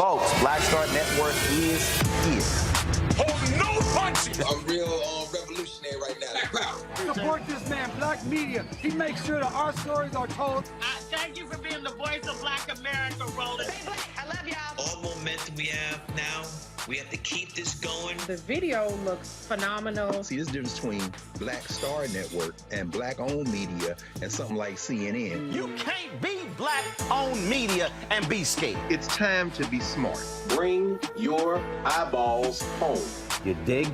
Folks, Black Star Network is here. Hold no punches! I'm real revolutionary right now. Black power. Support this man, Black Media. He makes sure that our stories are told. Thank you for being the voice of Black America, Roland. Stay black. I love y'all. All momentum we have now, we have to keep this going. The video looks phenomenal. See, this difference between Black Star Network and Black-owned media and something like CNN. You can't be Black-owned media and be scared. It's time to be smart. Bring your eyeballs home. You dig?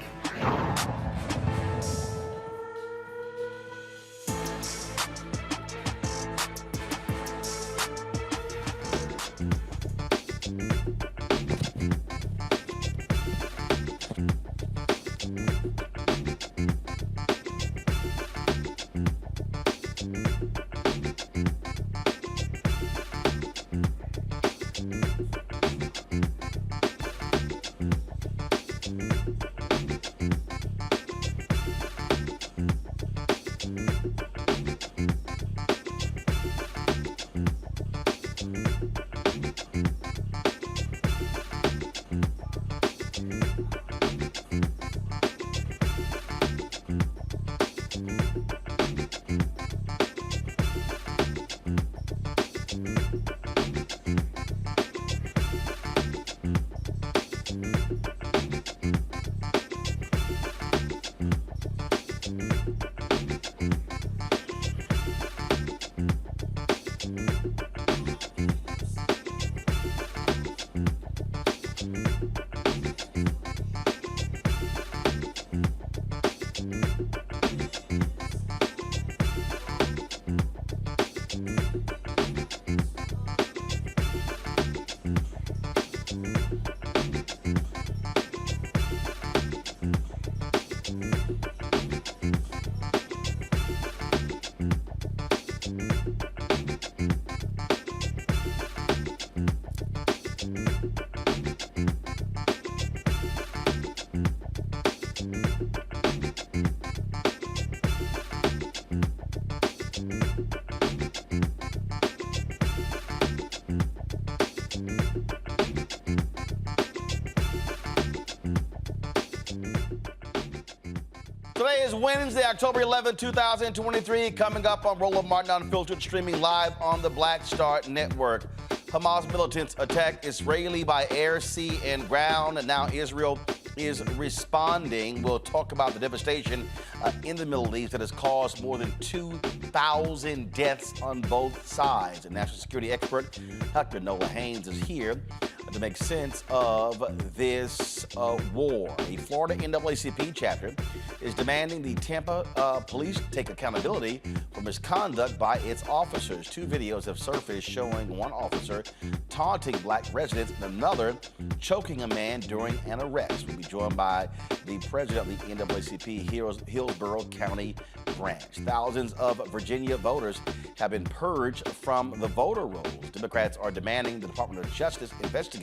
Today is Wednesday, October 11, 2023. Coming up on Roland Martin Unfiltered, streaming live on the Black Star Network. Hamas militants attack Israeli by air, sea, and ground, and now Israel is responding. We'll talk about the devastation in the Middle East that has caused more than 2,000 deaths on both sides. A national security expert, Dr. Nola Haynes, is here to make sense of this war. A Florida NAACP chapter is demanding the Tampa police take accountability for misconduct by its officers. Two videos have surfaced showing one officer taunting black residents and another choking a man during an arrest. We'll be joined by the president of the NAACP Hillsborough County branch. Thousands of Virginia voters have been purged from the voter rolls. Democrats are demanding the Department of Justice investigate.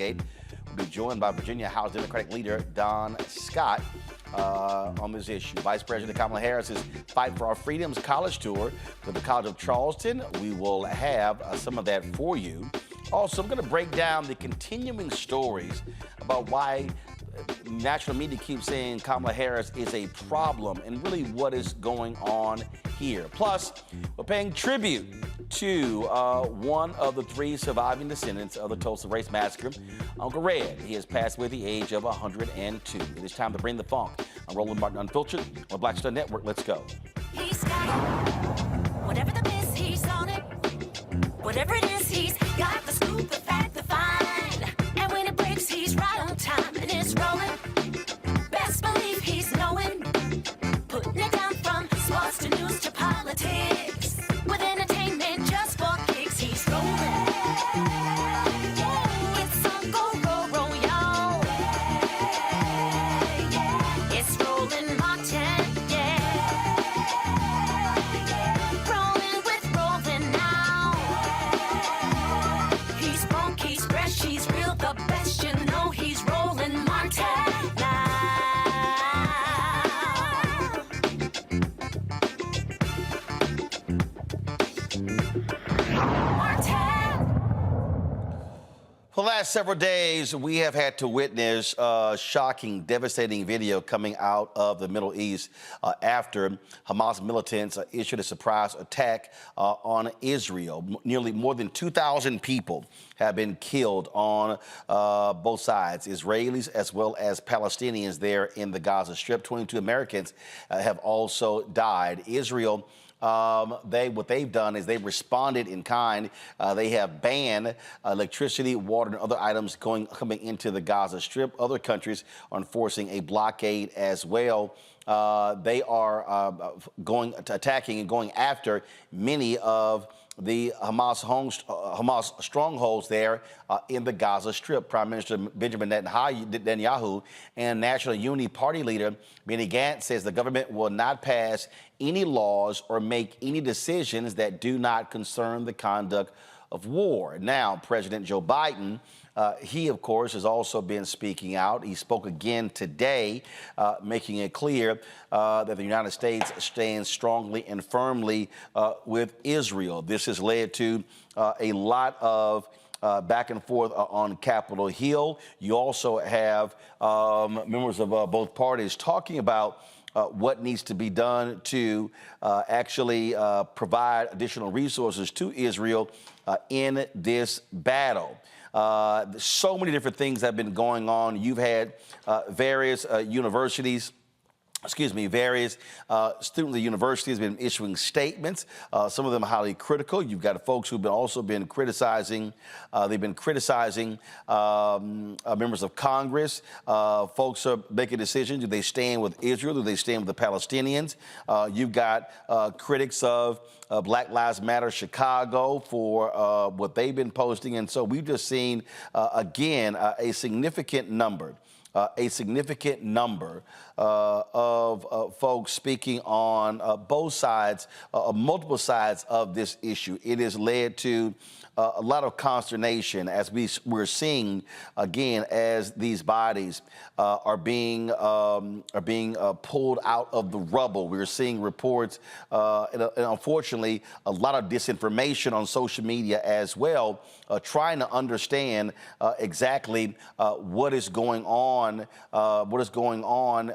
We'll be joined by Virginia House Democratic leader Don Scott on this issue. Vice President Kamala Harris's Fight for Our Freedoms college tour to the College of Charleston. We will have some of that for you. Also, I'm going to break down the continuing stories about why national media keeps saying Kamala Harris is a problem and really what is going on here. Plus, we're paying tribute to one of the three surviving descendants of the Tulsa Race Massacre, Uncle Red. He has passed away at the age of 102. It is time to bring the funk. I'm Roland Martin Unfiltered on Black Star Network. Let's go. He's got it. Whatever the miss, he's on it. Whatever it is, he's got the scoop, the fact, the find. And when it breaks, he's right on time and it's rolling. Best believe he's knowing. Putting it down from sports to news to politics. With entertainment just for kicks, he's rolling. It's Uncle Roro, y'all. It's Roland Martin, yeah. Rolling with Roland now. He's funk, he's fresh, he's real, the best, you know he's Roland Martin now. For the last several days, we have had to witness shocking, devastating video coming out of the Middle East after Hamas militants issued a surprise attack on Israel. Nearly more than 2,000 people have been killed on both sides, Israelis as well as Palestinians there in the Gaza Strip. 22 Americans have also died. Israel, what they've done is they've responded in kind. They have banned electricity, water, and other items coming into the Gaza Strip. Other countries are enforcing a blockade as well. They are attacking and going after many of the Hamas strongholds there in the Gaza Strip. Prime Minister Benjamin Netanyahu and National Unity Party leader Benny Gantz says the government will not pass any laws or make any decisions that do not concern the conduct of war. Now, President Joe Biden, he, of course, has also been speaking out. He spoke again today, making it clear that the United States stands strongly and firmly with Israel. This has led to a lot of back and forth on Capitol Hill. You also have members of both parties talking about what needs to be done to actually provide additional resources to Israel in this battle. So many different things have been going on. You've had various universities. Various students of the university has been issuing statements. Some of them are highly critical. You've got folks who've also been criticizing. They've been criticizing members of Congress. Folks are making decisions. Do they stand with Israel? Do they stand with the Palestinians? You've got critics of Black Lives Matter Chicago for what they've been posting. And so we've just seen, again, a significant number of folks speaking on both sides, multiple sides of this issue. It has led to a lot of consternation as we're seeing, again, as these bodies are being pulled out of the rubble. We're seeing reports, and unfortunately, a lot of disinformation on social media as well, trying to understand exactly what is going on on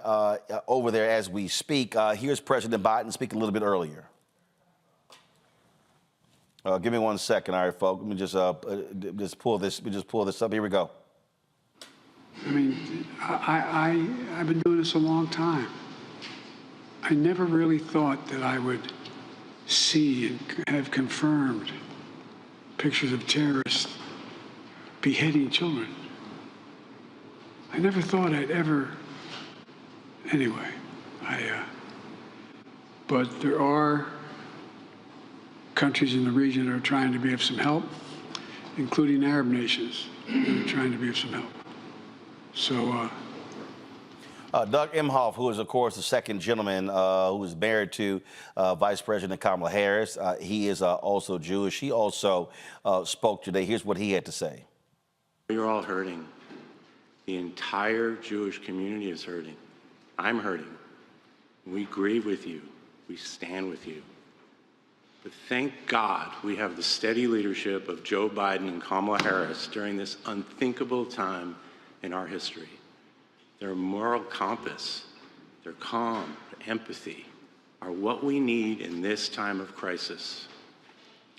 over there as we speak. Here's President Biden speaking a little bit earlier. Give me 1 second, all right, folks. Let me just pull this. Up. Here we go. I mean, I've been doing this a long time. I never really thought that I would see and have confirmed pictures of terrorists beheading children. I never thought I'd ever. Anyway, but there are countries in the region that are trying to be of some help, including Arab nations that are trying to be of some help. So, Doug Emhoff, who is, of course, the second gentleman who is married to Vice President Kamala Harris, he is also Jewish. He also spoke today. Here's what he had to say. You're all hurting. The entire Jewish community is hurting. I'm hurting. We grieve with you. We stand with you. But thank God we have the steady leadership of Joe Biden and Kamala Harris during this unthinkable time in our history. Their moral compass, their calm, their empathy are what we need in this time of crisis.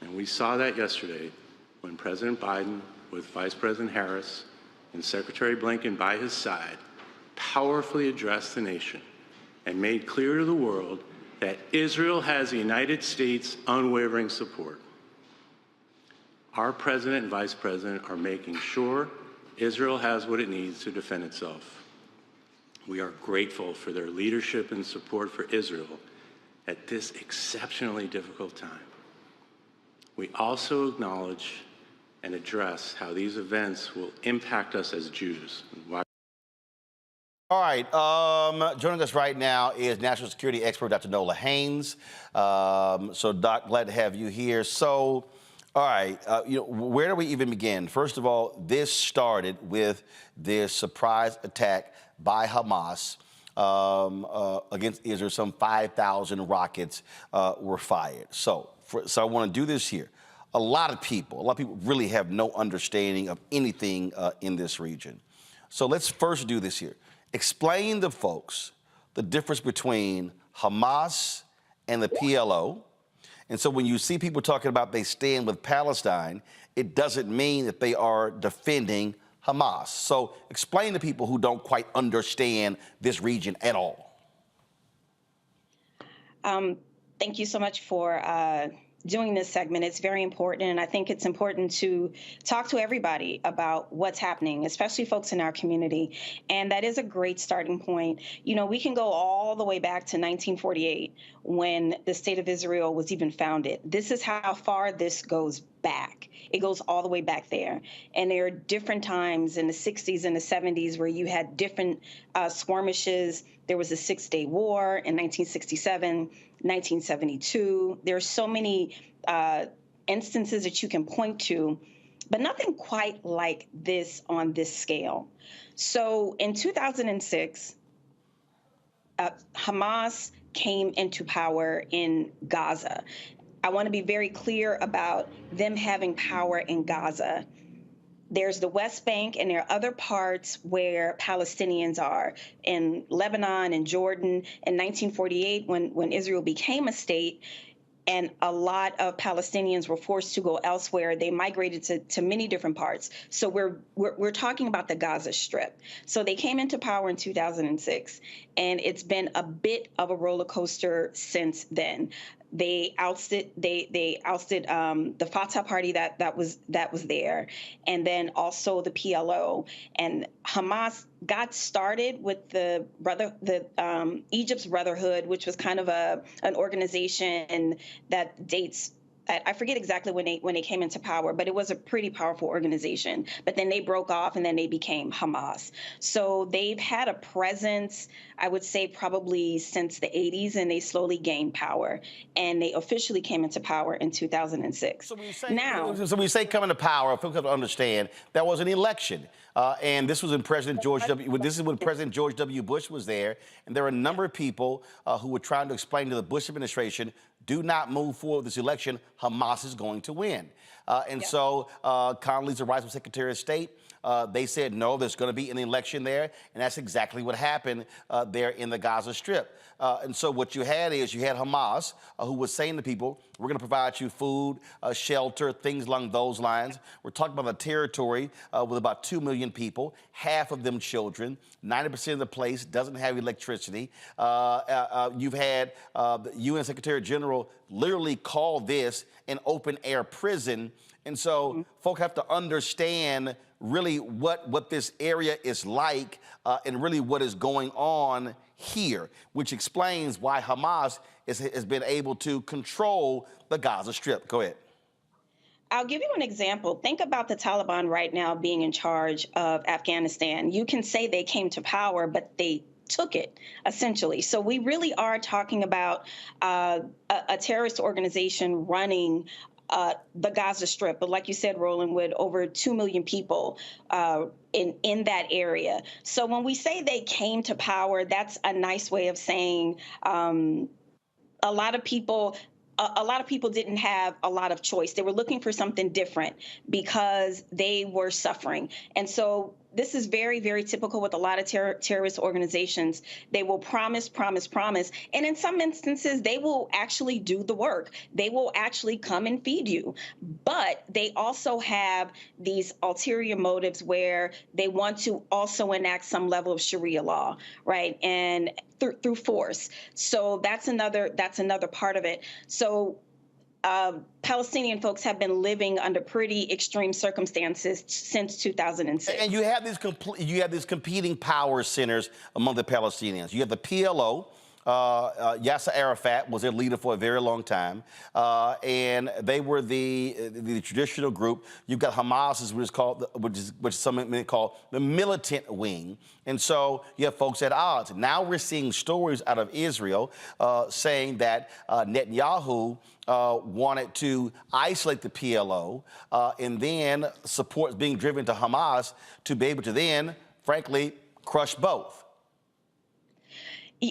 And we saw that yesterday when President Biden, with Vice President Harris and Secretary Blinken by his side, powerfully addressed the nation and made clear to the world that Israel has the United States' unwavering support. Our president and vice president are making sure Israel has what it needs to defend itself. We are grateful for their leadership and support for Israel at this exceptionally difficult time. We also acknowledge and address how these events will impact us as Jews. All right, joining us right now is national security expert Dr. Nola Haynes. So, Doc, glad to have you here. So, all right, where do we even begin? First of all, this started with this surprise attack by Hamas against Israel. Some 5,000 rockets were fired. So I want to do this here. A lot of people really have no understanding of anything in this region. So let's first do this here. Explain to folks the difference between Hamas and the PLO. And so when you see people talking about they stand with Palestine, it doesn't mean that they are defending Hamas. So explain to people who don't quite understand this region at all. Thank you so much for doing this segment. It's very important, and I think it's important to talk to everybody about what's happening, especially folks in our community. And that is a great starting point. You know, we can go all the way back to 1948 when the State of Israel was even founded. This is how far this goes back. It goes all the way back there. And there are different times in the 60s and the 70s where you had different skirmishes. There was a Six-Day War in 1967, 1972. There are so many instances that you can point to, but nothing quite like this on this scale. So in 2006, Hamas came into power in Gaza. I want to be very clear about them having power in Gaza. There's the West Bank, and there are other parts where Palestinians are. In Lebanon and Jordan in 1948, when Israel became a state, and a lot of Palestinians were forced to go elsewhere, they migrated to many different parts. So we're talking about the Gaza Strip. So they came into power in 2006, and it's been a bit of a roller coaster since then. They ousted the Fatah party that was there, and then also the PLO. And Hamas got started with Egypt's Brotherhood, which was kind of an organization that dates. I forget exactly when they came into power, but it was a pretty powerful organization. But then they broke off, and then they became Hamas. So they've had a presence, I would say, probably since the 80s, and they slowly gained power. And they officially came into power in 2006. So when you say coming to power, people have to understand that was an election. And this was when President George George W. Bush was there, and there were a number of people who were trying to explain to the Bush administration, do not move forward with this election, Hamas is going to win. So Condoleezza Rice was Secretary of State. They said, no, there's going to be an election there. And that's exactly what happened there in the Gaza Strip. And so what you had is you had Hamas, who was saying to people, we're going to provide you food, shelter, things along those lines. We're talking about a territory with about 2 million people, half of them children. 90% of the place doesn't have electricity. You've had the UN Secretary General literally call this an open air prison. And so folk have to understand really what this area is like and really what is going on here, which explains why Hamas has been able to control the Gaza Strip. Go ahead. I'll give you an example. Think about the Taliban right now being in charge of Afghanistan. You can say they came to power, but they took it, essentially. So we really are talking about a terrorist organization running the Gaza Strip, but like you said, Roland, with over 2 million people in that area. So when we say they came to power, that's a nice way of saying a lot of people didn't have a lot of choice. They were looking for something different because they were suffering. And so this is very, very typical with a lot of terrorist organizations. They will promise, promise, promise. And in some instances, they will actually do the work. They will actually come and feed you. But they also have these ulterior motives where they want to also enact some level of Sharia law, right? And through force. So that's another part of it. So Palestinian folks have been living under pretty extreme circumstances since 2006. And you have these competing power centers among the Palestinians. You have the PLO. Yasser Arafat was their leader for a very long time, and they were the traditional group. You've got Hamas, which some may call the militant wing, and so you have folks at odds. Now we're seeing stories out of Israel saying that Netanyahu wanted to isolate the PLO, and then support being driven to Hamas to be able to then, frankly, crush both.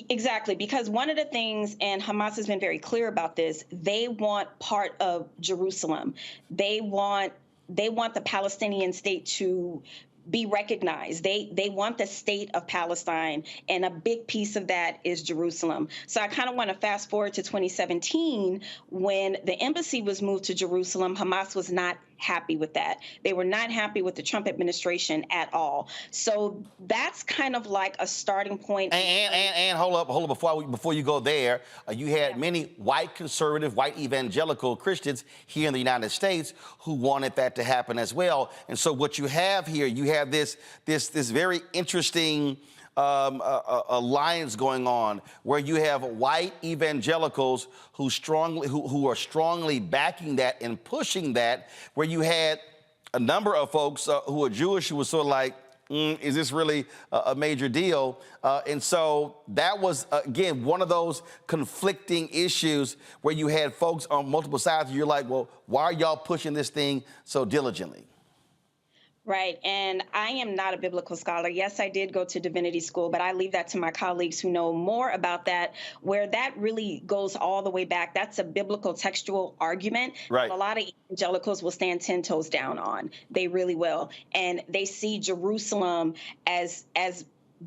Exactly, because one of the things, and Hamas has been very clear about this, they want part of Jerusalem. They want the Palestinian state to be recognized. They want the state of Palestine, and a big piece of that is Jerusalem. So I kind of want to fast forward to 2017 when the embassy was moved to Jerusalem. Hamas was not happy with that. They were not happy with the Trump administration at all. So that's kind of like a starting point. And hold up, before you go there, you had many white conservative, white evangelical Christians here in the United States who wanted that to happen as well. And so what you have here, you have this very interesting alliance going on where you have white evangelicals who are strongly backing that and pushing that, where you had a number of folks who are Jewish who were sort of like, is this really a major deal? And so that was, again, one of those conflicting issues where you had folks on multiple sides. You're like, well, why are y'all pushing this thing so diligently? Right. And I am not a biblical scholar. Yes, I did go to divinity school, but I leave that to my colleagues who know more about that, where that really goes all the way back. That's a biblical textual argument. Right. That a lot of evangelicals will stand 10 toes down on. They really will. And they see Jerusalem as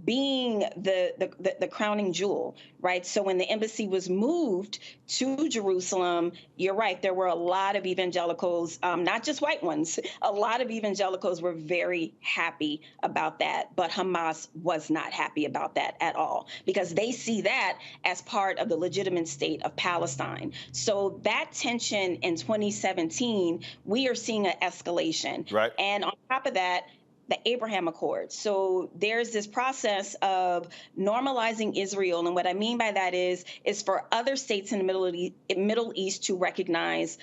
being the crowning jewel, right? So when the embassy was moved to Jerusalem, you're right, there were a lot of evangelicals, not just white ones, a lot of evangelicals were very happy about that, but Hamas was not happy about that at all, because they see that as part of the legitimate state of Palestine. So that tension in 2017, we are seeing an escalation. Right. And on top of that, the Abraham Accords. So there's this process of normalizing Israel. And what I mean by that is for other states in the Middle East to recognize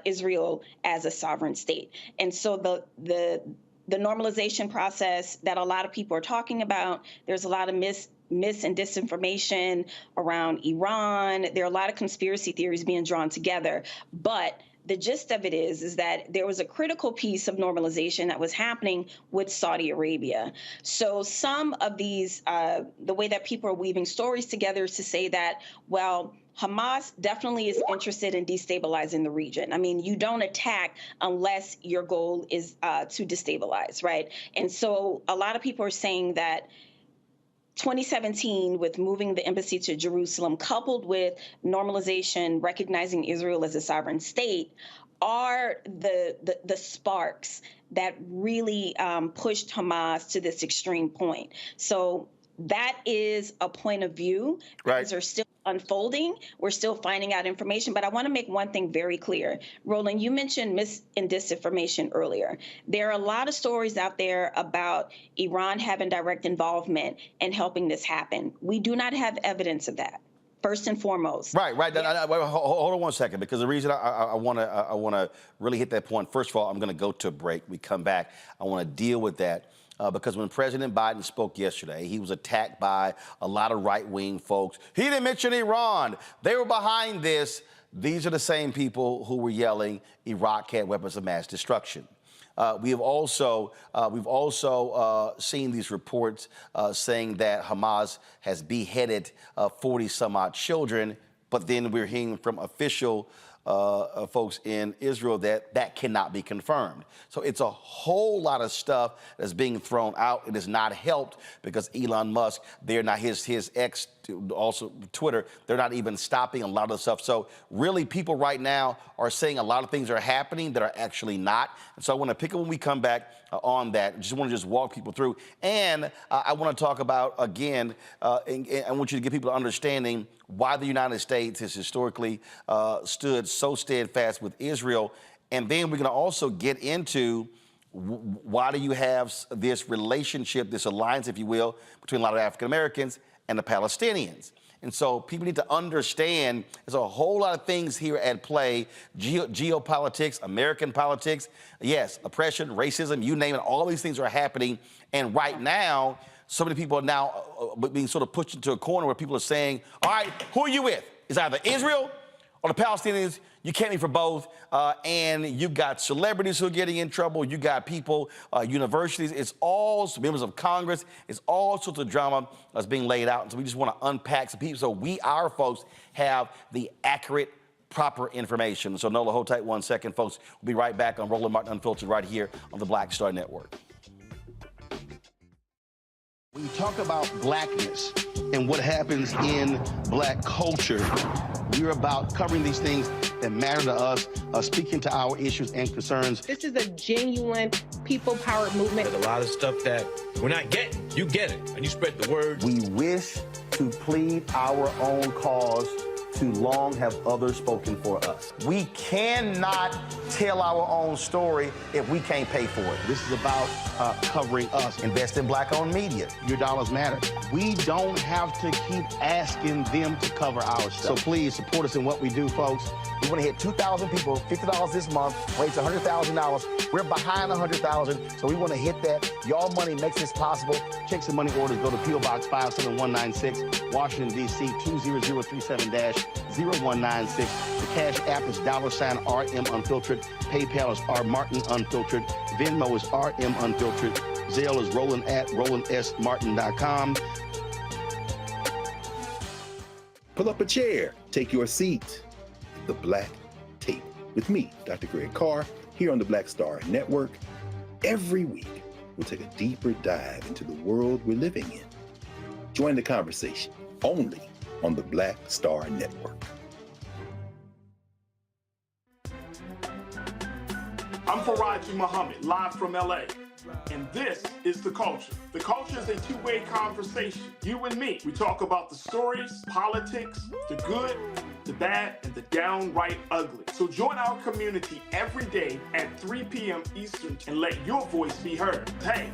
Israel as a sovereign state. And so the normalization process that a lot of people are talking about, there's a lot of mis and disinformation around Iran. There are a lot of conspiracy theories being drawn together. But the gist of it is that there was a critical piece of normalization that was happening with Saudi Arabia. So some of these, the way that people are weaving stories together is to say that, well, Hamas definitely is interested in destabilizing the region. I mean, you don't attack unless your goal is to destabilize, right? And so a lot of people are saying that 2017, with moving the embassy to Jerusalem, coupled with normalization, recognizing Israel as a sovereign state, are the sparks that really pushed Hamas to this extreme point. So that is a point of view. Right. Things are still unfolding. We're still finding out information. But I want to make one thing very clear. Roland, you mentioned mis and disinformation earlier. There are a lot of stories out there about Iran having direct involvement and helping this happen. We do not have evidence of that. First and foremost. Right. Hold on one second, because the reason I want to really hit that point. First of all, I'm going to go to a break. We come back. I want to deal with that. Because when President Biden spoke yesterday, he was attacked by a lot of right-wing folks. He didn't mention Iran. They were behind this. These are the same people who were yelling Iraq had weapons of mass destruction. We've also seen these reports saying that Hamas has beheaded 40-some-odd children, but then we're hearing from official folks in Israel that cannot be confirmed. So it's a whole lot of stuff that's being thrown out. It has not helped because Elon Musk, they're not his ex, also Twitter, they're not even stopping a lot of the stuff. So really people right now are saying a lot of things are happening that are actually not. And so I want to pick up when we come back on that. Just want to walk people through. And I want to talk about, again, and I want you to give people an understanding why the United States has historically stood so steadfast with Israel. And then we're going to also get into why do you have this relationship, this alliance, if you will, between a lot of African Americans and the Palestinians. And so people need to understand there's a whole lot of things here at play, geopolitics, American politics, yes, oppression, racism, you name it, all these things are happening. And right now, so many people are now being sort of pushed into a corner where people are saying, all right, who are you with? It's either Israel or the Palestinians. You can't be for both. And you've got celebrities who are getting in trouble. You got people, universities. It's all members of Congress. It's all sorts of drama that's being laid out. And so we just want to unpack some people so our folks have the accurate, proper information. So Nola, hold tight 1 second, folks. We'll be right back on Roland Martin Unfiltered right here on the Black Star Network. When you talk about blackness and what happens in black culture, we're about covering these things that matter to us, speaking to our issues and concerns. This is a genuine people-powered movement. There's a lot of stuff that we're not getting. You get it, and you spread the word. We wish to plead our own cause. Too long have others spoken for us. We cannot tell our own story if we can't pay for it. This is about covering us. Invest in black-owned media. Your dollars matter. We don't have to keep asking them to cover our stuff. So please support us in what we do, folks. We want to hit 2,000 people, $50 this month, raise $100,000. We're behind 100,000, so we want to hit that. Y'all money makes this possible. Check some money orders. Go to P.O. Box 57196, Washington, D.C. 20037-0196. The Cash App is $RM Unfiltered. PayPal is R Martin Unfiltered. Venmo is RM Unfiltered. Zelle is Roland at RolandSMartin.com. Pull up a chair. Take your seat. The Black Tape with me, Dr. Greg Carr, here on the Black Star Network. Every week, we'll take a deeper dive into the world we're living in. Join the conversation only on the Black Star Network. I'm Faraji Muhammad, live from LA. And this is The Culture. The Culture is a two-way conversation. You and me. We talk about the stories, politics, the good, the bad, and the downright ugly. So join our community every day at 3 p.m. Eastern and let your voice be heard. Hey,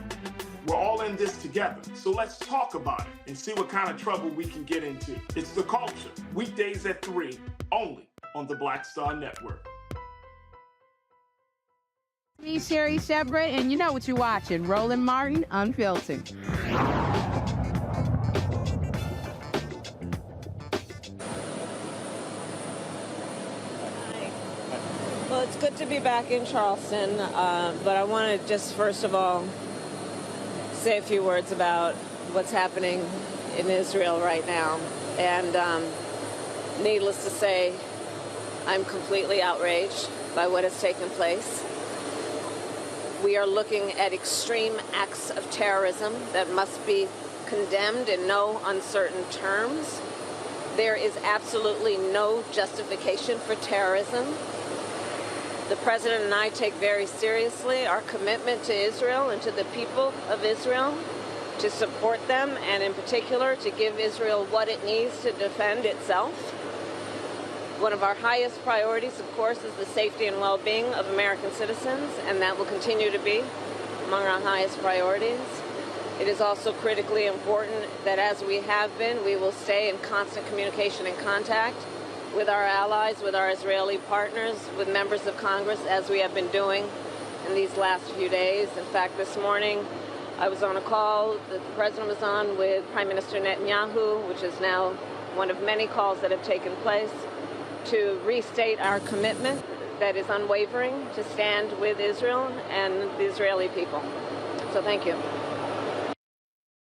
we're all in this together. So let's talk about it and see what kind of trouble we can get into. It's The Culture, weekdays at 3, only on the Black Star Network. Me, Sherry Shepard, and you know what you're watching, Roland Martin Unfiltered. Well, it's good to be back in Charleston, but I want to just first of all say a few words about what's happening in Israel right now. And Needless to say, I'm completely outraged by what has taken place. We are looking at extreme acts of terrorism that must be condemned in no uncertain terms. There is absolutely no justification for terrorism. The President and I take very seriously our commitment to Israel and to the people of Israel, to support them, and in particular to give Israel what it needs to defend itself. One of our highest priorities, of course, is the safety and well-being of American citizens, and that will continue to be among our highest priorities. It is also critically important that, as we have been, we will stay in constant communication and contact with our allies, with our Israeli partners, with members of Congress, as we have been doing in these last few days. In fact, this morning, I was on a call that the President was on with Prime Minister Netanyahu, which is now one of many calls that have taken place, to restate our commitment that is unwavering to stand with Israel and the Israeli people. So thank you.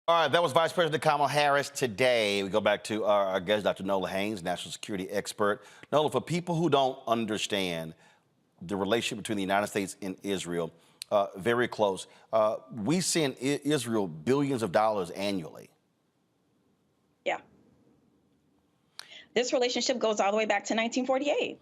All right, that was Vice President Kamala Harris today. We go back to our guest, Dr. Nola Haynes, national security expert. Nola, for people who don't understand the relationship between the United States and Israel, very close. We send Israel billions of dollars annually. Yeah. This relationship goes all the way back to 1948.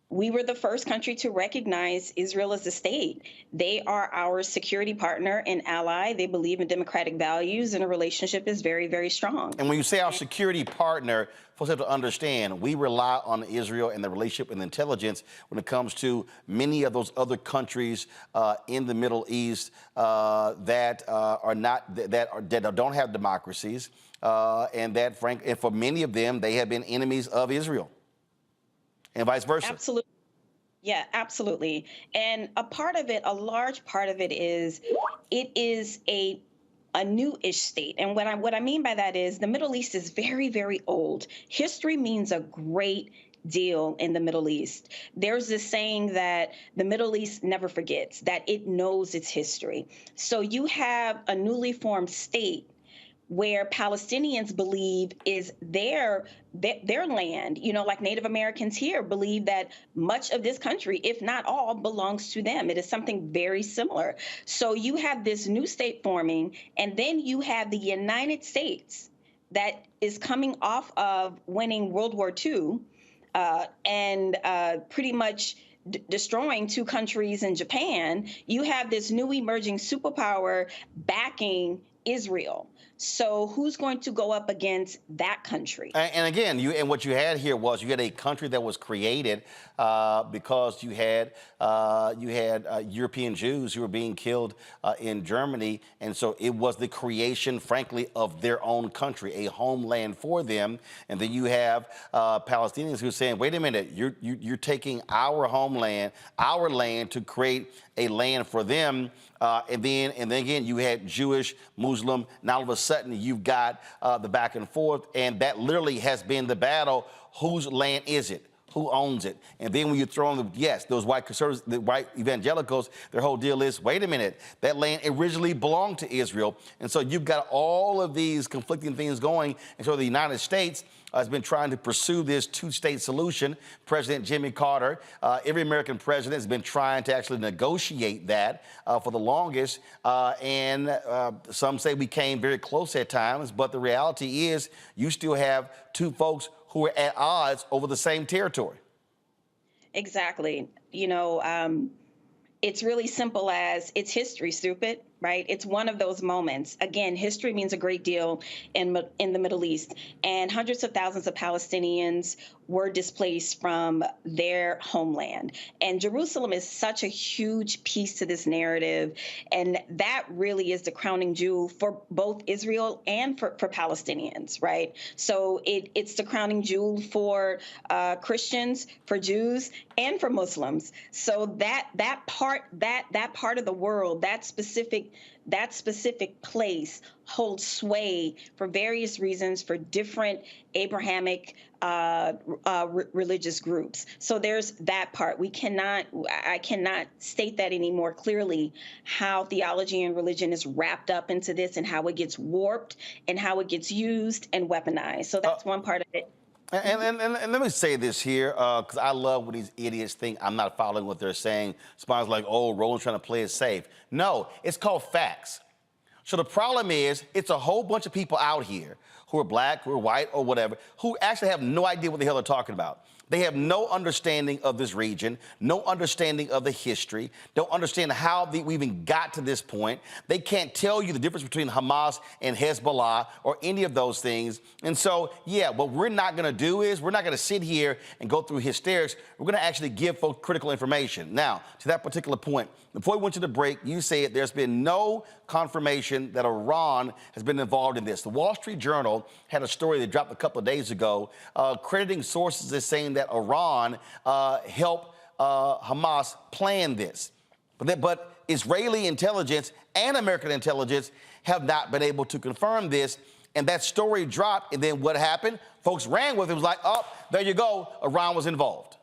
We were the first country to recognize Israel as a state. They are our security partner and ally. They believe in democratic values, and a relationship is very, very strong. And when you say our security partner, folks have to understand, we rely on Israel and the relationship and intelligence when it comes to many of those other countries in the Middle East that don't have democracies, and that, and for many of them, they have been enemies of Israel. And vice versa. Absolutely. Yeah, absolutely. And a part of it, a large part of it is a new-ish state. And what I mean by that is the Middle East is very, very old. History means a great deal in the Middle East. There's this saying that the Middle East never forgets, that it knows its history. So you have a newly formed state where Palestinians believe is their land, like Native Americans here believe that much of this country, if not all, belongs to them. It is something very similar. So you have this new state forming, and then you have the United States that is coming off of winning World War II and pretty much destroying two countries in Japan. You have this new emerging superpower backing Israel. So who's going to go up against that country? And again, what you had here was you had a country that was created because you had European Jews who were being killed in Germany, and so it was the creation, frankly, of their own country, a homeland for them. And then you have Palestinians who are saying, "Wait a minute, you're taking our homeland, our land, to create a land for them." And then again, you had Jewish, Muslim. Now all of a sudden, you've got the back and forth, and that literally has been the battle. Whose land is it? Who owns it? And then when you throw in those white conservatives, the white evangelicals, their whole deal is, wait a minute, that land originally belonged to Israel. And so you've got all of these conflicting things going. And so the United States has been trying to pursue this two-state solution. President Jimmy Carter, every American president has been trying to actually negotiate that for the longest. And some say we came very close at times, but the reality is you still have two folks who are at odds over the same territory. Exactly. It's really simple as it's history, stupid, right? It's one of those moments. Again, history means a great deal in the Middle East, and hundreds of thousands of Palestinians were displaced from their homeland. And Jerusalem is such a huge piece to this narrative, and that really is the crowning jewel for both Israel and for Palestinians, right? So it's the crowning jewel for Christians, for Jews, and for Muslims. So that part of the world, that specific place holds sway for various reasons for different Abrahamic religious groups. So there's that part. I cannot state that any more clearly, how theology and religion is wrapped up into this and how it gets warped and how it gets used and weaponized. So that's one part of it. And let me say this here, because I love when these idiots think I'm not following what they're saying. Somebody's like, oh, Roland's trying to play it safe. No, it's called facts. So the problem is, it's a whole bunch of people out here who are black, who are white, or whatever, who actually have no idea what the hell they're talking about. They have no understanding of this region, no understanding of the history, don't understand how we even got to this point. They can't tell you the difference between Hamas and Hezbollah or any of those things. And so, yeah, what we're not going to do is we're not going to sit here and go through hysterics. We're going to actually give folks critical information. Now, to that particular point, before we went to the break, you said there's been no confirmation that Iran has been involved in this. The Wall Street Journal had a story that dropped a couple of days ago, crediting sources as saying that Iran helped Hamas plan this. But Israeli intelligence and American intelligence have not been able to confirm this. And that story dropped, and then what happened? Folks ran with it. It was like, oh, there you go, Iran was involved.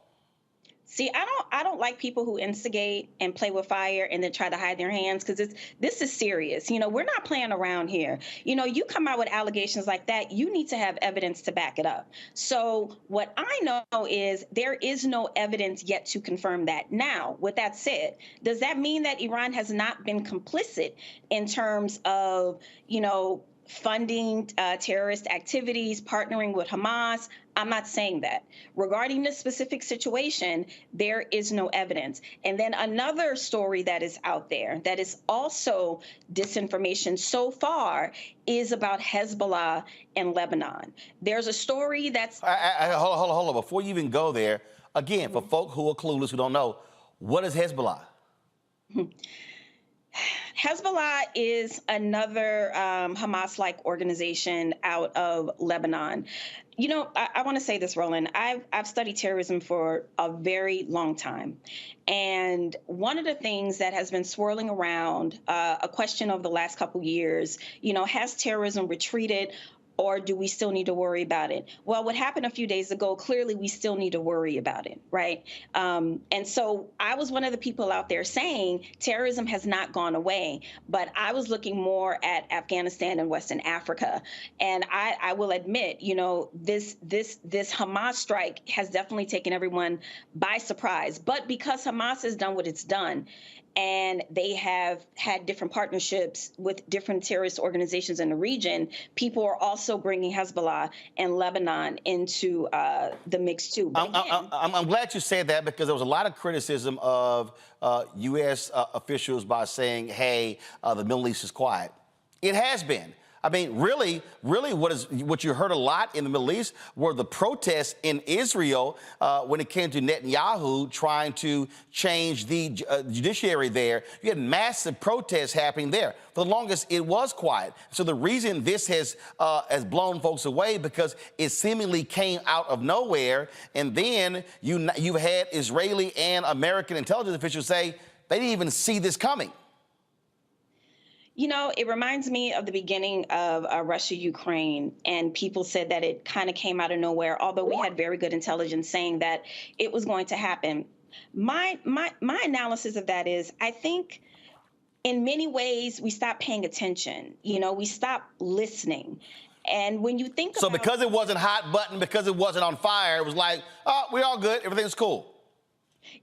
See, I don't like people who instigate and play with fire and then try to hide their hands, because this is serious. You know, we're not playing around here. You know, you come out with allegations like that, you need to have evidence to back it up. So what I know is there is no evidence yet to confirm that. Now, with that said, does that mean that Iran has not been complicit in terms of, you know, funding terrorist activities, partnering with Hamas? I'm not saying that. Regarding this specific situation, there is no evidence. And then another story that is out there that is also disinformation so far is about Hezbollah and Lebanon. There's a story that's... Hold on. Before you even go there, again, for folk who are clueless, who don't know, what is Hezbollah? Hezbollah is another Hamas-like organization out of Lebanon. You know, I want to say this, Roland. I've studied terrorism for a very long time. And one of the things that has been swirling around, a question over the last couple years, you know, has terrorism retreated, or do we still need to worry about it? Well, what happened a few days ago, clearly we still need to worry about it, right? And so I was one of the people out there saying terrorism has not gone away, but I was looking more at Afghanistan and Western Africa. And I will admit, you know, this Hamas strike has definitely taken everyone by surprise. But because Hamas has done what it's done, and they have had different partnerships with different terrorist organizations in the region, people are also bringing Hezbollah and Lebanon into the mix too. I'm glad you said that, because there was a lot of criticism of U.S. Officials by saying, hey, the Middle East is quiet. It has been. I mean, really, what you heard a lot in the Middle East were the protests in Israel when it came to Netanyahu trying to change the judiciary there. You had massive protests happening there. For the longest, it was quiet. So the reason this has blown folks away, because it seemingly came out of nowhere, and then you've had Israeli and American intelligence officials say they didn't even see this coming. You know, it reminds me of the beginning of Russia-Ukraine, and people said that it kind of came out of nowhere, although we had very good intelligence saying that it was going to happen. My analysis of that is, I think in many ways we stopped paying attention. You know, we stopped listening. And when you think so, because it wasn't hot button, because it wasn't on fire, it was like, oh, we're all good, everything's cool.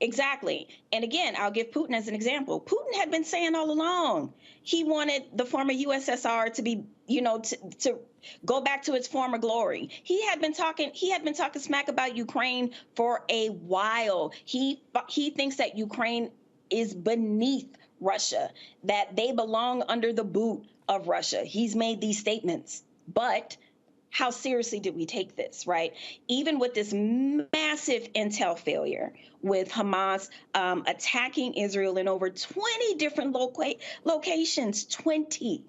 Exactly. And again, I'll give Putin as an example. Putin had been saying all along he wanted the former USSR to be, you know, to go back to its former glory. He had been talking smack about Ukraine for a while. He thinks that Ukraine is beneath Russia, that they belong under the boot of Russia. He's made these statements. But how seriously did we take this, right? Even with this massive intel failure, with Hamas attacking Israel in over 20 different locations, 20.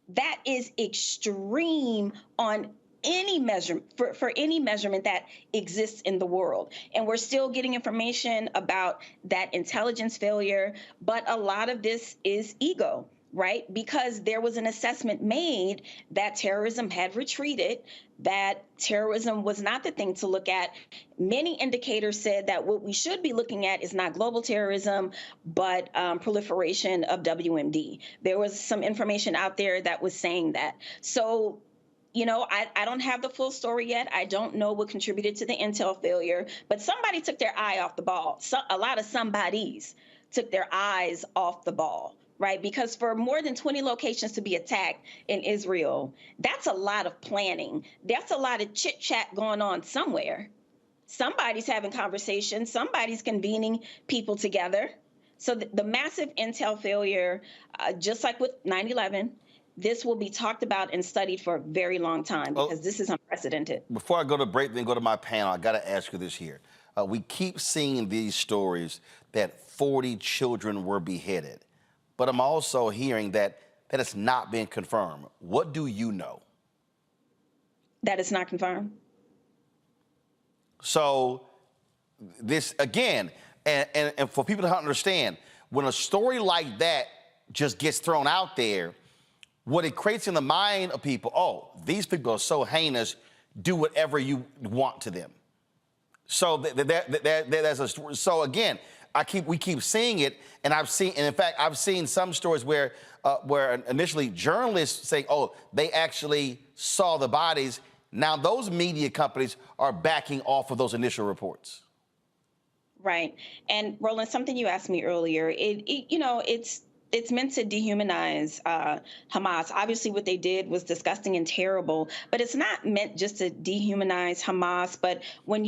That is extreme on any measurement, for any measurement that exists in the world. And we're still getting information about that intelligence failure, but a lot of this is ego. Right? Because there was an assessment made that terrorism had retreated, that terrorism was not the thing to look at. Many indicators said that what we should be looking at is not global terrorism, but proliferation of WMD. There was some information out there that was saying that. So You know, I don't have the full story yet. I don't know what contributed to the intel failure, but somebody took their eye off the ball. So a lot of somebodies took their eyes off the ball, right? Because for more than 20 locations to be attacked in Israel, that's a lot of planning. That's a lot of chit chat going on somewhere. Somebody's having conversations. Somebody's convening people together. So the massive intel failure, just like with 9/11, this will be talked about and studied for a very long time because this is unprecedented. Before I go to break, then go to my panel, I got to ask you this here. We keep seeing these stories that 40 children were beheaded, but I'm also hearing that it's not been confirmed. What do you know? That is not confirmed. So this, again, and for people to understand, when a story like that just gets thrown out there, what it creates in the mind of people, oh, these people are so heinous, do whatever you want to them. So so again, we keep seeing it, and in fact, I've seen some stories where initially journalists say, oh, they actually saw the bodies. Now those media companies are backing off of those initial reports. Right. And Roland, something you asked me earlier, it's meant to dehumanize Hamas. Obviously, what they did was disgusting and terrible, but it's not meant just to dehumanize Hamas. But when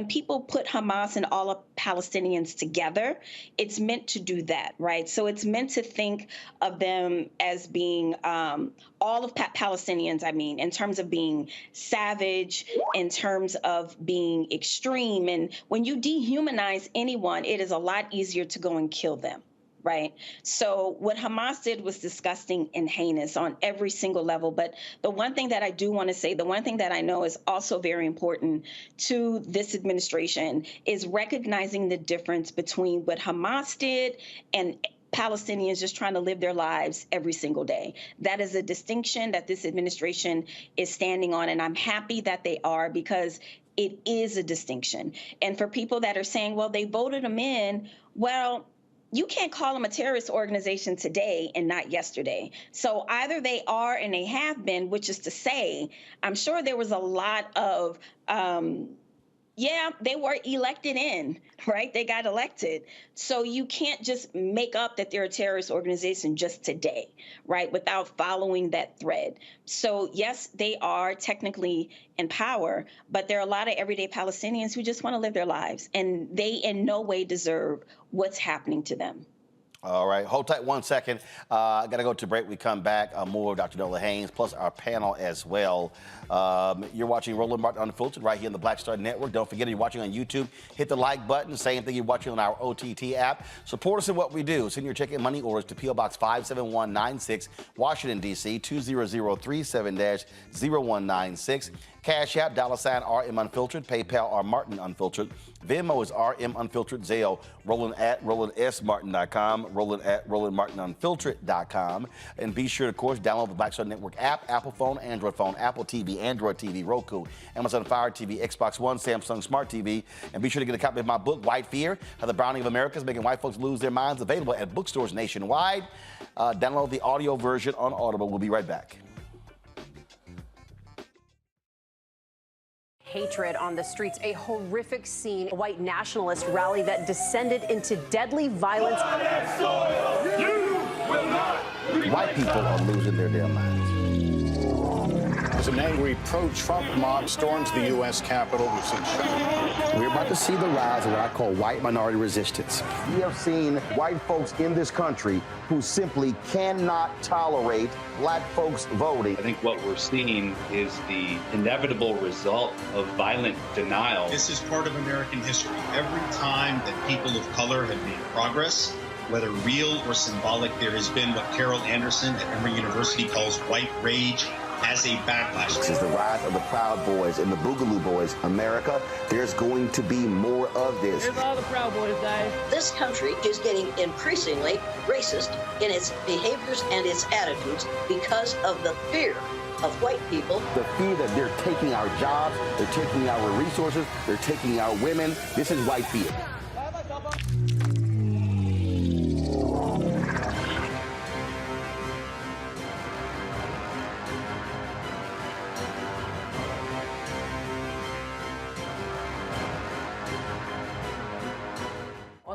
people put Hamas and all of Palestinians together, it's meant to do that, right? So it's meant to think of them as being all of Palestinians, I mean, in terms of being savage, in terms of being extreme. And when you dehumanize anyone, it is a lot easier to go and kill them. Right. So what Hamas did was disgusting and heinous on every single level. But the one thing that I do want to say, the one thing that I know is also very important to this administration is recognizing the difference between what Hamas did and Palestinians just trying to live their lives every single day. That is a distinction that this administration is standing on. And I'm happy that they are, because it is a distinction. And for people that are saying, well, they voted them in, well, you can't call them a terrorist organization today and not yesterday. So either they are and they have been, which is to say, I'm sure there was a lot of, they were elected in, right? They got elected. So you can't just make up that they're a terrorist organization just today, right? Without following that thread. So yes, they are technically in power, but there are a lot of everyday Palestinians who just want to live their lives, and they in no way deserve what's happening to them. All right, hold tight 1 second. I got to go to break. We come back. More of Dr. Nola Haynes, plus our panel as well. You're watching Roland Martin Unfiltered right here on the Black Star Network. Don't forget, if you're watching on YouTube, hit the like button. Same thing you're watching on our OTT app. Support us in what we do. Send your check and money orders to P.O. Box 57196, Washington, D.C., 20037-0196. Cash App, $RM Unfiltered. PayPal, R Martin Unfiltered. Venmo is RM Unfiltered. Zelle, Roland at RolandSMartin.com. Roland at RolandMartinUnfiltered.com. And be sure, of course, download the Black Star Network app, Apple phone, Android phone, Apple TV, Android TV, Roku, Amazon Fire TV, Xbox One, Samsung Smart TV. And be sure to get a copy of my book, White Fear, How the Browning of America is Making White Folks Lose Their Minds, available at bookstores nationwide. Download the audio version on Audible. We'll be right back. Hatred on the streets, a horrific scene, a white nationalist rally that descended into deadly violence. White people are losing their damn minds. As an angry pro-Trump mob storms the U.S. Capitol, we've seen shooting. We're about to see the rise of what I call white minority resistance. We have seen white folks in this country who simply cannot tolerate black folks voting. I think what we're seeing is the inevitable result of violent denial. This is part of American history. Every time that people of color have made progress, whether real or symbolic, there has been what Carol Anderson at Emory University calls white rage as a backlash. This is the rise of the Proud Boys and the Boogaloo Boys. America, there's going to be more of this. Here's all the Proud Boys, guys. This country is getting increasingly racist in its behaviors and its attitudes because of the fear of white people. The fear that they're taking our jobs, they're taking our resources, they're taking our women. This is white fear.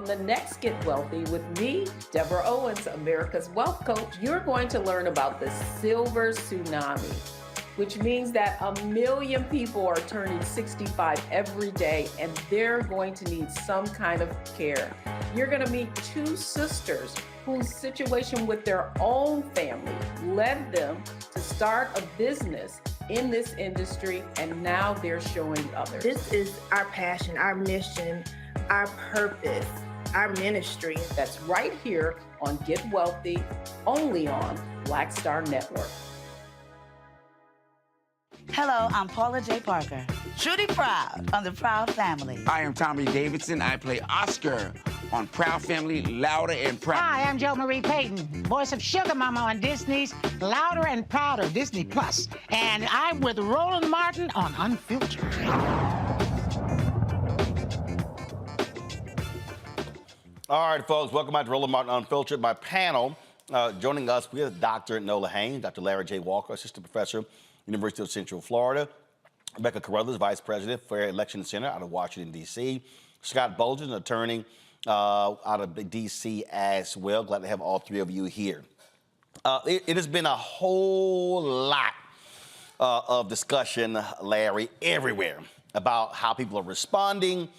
the next Get Wealthy with me, Deborah Owens, America's Wealth Coach, you're going to learn about the silver tsunami, which means that 1 million people are turning 65 every day, and they're going to need some kind of care. You're going to meet two sisters whose situation with their own family led them to start a business in this industry, and now they're showing others. This is our passion, our mission, our purpose, our ministry. That's right here on Get Wealthy, only on Black Star Network. Hello, I'm Paula J. Parker. Truly proud on the Proud Family. I am Tommy Davidson. I play Oscar on Proud Family, Louder and Proud. Hi, I'm Jo Marie Payton, voice of Sugar Mama on Disney's Louder and Prouder, Disney Plus. And I'm with Roland Martin on Unfiltered. All right, folks, welcome back to Roland Martin Unfiltered. My panel, joining us, we have Dr. Nola Haynes, Dr. Larry J. Walker, assistant professor, University of Central Florida, Rebecca Carruthers, vice president for Election Center out of Washington, D.C., Scott Bolton, attorney out of D.C. as well. Glad to have all three of you here. It has been a whole lot of discussion, Larry, everywhere about how people are responding.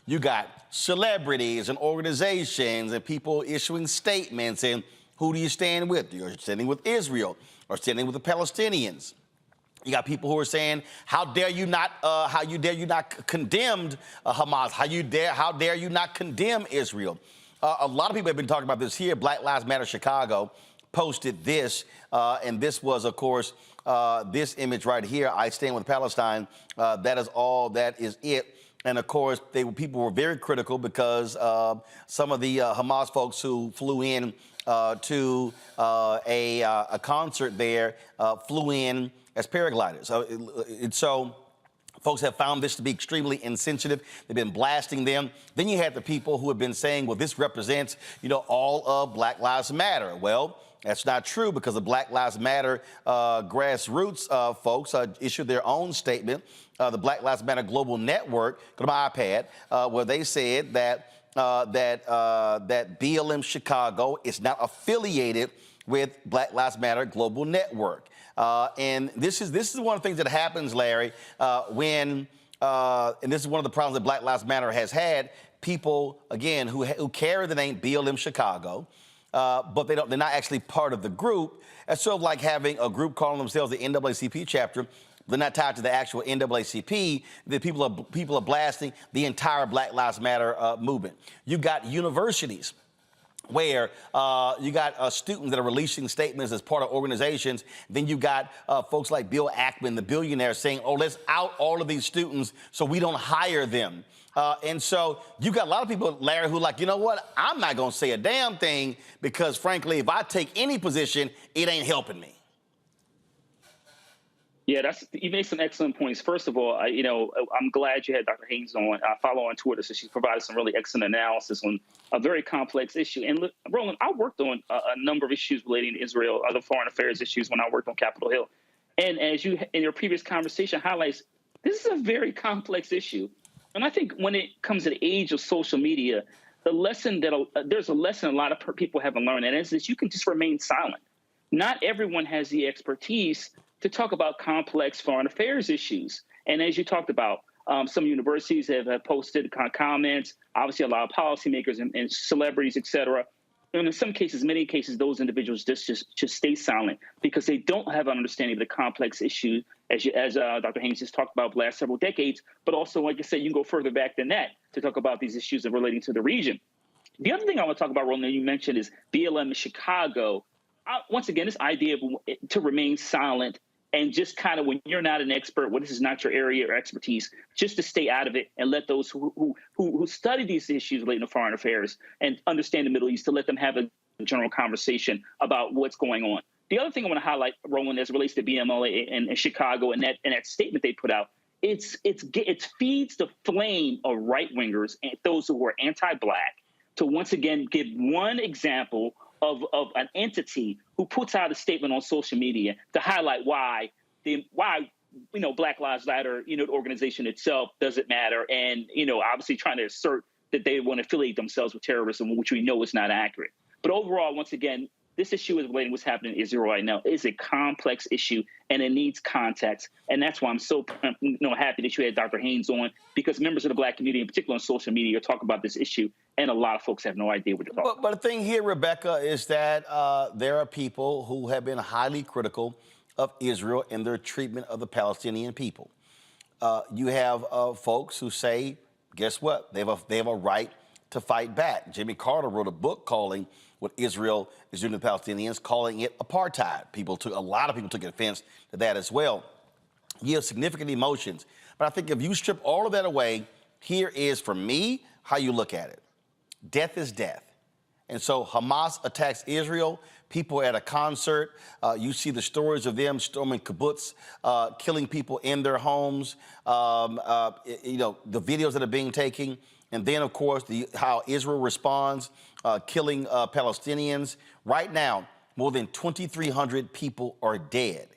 You got celebrities and organizations and people issuing statements, and who do you stand with? You're standing with Israel or standing with the Palestinians. You got people who are saying, how dare you not condemned Hamas? How dare you not condemn Israel? A lot of people have been talking about this here. Black Lives Matter Chicago posted this, and this was, of course, this image right here. I stand with Palestine. That is all. That is it. And of course, people were very critical because some of the Hamas folks who flew in to a concert there flew in as paragliders. So folks have found this to be extremely insensitive. They've been blasting them. Then you had the people who have been saying, well, this represents, all of Black Lives Matter. Well, that's not true, because the Black Lives Matter grassroots folks issued their own statement. The Black Lives Matter Global Network, go to my iPad, where they said that BLM Chicago is not affiliated with Black Lives Matter Global Network. And this is one of the things that happens, Larry, when, and this is one of the problems that Black Lives Matter has had, people, again, who carry the name BLM Chicago, but they're not actually part of the group. It's sort of like having a group calling themselves the NAACP Chapter. They're not tied to the actual NAACP. The people are blasting the entire Black Lives Matter movement. You've got universities where you got students that are releasing statements as part of organizations. Then you got folks like Bill Ackman, the billionaire, saying, oh, let's out all of these students so we don't hire them. And so you got a lot of people, Larry, who are like, you know what? I'm not going to say a damn thing because, frankly, if I take any position, it ain't helping me. Yeah, you made some excellent points. First of all, I'm glad you had Dr. Haynes on. I follow on Twitter, so she's provided some really excellent analysis on a very complex issue. And look, Roland, I worked on a number of issues relating to Israel, other foreign affairs issues when I worked on Capitol Hill. And as you, in your previous conversation, highlights, this is a very complex issue. And I think when it comes to the age of social media, there's a lesson a lot of people haven't learned, and it's that you can just remain silent. Not everyone has the expertise to talk about complex foreign affairs issues. And as you talked about, some universities have posted comments, obviously a lot of policymakers and celebrities, et cetera. And in some cases, many cases, those individuals just stay silent because they don't have an understanding of the complex issue, as Dr. Haynes just talked about the last several decades. But also, like I said, you can go further back than that to talk about these issues that relating to the region. The other thing I want to talk about, Roland, you mentioned is BLM in Chicago. Once again, this idea of to remain silent and just kind of, when you're not an expert, when this is not your area or expertise, just to stay out of it and let those who study these issues relating to foreign affairs and understand the Middle East, to let them have a general conversation about what's going on. The other thing I want to highlight, Roland, as it relates to BMLA and Chicago and that statement they put out, it feeds the flame of right-wingers and those who are anti-Black to once again give one example of an entity who puts out a statement on social media to highlight why Black Lives Matter, the organization itself doesn't matter, and obviously trying to assert that they want to affiliate themselves with terrorism, which we know is not accurate. But overall, once again, this issue is related to what's happening in Israel right now. It is a complex issue, and it needs context. And that's why I'm so happy that you had Dr. Haynes on, because members of the Black community, in particular on social media, are talking about this issue, and a lot of folks have no idea what they're talking about. But the thing here, Rebecca, is that there are people who have been highly critical of Israel and their treatment of the Palestinian people. You have folks who say, guess what? They have a right to fight back. Jimmy Carter wrote a book calling what Israel is doing to the Palestinians, calling it apartheid. A lot of people took offense to that as well. You have significant emotions. But I think if you strip all of that away, here is, for me, how you look at it. Death is death. And so Hamas attacks Israel. People at a concert, you see the stories of them storming kibbutz, killing people in their homes, the videos that are being taken. And then, of course, how Israel responds, killing Palestinians. Right now, more than 2,300 people are dead.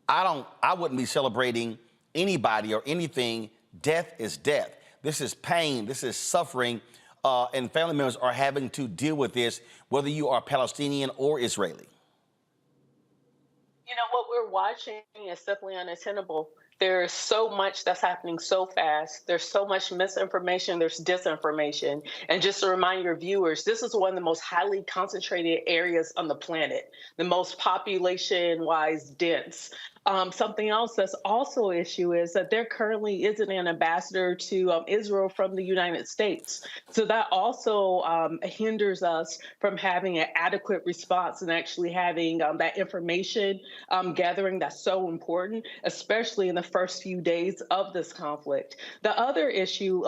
I wouldn't be celebrating anybody or anything. Death is death. This is pain. This is suffering. And family members are having to deal with this, whether you are Palestinian or Israeli. You know, what we're watching is simply unattainable. There's so much that's happening so fast. There's so much misinformation. There's disinformation. And just to remind your viewers, this is one of the most highly concentrated areas on the planet, the most population-wise dense. Something else that's also an issue is that there currently isn't an ambassador to Israel from the United States. So that also hinders us from having an adequate response and actually having that information gathering that's so important, especially in the first few days of this conflict. The other issue,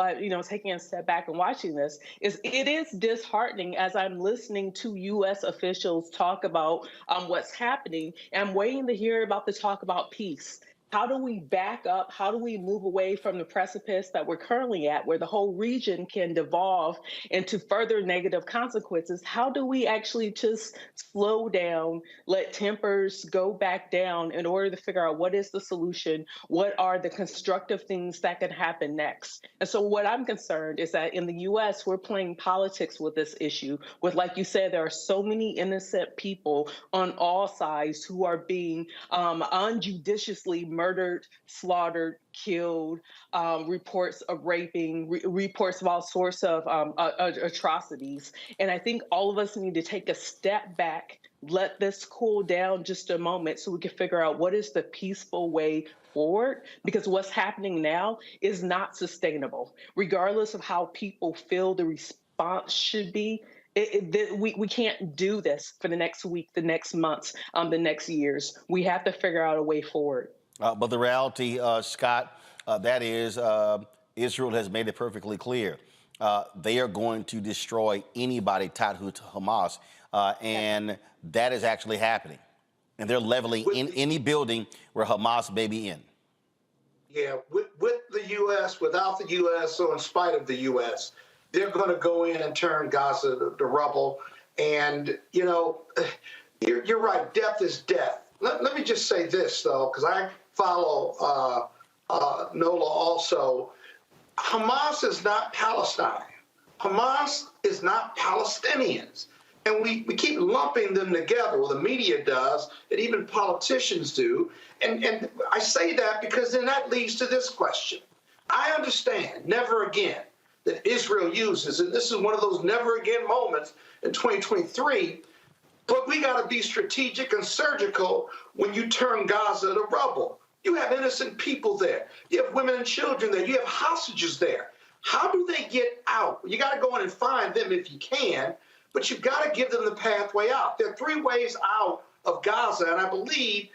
taking a step back and watching this, is it is disheartening as I'm listening to U.S. officials talk about what's happening. I'm waiting to hear about the talk about peace. How do we back up? How do we move away from the precipice that we're currently at, where the whole region can devolve into further negative consequences? How do we actually just slow down, let tempers go back down in order to figure out what is the solution? What are the constructive things that can happen next? And so what I'm concerned is that in the U.S., we're playing politics with this issue, with, like you said, there are so many innocent people on all sides who are being unjudiciously murdered, slaughtered, killed, reports of raping, reports of all sorts of atrocities. And I think all of us need to take a step back, let this cool down just a moment so we can figure out what is the peaceful way forward, because what's happening now is not sustainable. Regardless of how people feel the response should be, we can't do this for the next week, the next months, the next years. We have to figure out a way forward. But the reality, Scott, that is Israel has made it perfectly clear. They are going to destroy anybody tied to Hamas, and that is actually happening. And they're leveling in any building where Hamas may be in. Yeah, with the U.S., without the U.S., so in spite of the U.S., they're going to go in and turn Gaza to rubble. And, you're right, death is death. Let me just say this, though, because I follow Nola also. Hamas is not Palestine. Hamas is not Palestinians. And we keep lumping them together. Well, the media does, and even politicians do. And I say that because then that leads to this question. I understand, never again, that Israel uses, and this is one of those never again moments in 2023, but we got to be strategic and surgical when you turn Gaza to rubble. You have innocent people there. You have women and children there. You have hostages there. How do they get out? You got to go in and find them if you can, but you've got to give them the pathway out. There are 3 ways out of Gaza, and I believe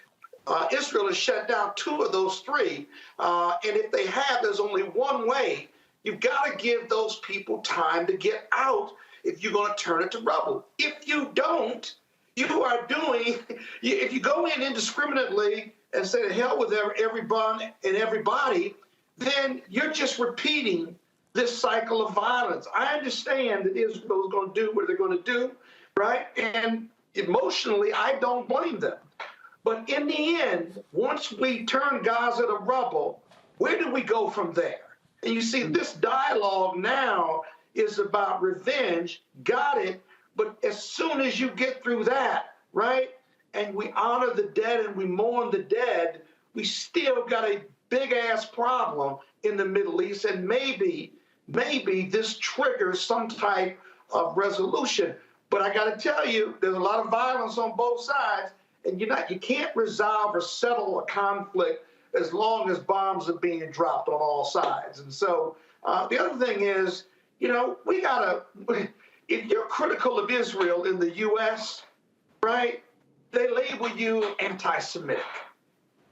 Israel has shut down 2 of those 3. And if they have, there's only one way. You've got to give those people time to get out if you're going to turn it to rubble. If you don't, you are doing, if you go in indiscriminately and say to hell with everyone and everybody, then you're just repeating this cycle of violence. I understand that Israel is going to do what they're going to do, right? And emotionally, I don't blame them. But in the end, once we turn Gaza to rubble, where do we go from there? And you see, this dialogue now is about revenge. Got it. But as soon as you get through that, right, and we honor the dead and we mourn the dead, we still got a big-ass problem in the Middle East. And maybe this triggers some type of resolution. But I got to tell you, there's a lot of violence on both sides, and you can't resolve or settle a conflict as long as bombs are being dropped on all sides. And so the other thing is, we gotta, if you're critical of Israel in the U.S., right, they label you anti-Semitic.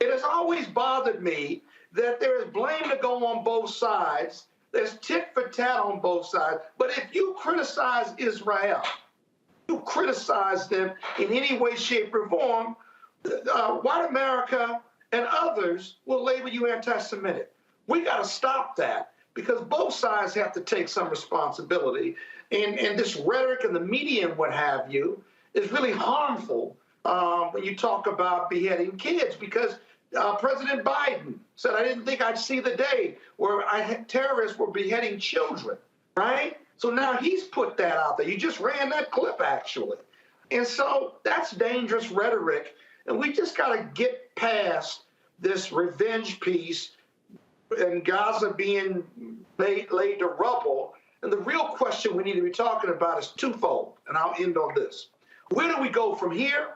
It has always bothered me that there is blame to go on both sides. There's tit for tat on both sides. But if you criticize Israel, you criticize them in any way, shape, or form, white America and others will label you anti-Semitic. We got to stop that, because both sides have to take some responsibility. And this rhetoric in the media and what have you is really harmful when you talk about beheading kids, because President Biden said, I didn't think I'd see the day where terrorists were beheading children, right? So now he's put that out there. You just ran that clip, actually. And so that's dangerous rhetoric. And we just got to get past this revenge piece and Gaza being laid to rubble. And the real question we need to be talking about is twofold. And I'll end on this. Where do we go from here,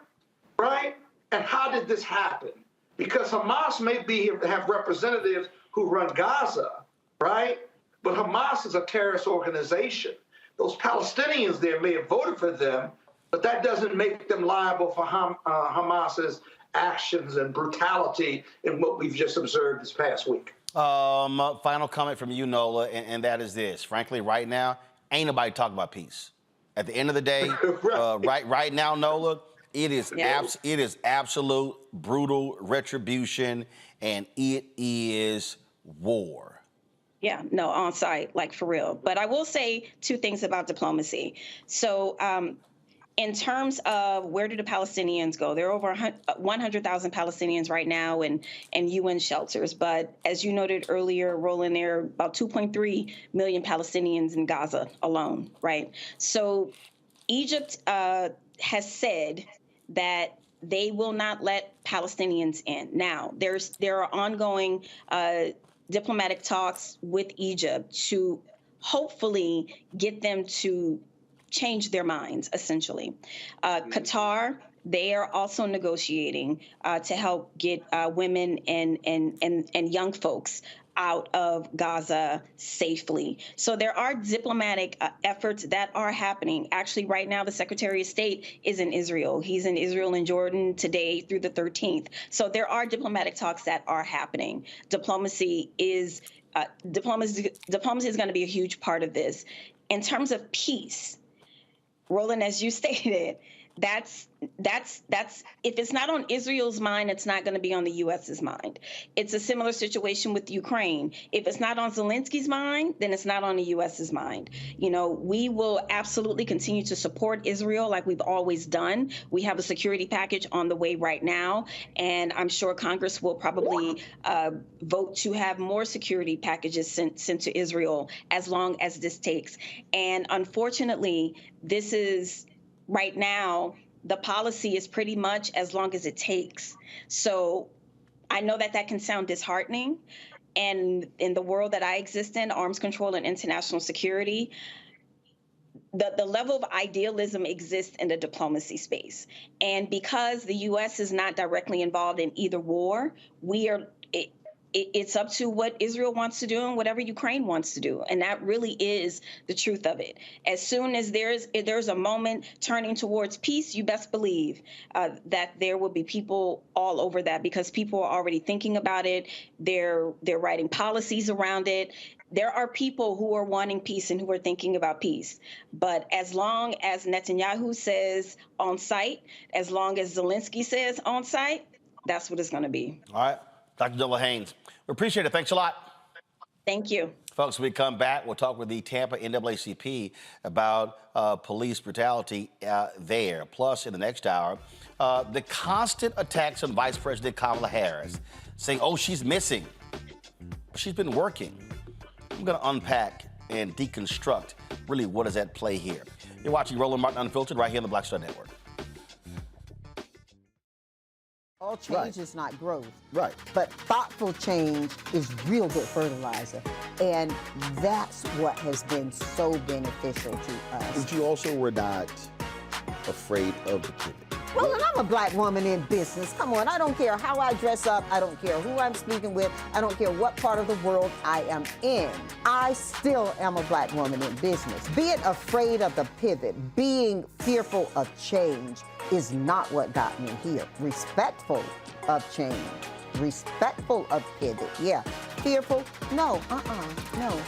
right? And how did this happen? Because Hamas may have representatives who run Gaza, right? But Hamas is a terrorist organization. Those Palestinians there may have voted for them, but that doesn't make them liable for Hamas's actions and brutality in what we've just observed this past week. Final comment from you, Nola, and that is this. Frankly, right now, ain't nobody talking about peace. At the end of the day, right now, Nola, it is absolute brutal retribution, and it is war. Yeah, no, on site, like for real. But I will say two things about diplomacy. So in terms of where do the Palestinians go, there are over 100,000 Palestinians right now in UN shelters. But as you noted earlier, Roland, there are about 2.3 million Palestinians in Gaza alone, right? So Egypt has said that they will not let Palestinians in. Now, there are ongoing diplomatic talks with Egypt to hopefully get them to change their minds, essentially. Qatar, they are also negotiating to help get women and young folks out of Gaza safely. So there are diplomatic efforts that are happening. Actually, right now, the Secretary of State is in Israel. He's in Israel and Jordan today through the 13th. So there are diplomatic talks that are happening. Diplomacy is going to be a huge part of this. In terms of peace, Roland, as you stated, that's if it's not on Israel's mind, it's not going to be on the U.S.'s mind. It's a similar situation with Ukraine. If it's not on Zelensky's mind, then it's not on the U.S.'s mind. We will absolutely continue to support Israel like we've always done. We have a security package on the way right now, and I'm sure Congress will probably vote to have more security packages sent to Israel as long as this takes. And unfortunately, this is right now, the policy is pretty much as long as it takes. So I know that can sound disheartening. And in the world that I exist in, arms control and international security, the level of idealism exists in the diplomacy space. And because the U.S. is not directly involved in either war, it's up to what Israel wants to do and whatever Ukraine wants to do. And that really is the truth of it. As soon as there's a moment turning towards peace, you best believe that there will be people all over that, because people are already thinking about it. They're writing policies around it. There are people who are wanting peace and who are thinking about peace. But as long as Netanyahu says on site, as long as Zelensky says on site, that's what it's going to be. All right. Dr. Nola Haynes, we appreciate it. Thanks a lot. Thank you. Folks, when we come back, we'll talk with the Tampa NAACP about police brutality there. Plus, in the next hour, the constant attacks on Vice President Kamala Harris, saying, oh, she's missing. She's been working. I'm going to unpack and deconstruct really what is at play here. You're watching Roland Martin Unfiltered right here on the Black Star Network. All change is not growth. Right. But thoughtful change is real good fertilizer. And that's what has been so beneficial to us. But you also were not afraid of the pivot. Well, and I'm a black woman in business. Come on, I don't care how I dress up. I don't care who I'm speaking with. I don't care what part of the world I am in. I still am a black woman in business. Being afraid of the pivot, being fearful of change is not what got me here. Respectful of change, respectful of pivot, yeah. Fearful, no, no.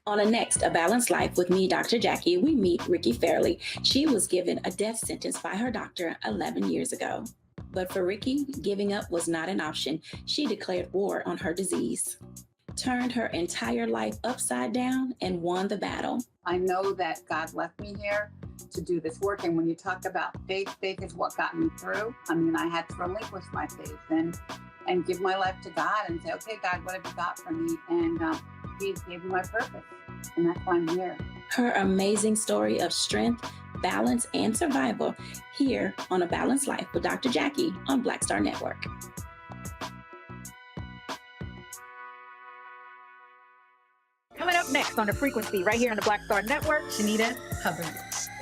On a next, A Balanced Life with me, Dr. Jackie, we meet Ricky Fairley. She was given a death sentence by her doctor 11 years ago. But for Ricky, giving up was not an option. She declared war on her disease, turned her entire life upside down, and won the battle. I know that God left me here to do this work. And when you talk about faith, faith is what got me through. I mean, I had to relinquish my faith and give my life to God and say, okay, God, what have you got for me? And He gave me my purpose. And that's why I'm here. Her amazing story of strength, balance, and survival here on A Balanced Life with Dr. Jackie on Black Star Network. Coming up next on The Frequency, right here on the Black Star Network, Shanita Hubbard.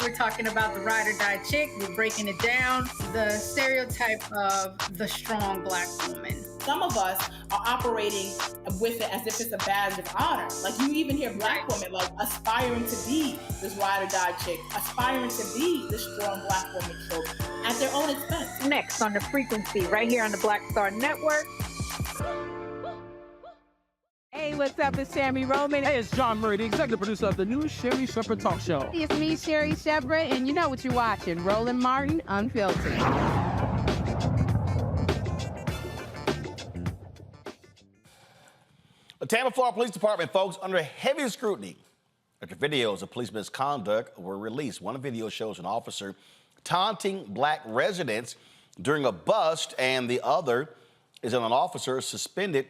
We're talking about the ride or die chick. We're breaking it down. The stereotype of the strong black woman. Some of us are operating with it as if it's a badge of honor. Like you even hear black women like aspiring to be this ride or die chick, aspiring to be this strong black woman trope at their own expense. Next on The Frequency, right here on the Black Star Network. Hey, what's up? It's Sammy Roman. Hey, it's John Murray, the executive producer of the new Sherry Shepherd Talk Show. It's me, Sherry Shepherd, and you know what you're watching. Roland Martin Unfiltered. The Tampa, Florida Police Department, folks, under heavy scrutiny after videos of police misconduct were released. One video shows an officer taunting black residents during a bust, and the other is an officer suspended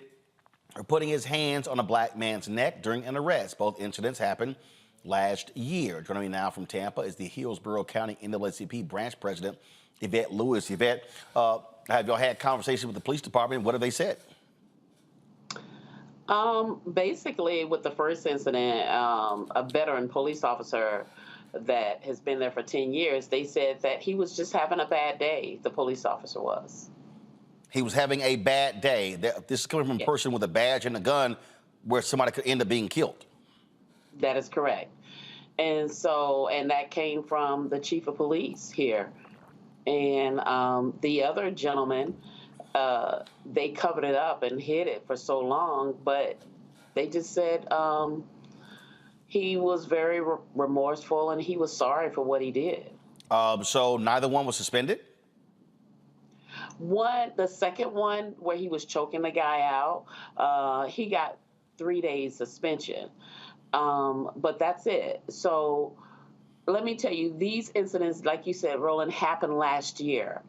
for putting his hands on a black man's neck during an arrest. Both incidents happened last year. Joining me now from Tampa is the Hillsborough County NAACP branch president, Yvette Lewis. Yvette, have y'all had conversations with the police department? What have they said? Basically, with the first incident, a veteran police officer that has been there for 10 years, they said that he was just having a bad day, the police officer was. He was having a bad day. This is coming from a person with a badge and a gun where somebody could end up being killed. That is correct. And so, and that came from the chief of police here. And the other gentleman, they covered it up and hid it for so long, but they just said he was very remorseful and he was sorry for what he did. So neither one was suspended? The second one where he was choking the guy out, he got 3 days suspension. But that's it. So let me tell you, these incidents, like you said, Roland, happened last year.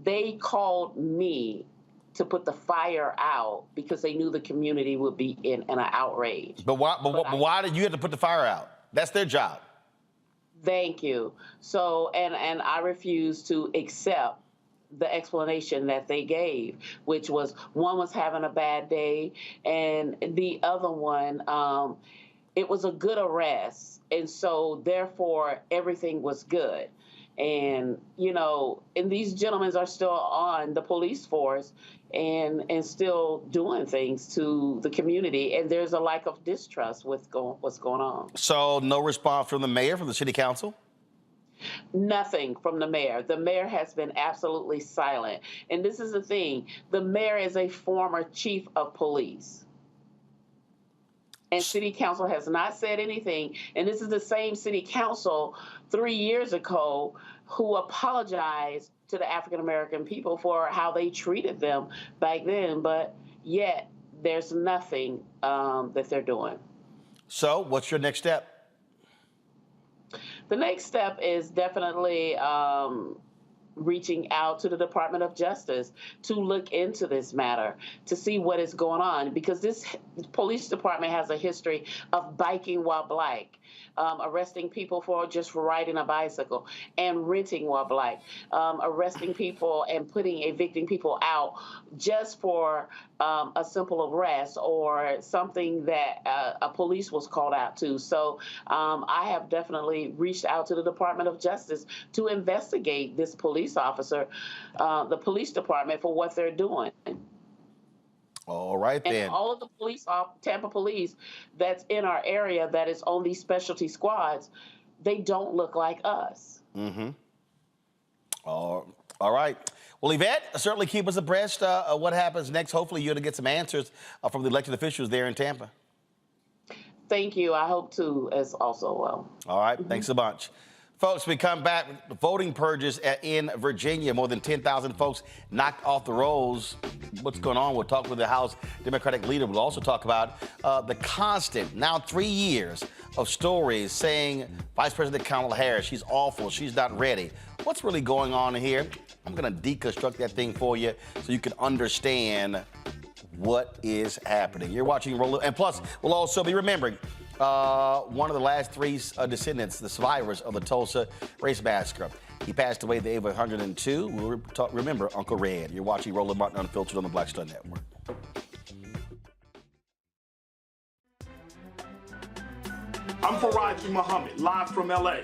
They called me to put the fire out because they knew the community would be in an outrage. But why did you have to put the fire out? That's their job. Thank you. So, and I refuse to accept the explanation that they gave, which was one was having a bad day and the other one, it was a good arrest. And so therefore everything was good. And, you know, and these gentlemen are still on the police force and still doing things to the community. And there's a lack of distrust with what's going on. So no response from the mayor, from the city council? Nothing from the mayor. The mayor has been absolutely silent. And this is the thing. The mayor is a former chief of police. And city council has not said anything. And this is the same city council 3 years ago who apologized to the African-American people for how they treated them back then. But yet there's nothing that they're doing. So what's your next step? The next step is definitely reaching out to the Department of Justice to look into this matter, to see what is going on, because this police department has a history of biking while black, arresting people for just riding a bicycle, and renting while black, arresting people and evicting people out just for a simple arrest or something that a police was called out to. So I have definitely reached out to the Department of Justice to investigate this police officer, the police department, for what they're doing. All right, then. And all of the police, Tampa police that's in our area that is on these specialty squads, they don't look like us. Mm-hmm. All right. Well, Yvette, certainly keep us abreast of what happens next. Hopefully you're going to get some answers from the elected officials there in Tampa. Thank you. I hope to as also well. All right. Thanks a bunch. Folks, we come back with voting purges in Virginia. More than 10,000 folks knocked off the rolls. What's going on? We'll talk with the House Democratic leader. We'll also talk about the constant, now 3 years, of stories saying Vice President Kamala Harris, she's awful, she's not ready. What's really going on here? I'm going to deconstruct that thing for you so you can understand what is happening. You're watching Roll. And plus, we'll also be remembering one of the last three descendants, the survivors of the Tulsa race massacre. He passed away at the age of 102. We'll remember Uncle Red. You're watching Roland Martin Unfiltered on the Black Star Network. I'm Faraji Muhammad, live from LA.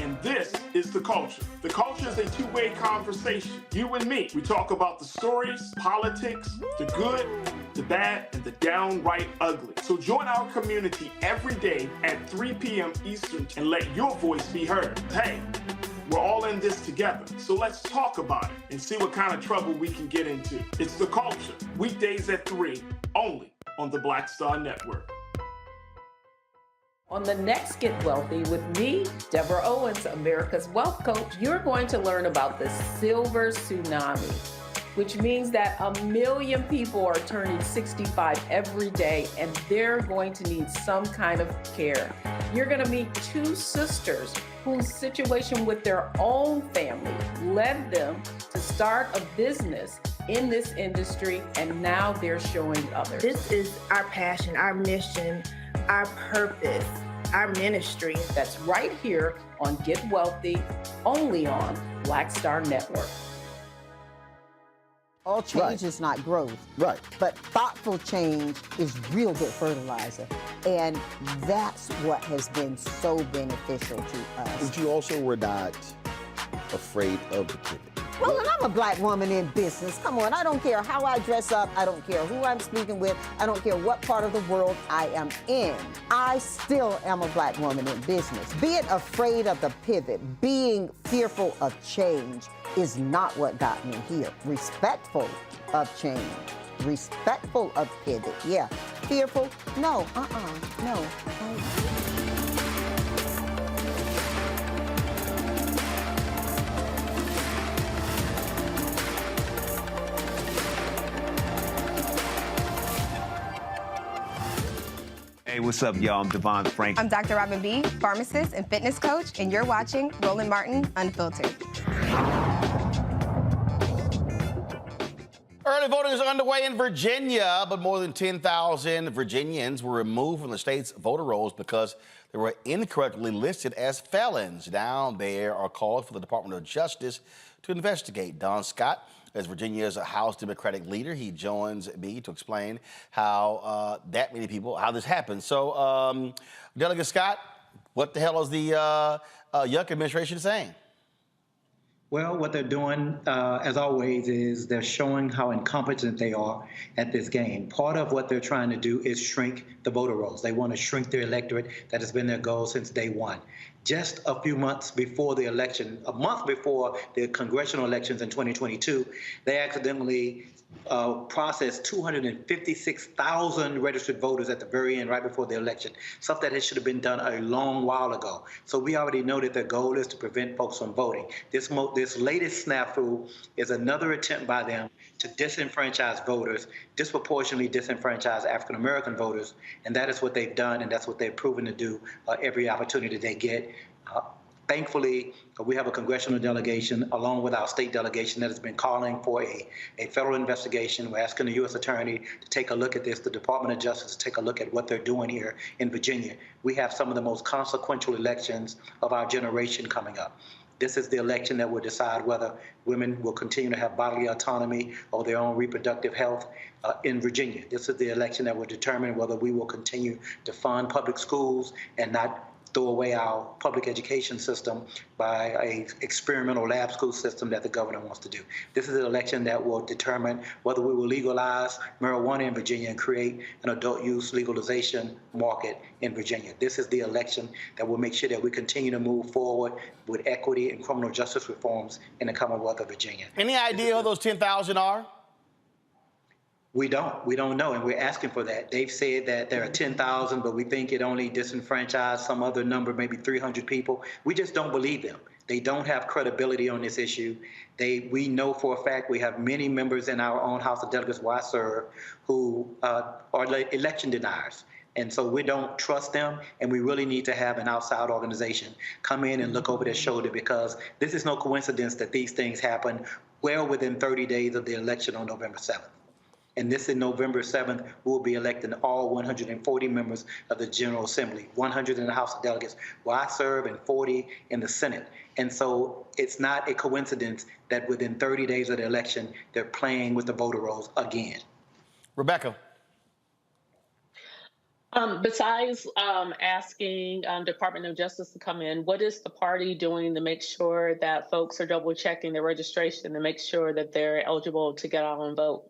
And this is The Culture. The Culture is a two-way conversation. You and me. We talk about the stories, politics, the good, the bad, and the downright ugly. So join our community every day at 3 p.m. Eastern and let your voice be heard. Hey, we're all in this together. So let's talk about it and see what kind of trouble we can get into. It's The Culture, weekdays at 3, only on the Black Star Network. On the next Get Wealthy with me, Deborah Owens, America's Wealth Coach, you're going to learn about the silver tsunami, which means that 1 million people are turning 65 every day, and they're going to need some kind of care. You're going to meet two sisters whose situation with their own family led them to start a business in this industry, and now they're showing others. This is our passion, our mission, our purpose, our ministry. That's right here on Get Wealthy, only on Black Star Network. All change is not growth. Right. But thoughtful change is real good fertilizer. And that's what has been so beneficial to us. But you also were not afraid of the pivot. Well, and I'm a black woman in business. Come on, I don't care how I dress up. I don't care who I'm speaking with. I don't care what part of the world I am in. I still am a black woman in business. Being afraid of the pivot, being fearful of change is not what got me here. Respectful of change, respectful of pivot, yeah. Fearful, no, no. Hey, what's up, y'all? I'm Devon Frank. I'm Dr. Robin B., pharmacist and fitness coach, and you're watching Roland Martin Unfiltered. Early voting is underway in Virginia, but more than 10,000 Virginians were removed from the state's voter rolls because they were incorrectly listed as felons. Now there are calls for the Department of Justice to investigate. Don Scott, as Virginia's House Democratic leader, he joins me to explain how that many people, how this happened. So, Delegate Scott, what the hell is the Yuck administration saying? Well, what they're doing, as always, is they're showing how incompetent they are at this game. Part of what they're trying to do is shrink the voter rolls. They want to shrink their electorate. That has been their goal since day one. just a few months before the election, a month before the congressional elections in 2022, they accidentally processed 256,000 registered voters at the very end, right before the election, stuff that should have been done a long while ago. So we already know that their goal is to prevent folks from voting. This latest snafu is another attempt by them to disenfranchise voters, disproportionately disenfranchise African-American voters, and that is what they've done, and that's what they've proven to do every opportunity they get. Thankfully, we have a congressional delegation along with our state delegation that has been calling for a federal investigation. We're asking the U.S. Attorney to take a look at this, the Department of Justice to take a look at what they're doing here in Virginia. We have some of the most consequential elections of our generation coming up. This is the election that will decide whether women will continue to have bodily autonomy or their own reproductive health in Virginia. This is the election that will determine whether we will continue to fund public schools and not throw away our public education system by a experimental lab school system that the governor wants to do. This is an election that will determine whether we will legalize marijuana in Virginia and create an adult use legalization market in Virginia. This is the election that will make sure that we continue to move forward with equity and criminal justice reforms in the Commonwealth of Virginia. Any idea who those 10,000 are? We don't know, and we're asking for that. They've said that there are 10,000, but we think it only disenfranchised some other number, maybe 300 people. We just don't believe them. They don't have credibility on this issue. We know for a fact we have many members in our own House of Delegates where I serve who are election deniers. And so we don't trust them, and we really need to have an outside organization come in and look over their shoulder, because this is no coincidence that these things happen well within 30 days of the election on November 7th. And this in November 7th, we'll be electing all 140 members of the General Assembly, 100 in the House of Delegates, where I serve, and 40 in the Senate. And so it's not a coincidence that within 30 days of the election, they're playing with the voter rolls again. Rebecca. Besides asking Department of Justice to come in, what is the party doing to make sure that folks are double checking their registration to make sure that they're eligible to get out and vote?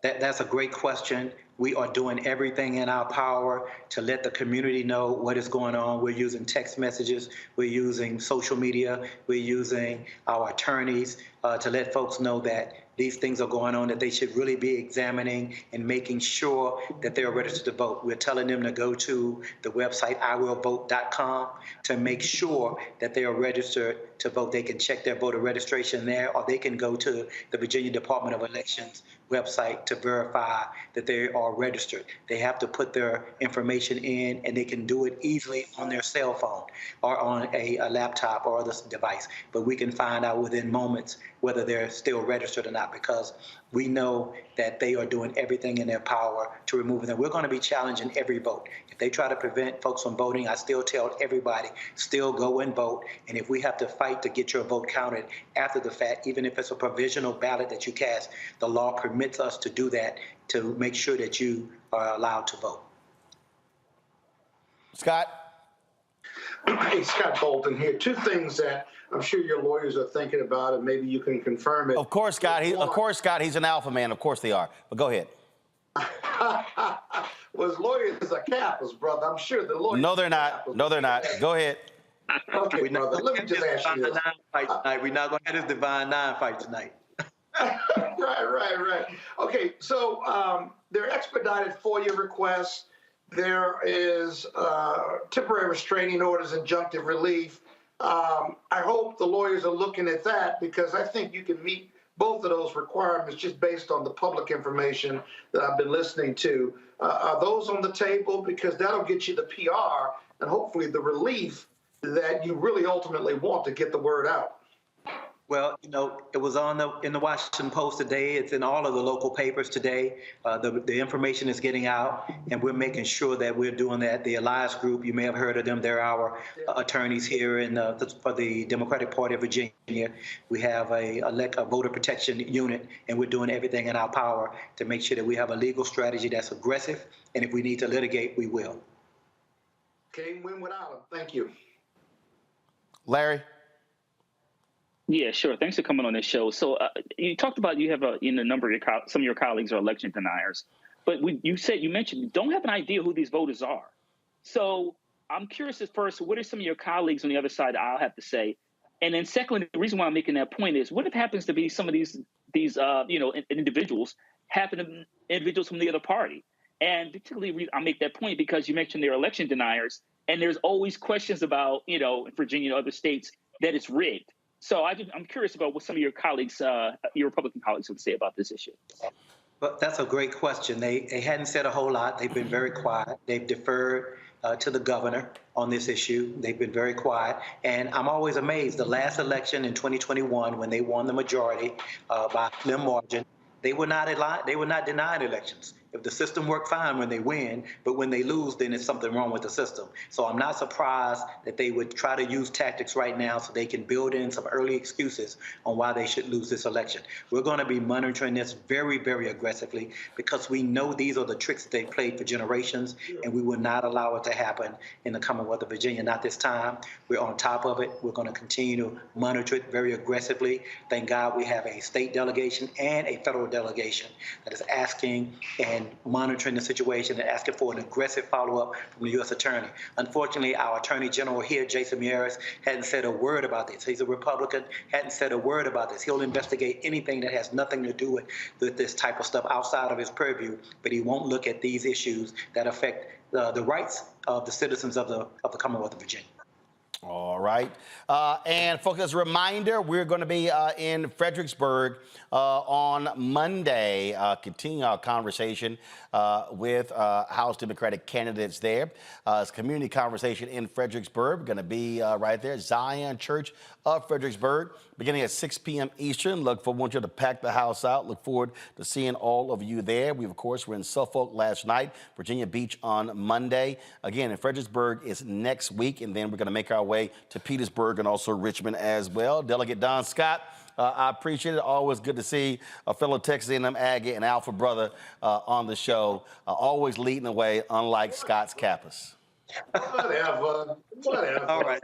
That's a great question. We are doing everything in our power to let the community know what is going on. We're using text messages. We're using social media. We're using our attorneys to let folks know that these things are going on, that they should really be examining and making sure that they're registered to vote. We're telling them to go to the website iwillvote.com to make sure that they are registered to vote. They can check their voter registration there, or they can go to the Virginia Department of Elections website to verify that they are registered. They have to put their information in, and they can do it easily on their cell phone or on a laptop or other device. But we can find out within moments whether they're still registered or not, because we know that they are doing everything in their power to remove them. We're going to be challenging every vote. If they try to prevent folks from voting, I still tell everybody, still go and vote. And if we have to fight to get your vote counted after the fact, even if it's a provisional ballot that you cast, the law permits us to do that to make sure that you are allowed to vote. Scott? Hey, Scott Bolton here. Two things that I'm sure your lawyers are thinking about, and maybe you can confirm it. Of course, Scott. He's an alpha man. Of course they are. But go ahead. Well, his lawyers are Kappas, brother. I'm sure the lawyers. No, they're not. No, they're not. Go ahead. Okay, brother. Let me just ask you this. We're not going to have this Divine Nine fight tonight. Right. Okay, so there are expedited FOIA requests. There is temporary restraining orders, injunctive relief. I hope the lawyers are looking at that, because I think you can meet both of those requirements just based on the public information that I've been listening to. Are those on the table? Because that'll get you the PR and hopefully the relief that you really ultimately want to get the word out. Well, it was in the Washington Post today. It's in all of the local papers today. The information is getting out, and we're making sure that we're doing that. The Alliance Group, you may have heard of them. They're our attorneys here for the Democratic Party of Virginia. We have a voter protection unit, and we're doing everything in our power to make sure that we have a legal strategy that's aggressive, and if we need to litigate, we will. Can't win without them. Thank you. Larry? Yeah, sure. Thanks for coming on this show. So you talked about you have a number of some of your colleagues are election deniers, but you mentioned you don't have an idea who these voters are. So I'm curious at first, what are some of your colleagues on the other side of the aisle have to say? And then secondly, the reason why I'm making that point is, what if happens to be some of these individuals individuals from the other party? And particularly, I make that point because you mentioned they're election deniers, and there's always questions about, Virginia and other states that it's rigged. So I'm curious about what some of your colleagues, your Republican colleagues, would say about this issue. But that's a great question. They hadn't said a whole lot. They've been very quiet. They've deferred to the governor on this issue. They've been very quiet. And I'm always amazed. The last election in 2021, when they won the majority by a slim margin, they were not denied elections. If the system worked fine when they win, but when they lose, then there's something wrong with the system. So I'm not surprised that they would try to use tactics right now so they can build in some early excuses on why they should lose this election. We're going to be monitoring this very, very aggressively because we know these are the tricks that they've played for generations, and we will not allow it to happen in the Commonwealth of Virginia. Not this time. We're on top of it. We're going to continue to monitor it very aggressively. Thank God we have a state delegation and a federal delegation that is asking and monitoring the situation and asking for an aggressive follow-up from the U.S. Attorney. Unfortunately, our Attorney General here, Jason Miyares, hadn't said a word about this. He's a Republican, hadn't said a word about this. He'll investigate anything that has nothing to do with this type of stuff outside of his purview, but he won't look at these issues that affect the rights of the citizens of the Commonwealth of Virginia. All right. And folks, as a reminder, we're going to be in Fredericksburg on Monday, continuing our conversation with House Democratic candidates there. It's a community conversation in Fredericksburg. We're going to be right there, Zion Church of Fredericksburg, beginning at 6 p.m. Eastern. Want you to pack the house out. Look forward to seeing all of you there. We, of course, were in Suffolk last night, Virginia Beach on Monday. Again, in Fredericksburg is next week, and then we're going to make our way to Petersburg and also Richmond as well. Delegate Don Scott, I appreciate it. Always good to see a fellow Texas A&M Aggie and Alpha brother on the show, always leading the way, unlike Scott's Kappas. Whatever. All right.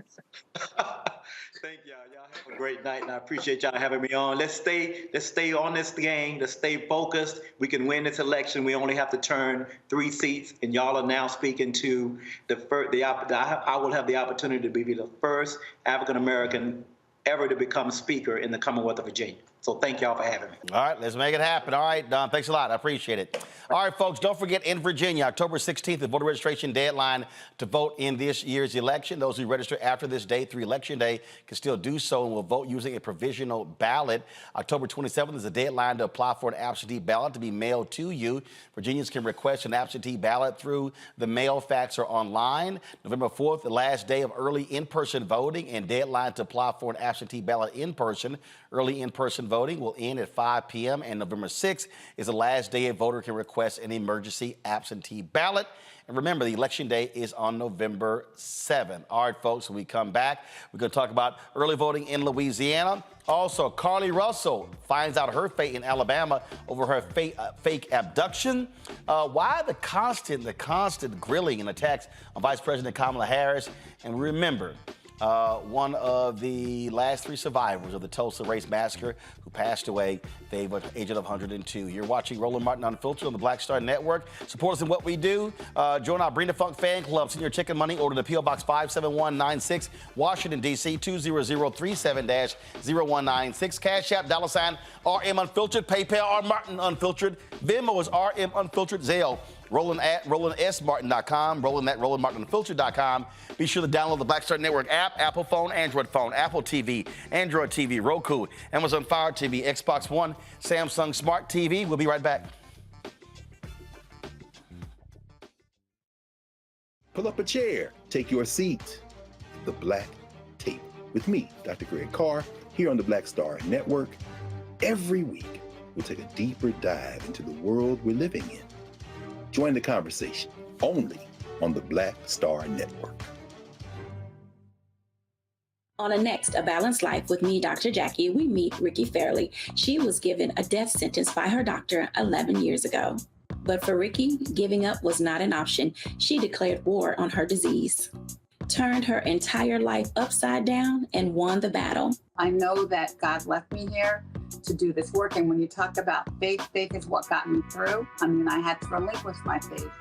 Thank y'all. Y'all have a great night, and I appreciate y'all having me on. Let's stay on this game. Let's stay focused. We can win this election. We only have to turn 3 seats, and y'all are now speaking to I will have the opportunity to be the first African American ever to become Speaker in the Commonwealth of Virginia. So thank y'all for having me. All right, let's make it happen. All right, Don, thanks a lot. I appreciate it. All right, folks, don't forget, in Virginia, October 16th, the voter registration deadline to vote in this year's election. Those who register after this date through Election Day can still do so and will vote using a provisional ballot. October 27th is the deadline to apply for an absentee ballot to be mailed to you. Virginians can request an absentee ballot through the mail, fax, or online. November 4th, the last day of early in-person voting, and deadline to apply for an absentee ballot in person. Early in-person voting will end at 5 p.m. and November 6th is the last day a voter can request an emergency absentee ballot. And remember, the election day is on November 7th. All right, folks, when we come back, we're going to talk about early voting in Louisiana. Also, Carly Russell finds out her fate in Alabama over her fake abduction. Why the constant grilling and attacks on Vice President Kamala Harris. And remember, one of the last 3 survivors of the Tulsa Race Massacre who passed away, they were aged of 102. You're watching Roland Martin Unfiltered on the Black Star Network. Support us in what we do. Join our Bring the Funk fan club. Send your chicken money. Order to P.O. Box 57196, Washington, D.C. 20037-0196. Cash App, $RM Unfiltered. PayPal, R Martin Unfiltered. Venmo is RM Unfiltered. Zelle, Roland at RolandSMartin.com, Roland at RolandMartinUnfiltered.com. Be sure to download the Black Star Network app, Apple phone, Android phone, Apple TV, Android TV, Roku, Amazon Fire TV, Xbox One, Samsung Smart TV. We'll be right back. Pull up a chair, take your seat. The Black Tape with me, Dr. Greg Carr, here on the Black Star Network. Every week, we'll take a deeper dive into the world we're living in. Join the conversation only on the Black Star Network. On next, A Balanced Life with me, Dr. Jackie, we meet Ricky Fairley. She was given a death sentence by her doctor 11 years ago. But for Ricky, giving up was not an option. She declared war on her disease, turned her entire life upside down, and won the battle. I know that God left me here to do this work. And when you talk about faith, faith is what got me through. I mean, I had to relinquish my faith.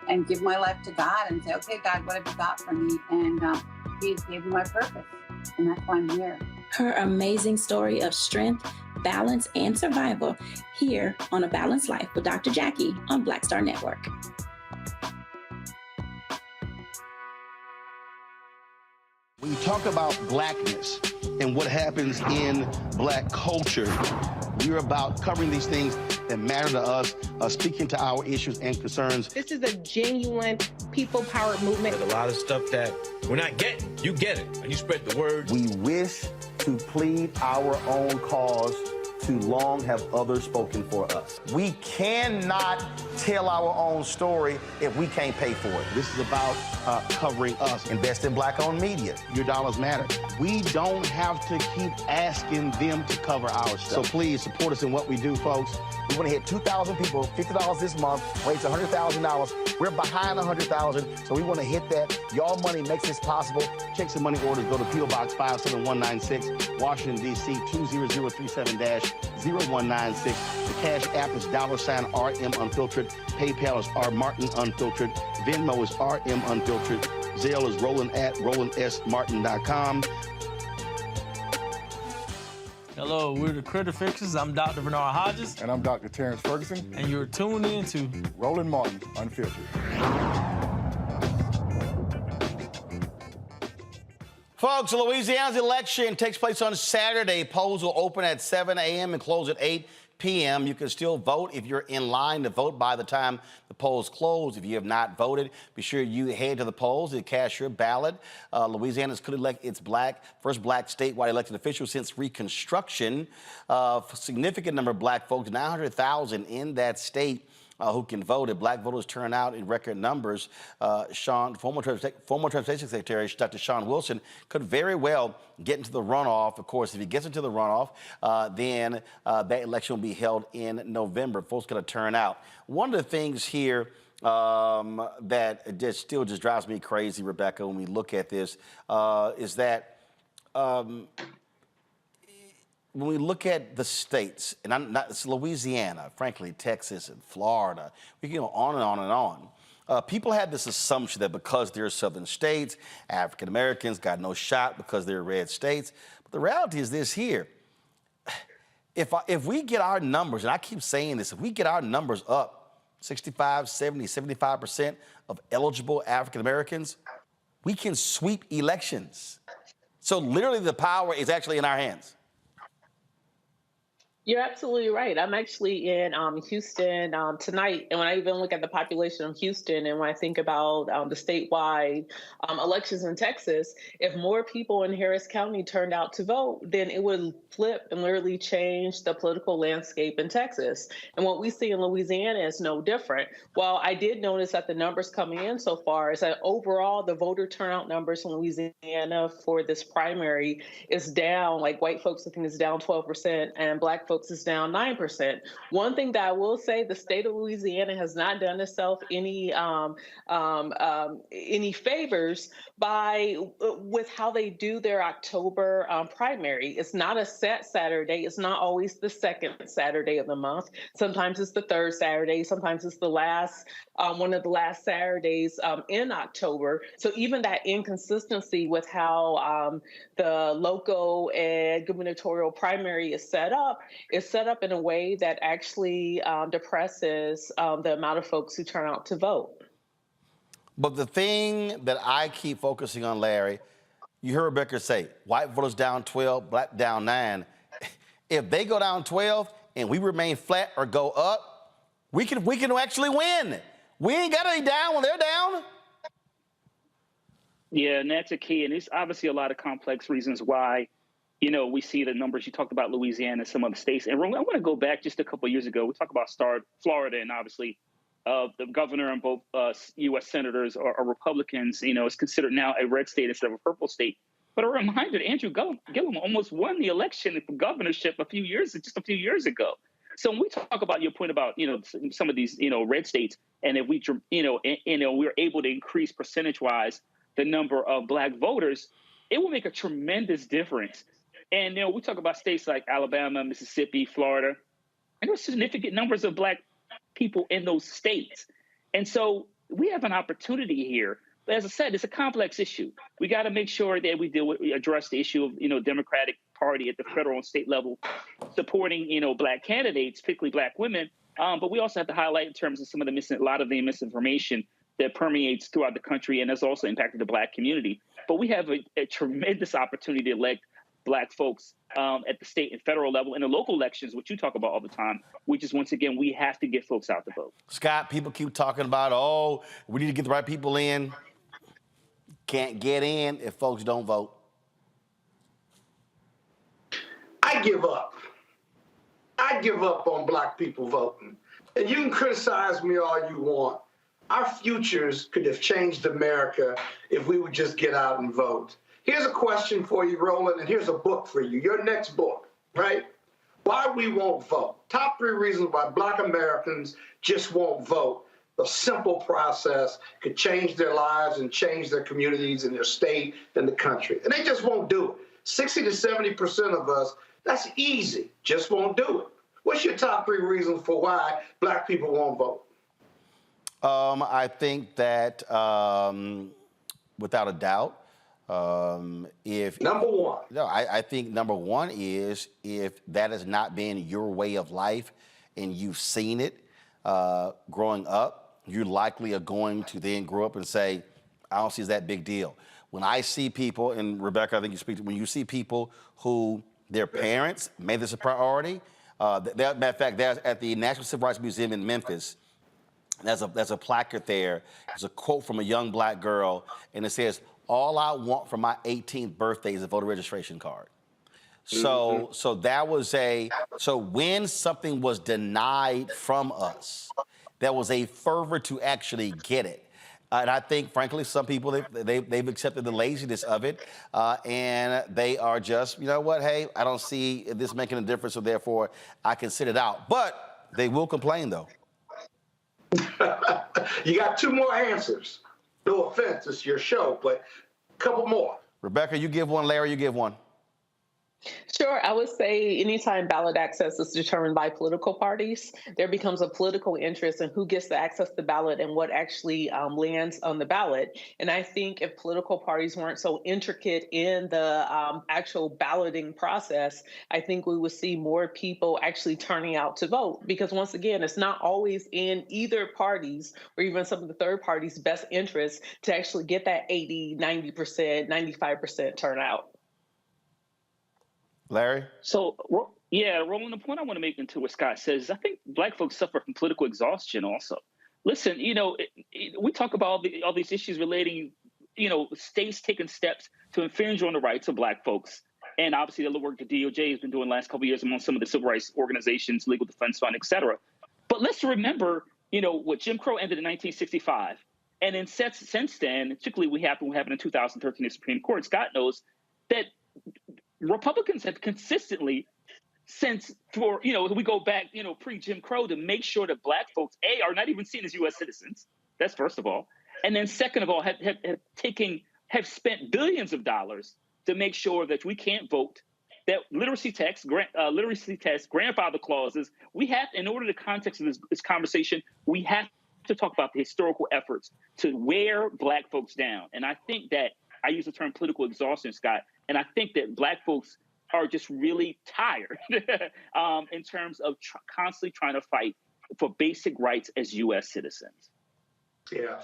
and give my life to God and say, okay, God, what have you got for me? And he gave me my purpose. And that's why I'm here. Her amazing story of strength, balance, and survival here on A Balanced Life with Dr. Jackie on Black Star Network. When you talk about blackness and what happens in black culture, we're about covering these things that matter to us, speaking to our issues and concerns. This is a genuine people-powered movement. There's a lot of stuff that we're not getting. You get it, and you spread the word. We wish to plead our own cause. Too long have others spoken for us. We cannot tell our own story if we can't pay for it. This is about covering us. Invest in black-owned media. Your dollars matter. We don't have to keep asking them to cover our stuff. So please support us in what we do, folks. We want to hit 2,000 people, $50 this month, raise $100,000. We're behind 100,000, so we want to hit that. Y'all money makes this possible. Checks and money orders go to P.O. Box 57196, Washington, D.C. 20037-0196. The Cash App is $RM Unfiltered. PayPal is R Martin Unfiltered. Venmo is RM Unfiltered. Zelle is Roland@RolandSMartin.com. Hello, we're the Critter Fixers. I'm Dr. Bernard Hodges. And I'm Dr. Terrence Ferguson. And you're tuned in to Roland Martin Unfiltered. Folks, Louisiana's election takes place on Saturday. Polls will open at 7 a.m. and close at 8 p.m. You can still vote if you're in line to vote by the time the polls close. If you have not voted, be sure you head to the polls and cast your ballot. Louisiana's could elect its first black statewide elected official since Reconstruction. Significant number of black folks, 900,000 in that state. Who can vote. If black voters turn out in record numbers, former Transportation Secretary Dr. Sean Wilson could very well get into the runoff. Of course, if he gets into the runoff, then that election will be held in November. Folks going to turn out. One of the things here that still drives me crazy, Rebecca, when we look at this, is that when we look at the states, and it's Louisiana, frankly, Texas and Florida, we can go on and on and on. People have this assumption that because they're southern states, African Americans got no shot because they're red states. But the reality is this here. If we get our numbers, and I keep saying this, if we get our numbers up 65, 70, 75% of eligible African Americans, we can sweep elections. So literally the power is actually in our hands. You're absolutely right. I'm actually in Houston tonight, and when I even look at the population of Houston, and when I think about the statewide elections in Texas, if more people in Harris County turned out to vote, then it would flip and literally change the political landscape in Texas. And what we see in Louisiana is no different. While I did notice that the numbers coming in so far is that overall the voter turnout numbers in Louisiana for this primary is down, like white folks I think is down 12%, and black folks is down 9%. One thing that I will say, the state of Louisiana has not done itself any favors with how they do their October primary. It's not a set Saturday. It's not always the second Saturday of the month. Sometimes it's the third Saturday. Sometimes it's the last one of the last Saturdays in October. So even that inconsistency with how the local and gubernatorial primary is set up in a way that actually depresses the amount of folks who turn out to vote. But the thing that I keep focusing on, Larry, you heard Rebecca say, white voters down 12, black down 9. If they go down 12 and we remain flat or go up, we can actually win. We ain't got to be down when they're down. Yeah, and that's a key. And there's obviously a lot of complex reasons why, we see the numbers. You talked about Louisiana and some other states. And I want to go back just a couple of years ago. We talked about Florida, and obviously the governor and both U.S. senators are Republicans. It's considered now a red state instead of a purple state. But a reminder, Andrew Gillum almost won the election for governorship just a few years ago. So when we talk about your point about, some of these, red states, and if we, we're able to increase percentage-wise the number of black voters, it will make a tremendous difference. And, we talk about states like Alabama, Mississippi, Florida, and there's significant numbers of black people in those states. And so we have an opportunity here. But as I said, it's a complex issue. We got to make sure that we address the issue of, Democratic Party at the federal and state level supporting, Black candidates, particularly Black women. But we also have to highlight in terms of some of the a lot of the misinformation that permeates throughout the country and has also impacted the Black community. But we have a tremendous opportunity to elect Black folks at the state and federal level and the local elections, which you talk about all the time. Once again, we have to get folks out to vote. Scott, people keep talking about, oh, we need to get the right people in. Can't get in if folks don't vote. I give up. I give up on Black people voting. And you can criticize me all you want. Our futures could have changed America if we would just get out and vote. Here's a question for you, Roland, and here's a book for you. Your next book, right? Why we won't vote. Top 3 reasons why Black Americans just won't vote. A simple process could change their lives and change their communities and their state and the country. And they just won't do it. 60 to 70% of us, that's easy, just won't do it. What's your top 3 reasons for why Black people won't vote? I think that without a doubt, number one. No, I think number one is if that has not been your way of life and you've seen it growing up, you likely are going to then grow up and say, I don't see that big deal. When I see people, and Rebecca, I think you speak to, when you see people who their parents made this a priority, matter of fact, there's at the National Civil Rights Museum in Memphis, there's a placard there. There's a quote from a young Black girl, and it says, all I want for my 18th birthday is a voter registration card. So that was so when something was denied from us, there was a fervor to actually get it. And I think, frankly, some people, they've accepted the laziness of it, and they are just, you know what, hey, I don't see this making a difference, so therefore I can sit it out. But they will complain, though. You got 2 more answers. No offense, it's your show, but a couple more. Rebecca, you give one. Larry, you give one. Sure. I would say anytime ballot access is determined by political parties, there becomes a political interest in who gets to access the ballot and what actually lands on the ballot. And I think if political parties weren't so intricate in the actual balloting process, I think we would see more people actually turning out to vote. Because once again, it's not always in either party's or even some of the third parties' best interest to actually get that 80, 90%, 95% turnout. Larry? So, yeah, Roland, the point I want to make into what Scott says, I think Black folks suffer from political exhaustion also. Listen, we talk about all these issues relating, states taking steps to infringe on the rights of Black folks. And obviously the work the DOJ has been doing the last couple of years among some of the civil rights organizations, Legal Defense Fund, et cetera. But let's remember, what Jim Crow ended in 1965. And then since then, particularly what happened in 2013 in the Supreme Court, Scott knows that Republicans have consistently, we go back, pre-Jim Crow, to make sure that Black folks, A, are not even seen as U.S. citizens. That's first of all. And then second of all, have spent billions of dollars to make sure that we can't vote, that literacy tests, grandfather clauses. We have, in order to context of this conversation, we have to talk about the historical efforts to wear Black folks down. And I think that I use the term political exhaustion, Scott, and I think that Black folks are just really tired in terms of constantly trying to fight for basic rights as U.S. citizens. Yeah.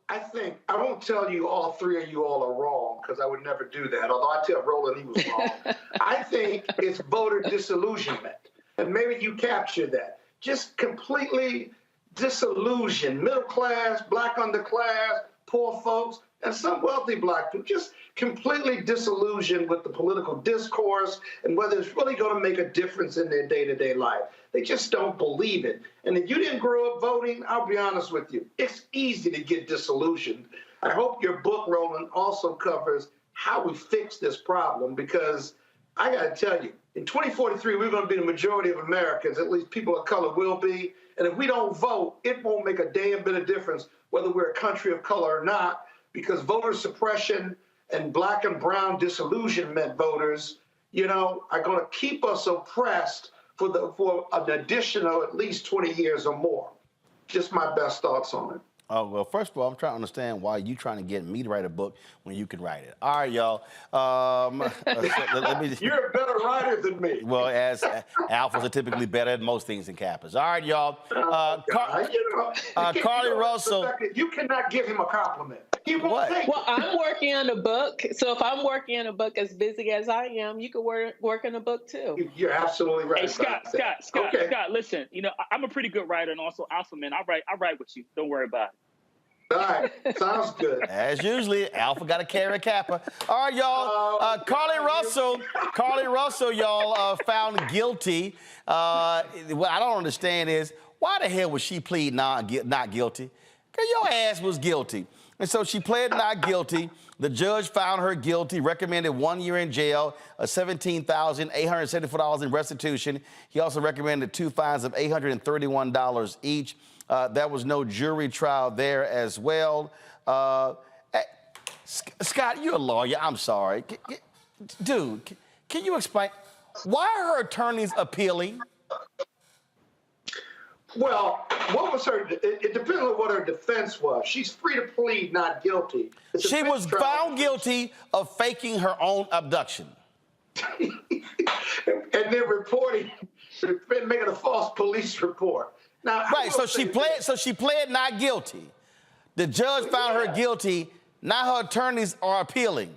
I think, I won't tell you all 3 of you all are wrong, because I would never do that, although I tell Roland he was wrong. I think it's voter disillusionment, and maybe you capture that. Just completely disillusioned, middle class, Black underclass, poor folks, and some wealthy Black people, just completely disillusioned with the political discourse and whether it's really going to make a difference in their day-to-day life. They just don't believe it. And if you didn't grow up voting, I'll be honest with you, it's easy to get disillusioned. I hope your book, Roland, also covers how we fix this problem, because I got to tell you, in 2043, we're going to be the majority of Americans, at least people of color will be. And if we don't vote, it won't make a damn bit of difference whether we're a country of color or not, because voter suppression and Black and brown disillusionment voters, are going to keep us oppressed for an additional at least 20 years or more. Just my best thoughts on it. Oh, well, first of all, I'm trying to understand why you trying to get me to write a book when you can write it. All right, y'all. You're a better writer than me. Well, as alphas are typically better at most things than kappas. All right, y'all. Carly Russell. You cannot give him a compliment. He won't take it. Well, I'm working on a book, so if I'm working on a book as busy as I am, you could work on a book too. You're absolutely right. Hey, Scott, listen, you know, I'm a pretty good writer and also alpha man. I write with you. Don't worry about it. All right, sounds good. As usually, alpha got to carry a kappa. All right, y'all. Carly Russell, y'all, found guilty. What I don't understand is, why the hell would she plead not guilty? Because your ass was guilty. And so she pled not guilty. The judge found her guilty, recommended 1 year in jail, $17,874 in restitution. He also recommended 2 fines of $831 each. There was no jury trial there as well. Scott, you're a lawyer. I'm sorry. Dude, can you explain why are her attorneys appealing? Well, what was her? It depends on what her defense was. She's free to plead not guilty. She was found guilty of faking her own abduction. And then making a false police report. Now, right, so she pled not guilty. The judge found her guilty. Now her attorneys are appealing.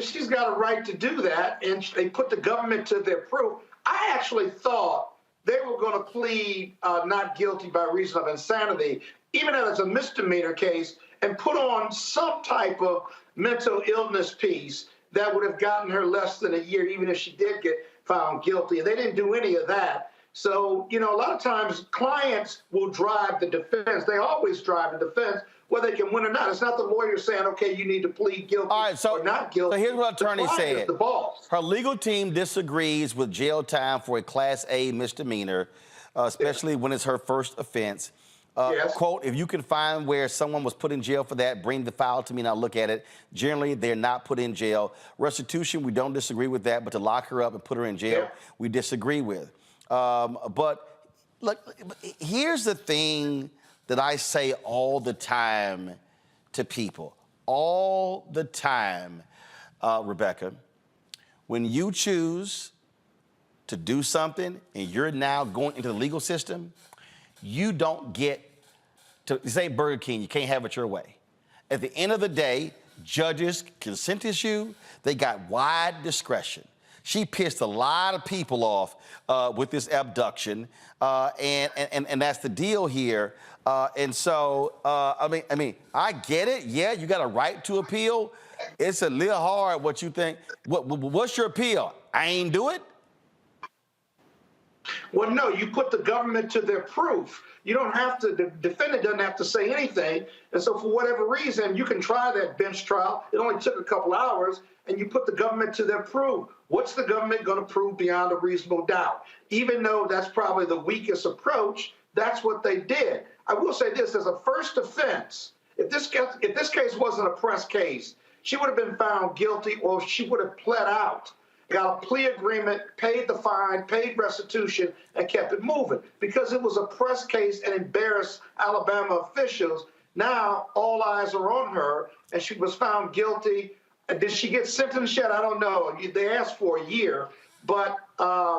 She's got a right to do that, and they put the government to their proof. I actually thought they were going to plead not guilty by reason of insanity, even as a misdemeanor case, and put on some type of mental illness piece that would have gotten her less than a year, even if she did get found guilty. And they didn't do any of that. So, you know, a lot of times clients will drive the defense. They always drive the defense, whether they can win or not. It's not the lawyer saying, okay, you need to plead guilty or not guilty. So here's what attorney said. The boss. Her legal team disagrees with jail time for a Class A misdemeanor, especially when it's her first offense. Quote, if you can find where someone was put in jail for that, bring the file to me and I'll look at it. Generally, they're not put in jail. Restitution, we don't disagree with that, but to lock her up and put her in jail, we disagree with. But look, here's the thing that I say all the time to people. All the time, Rebecca, when you choose to do something and you're now going into the legal system, you don't get to say Burger King, you can't have it your way. At the end of the day, judges can sentence you. They got wide discretion. She pissed a lot of people off with this abduction, and that's the deal here. And so, I mean, I get it. Yeah, you got a right to appeal. It's a little hard what you think. What's your appeal? I ain't do it? Well, no, you put the government to their proof. You don't have to, the defendant doesn't have to say anything. And so for whatever reason, you can try that bench trial. It only took a couple hours, and you put the government to their proof. What's the government going to prove beyond a reasonable doubt? Even though that's probably the weakest approach, that's what they did. I will say this, as a first offense, if this case wasn't a press case, she would have been found guilty, or she would have pled out, got a plea agreement, paid the fine, paid restitution, and kept it moving. Because it was a press case and embarrassed Alabama officials, now all eyes are on her, and she was found guilty. Did she get sentenced yet? I don't know. They asked for a year, but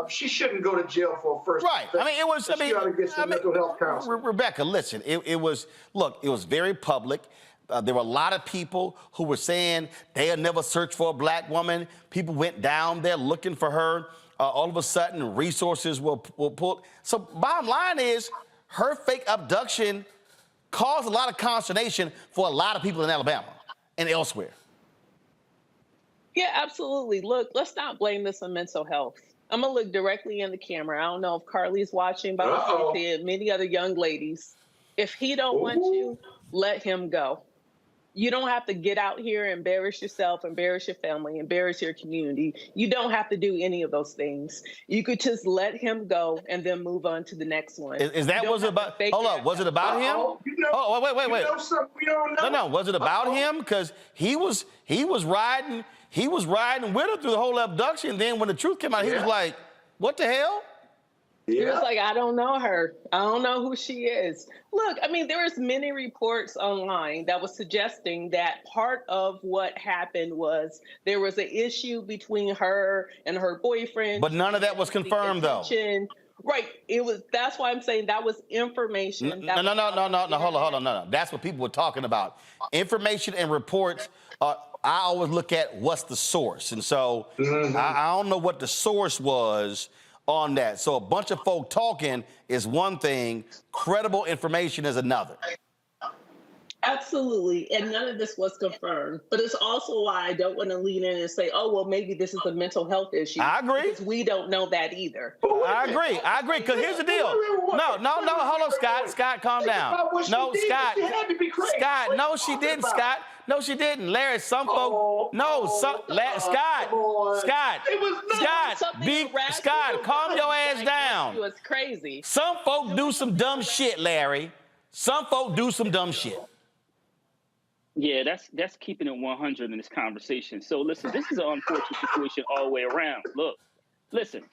she shouldn't go to jail for a first. Right. I mean, it was. She ought to get some mental health counseling. Rebecca, listen. It was. Look, it was very public. There were a lot of people who were saying they'll never search for a black woman. People went down there looking for her. All of a sudden, resources were pulled. So bottom line is, her fake abduction caused a lot of consternation for a lot of people in Alabama and elsewhere. Yeah, absolutely. Look, let's not blame this on mental health. I'm going to look directly in the camera. I don't know if Carly's watching, but I'm saying many other young ladies. If he don't want you, let him go. You don't have to get out here and embarrass yourself, embarrass your family, embarrass your community. You don't have to do any of those things. You could just let him go and then move on to the next one. Is that was it about? Hold on, was it about him? Wait. No. Was it about him? Because he was riding with her through the whole abduction. Then when the truth came out, he was like, "What the hell?" He was like, I don't know her. I don't know who she is. Look, I mean, there was many reports online that was suggesting that part of what happened was there was an issue between her and her boyfriend. But none of that was confirmed, though. Right. It was. That's why I'm saying that was information. No. Hold on. No. That's what people were talking about. Information and reports. I always look at what's the source, and so I don't know what the source was on that. So a bunch of folk talking is one thing. Credible information is another. Absolutely. And none of this was confirmed. But it's also why I don't want to lean in and say, oh, well, maybe this is a mental health issue. I agree. Because we don't know that either. I agree. Because here's the deal. No. Hold on, Scott. Scott, calm down. No, Scott. Scott, no, she didn't, Scott. No, she didn't. Larry, some folk. Scott, calm your ass down. It was crazy. Some folk do some dumb shit, Larry. Some folk do some dumb shit. Yeah, that's keeping it 100 in this conversation. So listen, this is an unfortunate situation all the way around. Look, listen,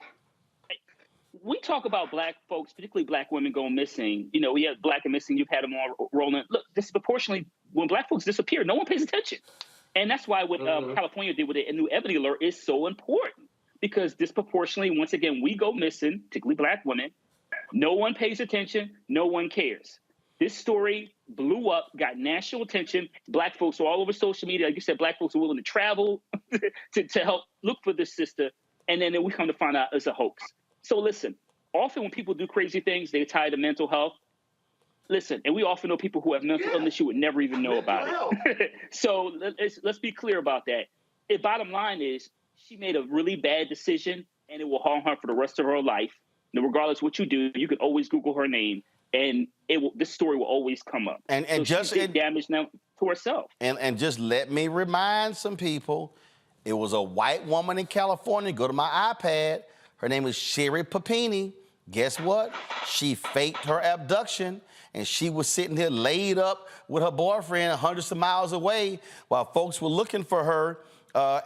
we talk about black folks, particularly black women going missing. You know, we have black and missing. You've had them on rolling. Look, disproportionately, when black folks disappear, no one pays attention. And that's why what California did with a new Ebony Alert is so important. Because disproportionately, once again, we go missing, particularly black women. No one pays attention. No one cares. This story blew up, got national attention. Black folks are all over social media. Like you said, black folks are willing to travel to help look for this sister. And then we come to find out it's a hoax. So listen, often when people do crazy things, they tie to mental health. Listen, and we often know people who have mental illness you would never even know about it. So let's be clear about that. The bottom line is she made a really bad decision and it will harm her for the rest of her life. And regardless of what you do, you can always Google her name. And this story will always come up. And so just she's damage now to herself. And just let me remind some people, it was a white woman in California. Go to my iPad. Her name is Sherry Papini. Guess what? She faked her abduction, and she was sitting here laid up with her boyfriend hundreds of miles away while folks were looking for her.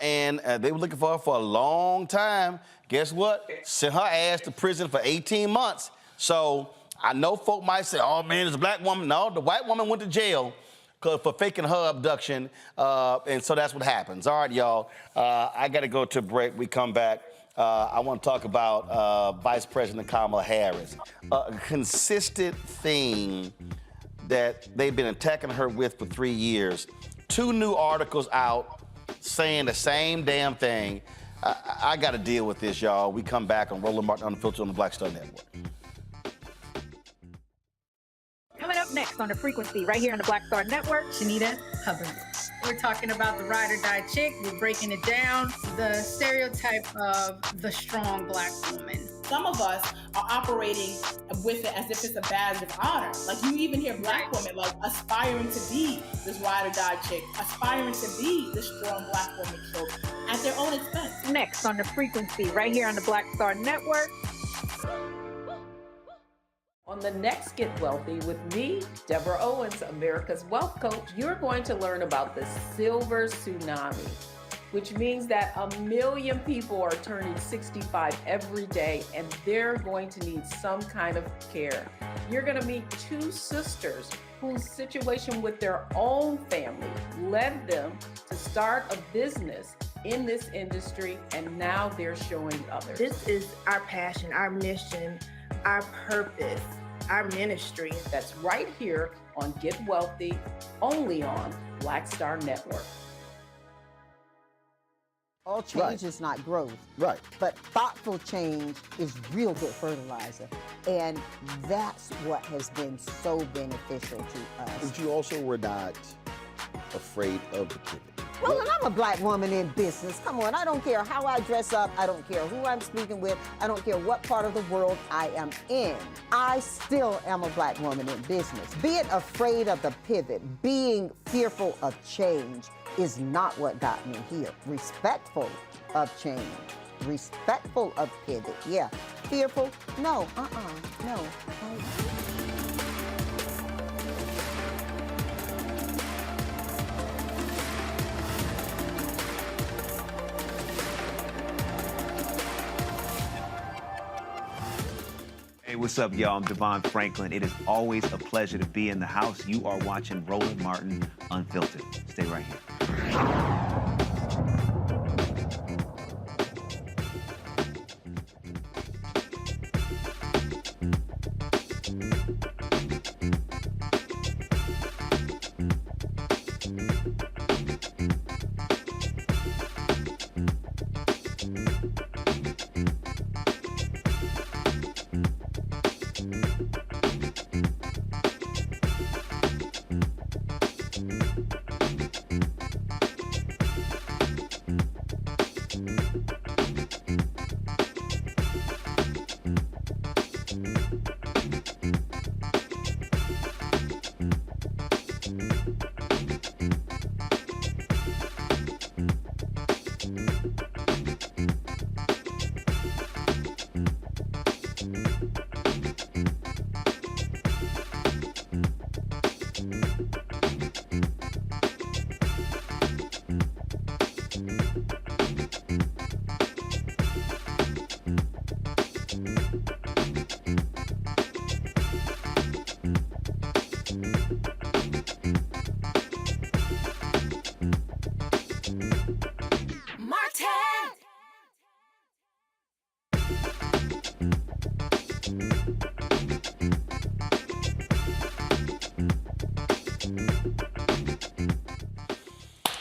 And they were looking for her for a long time. Guess what? Sent her ass to prison for 18 months. So I know folk might say, oh, man, it's a black woman. No, the white woman went to jail for faking her abduction, and so that's what happens. All right, y'all, I got to go to a break. We come back. I want to talk about Vice President Kamala Harris. A consistent thing that they've been attacking her with for 3 years. 2 new articles out saying the same damn thing. I got to deal with this, y'all. We come back on Roland Martin Unfiltered on the Black Star Network. Coming up next on The Frequency, right here on the Black Star Network, Shanita Hubbard. We're talking about the ride or die chick. We're breaking it down. The stereotype of the strong black woman. Some of us are operating with it as if it's a badge of honor. Like you even hear black women like aspiring to be this ride or die chick, aspiring to be this strong black woman trope at their own expense. Next on The Frequency, right here on the Black Star Network. On the next Get Wealthy with me, Deborah Owens, America's Wealth Coach, you're going to learn about the silver tsunami, which means that 1 million people are turning 65 every day and they're going to need some kind of care. You're going to meet 2 sisters whose situation with their own family led them to start a business in this industry, and now they're showing others. This is our passion, our mission, our purpose, our ministry. That's right here on Get Wealthy, only on Black Star Network. All change is not growth. Right. But thoughtful change is real good fertilizer. And that's what has been so beneficial to us. But you also were not afraid of the pivot. Well, and I'm a black woman in business. Come on, I don't care how I dress up. I don't care who I'm speaking with. I don't care what part of the world I am in. I still am a black woman in business. Being afraid of the pivot, being fearful of change is not what got me here. Respectful of change, respectful of pivot, yeah. Fearful, no, no. what's up, y'all? I'm Devon Franklin. It is always a pleasure to be in the house. You are watching Roland Martin Unfiltered. Stay right here.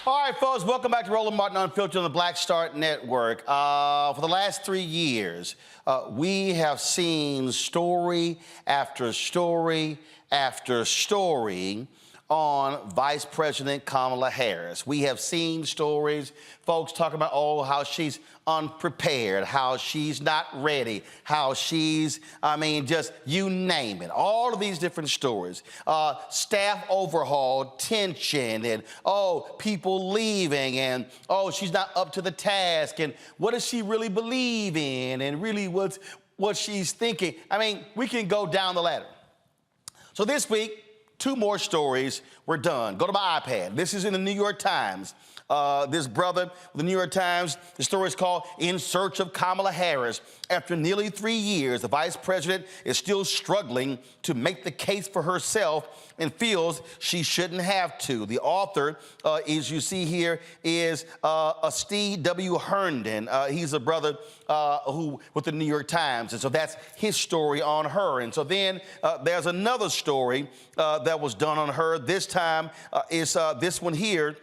All right, folks, welcome back to Roland Martin Unfiltered on the Black Star Network. For the last 3 years, we have seen story after story after story on Vice President Kamala Harris. We have seen stories, folks talking about, oh, how she's unprepared, how she's not ready, how she's, just you name it. All of these different stories. Staff overhaul, tension, and, oh, people leaving, and, oh, she's not up to the task, and what does she really believe in, and really what she's thinking. We can go down the ladder. So this week, 2 more stories. We're done. Go to my iPad. This is in the New York Times. This brother, the New York Times, the story is called In Search of Kamala Harris. After nearly 3 years, the vice president is still struggling to make the case for herself and feels she shouldn't have to. The author, as you see here, is Steve W. Herndon. He's a brother who with the New York Times, and so that's his story on her. And so then there's another story that was done on her. This time is this one here.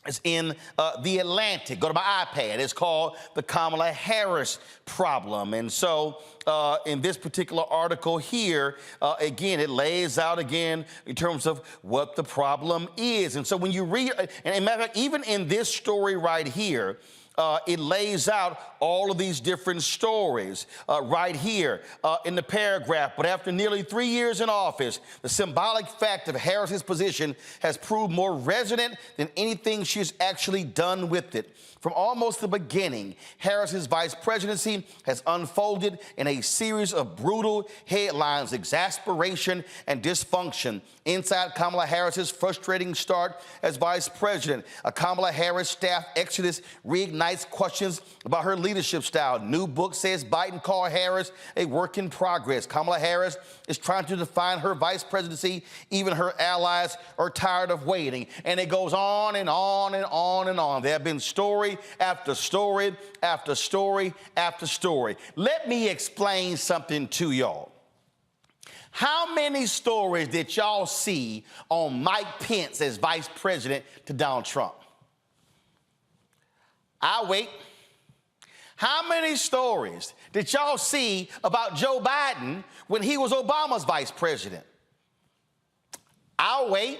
It's in The Atlantic. Go to my iPad. It's called The Kamala Harris Problem. And so in this particular article here, again, it lays out again in terms of what the problem is. And so when you read, and matter of fact, even in this story right here, it lays out all of these different stories right here in the paragraph. But after nearly 3 years in office, the symbolic fact of Harris's position has proved more resonant than anything she's actually done with it. From almost the beginning, Harris's vice presidency has unfolded in a series of brutal headlines, exasperation, and dysfunction. Inside Kamala Harris's frustrating start as vice president, a Kamala Harris staff exodus reignites questions about her leadership style. New book says Biden called Harris a work in progress. Kamala Harris is trying to define her vice presidency. Even her allies are tired of waiting. And it goes on and on and on and on. There have been story after story after story after story. Let me explain something to y'all. How many stories did y'all see on Mike Pence as vice president to Donald Trump? I'll wait. How many stories did y'all see about Joe Biden when he was Obama's vice president? I'll wait.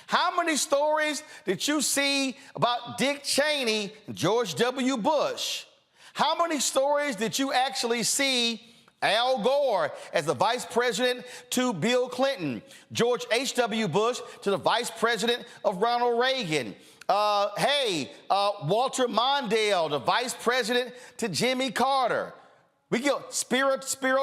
How many stories did you see about Dick Cheney and George W. Bush? How many stories did you actually see Al Gore as the vice president to Bill Clinton, George H.W. Bush to the vice president of Ronald Reagan? Walter Mondale, the vice president to Jimmy Carter. We get Spiro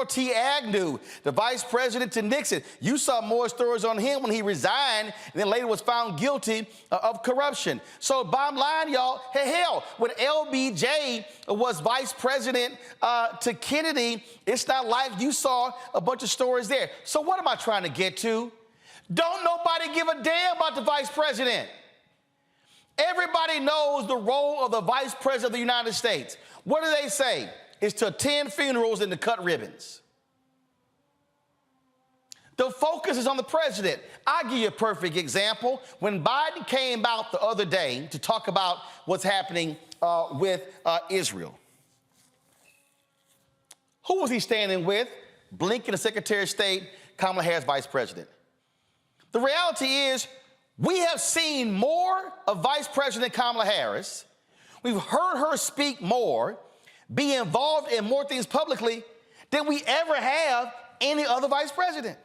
T. Agnew, the vice president to Nixon. You saw more stories on him when he resigned and then later was found guilty of corruption. So bottom line, y'all, hell, when LBJ was vice president to Kennedy, it's not like you saw a bunch of stories there. So what am I trying to get to? Don't nobody give a damn about the vice president. Everybody knows the role of the vice president of the United States. What do they say? It's to attend funerals and to cut ribbons. The focus is on the president. I'll give you a perfect example. When Biden came out the other day to talk about what's happening with Israel, who was he standing with? Blinken, the Secretary of State, Kamala Harris, Vice President. The reality is we have seen more of Vice President Kamala Harris. We've heard her speak more, be involved in more things publicly than we ever have any other vice president.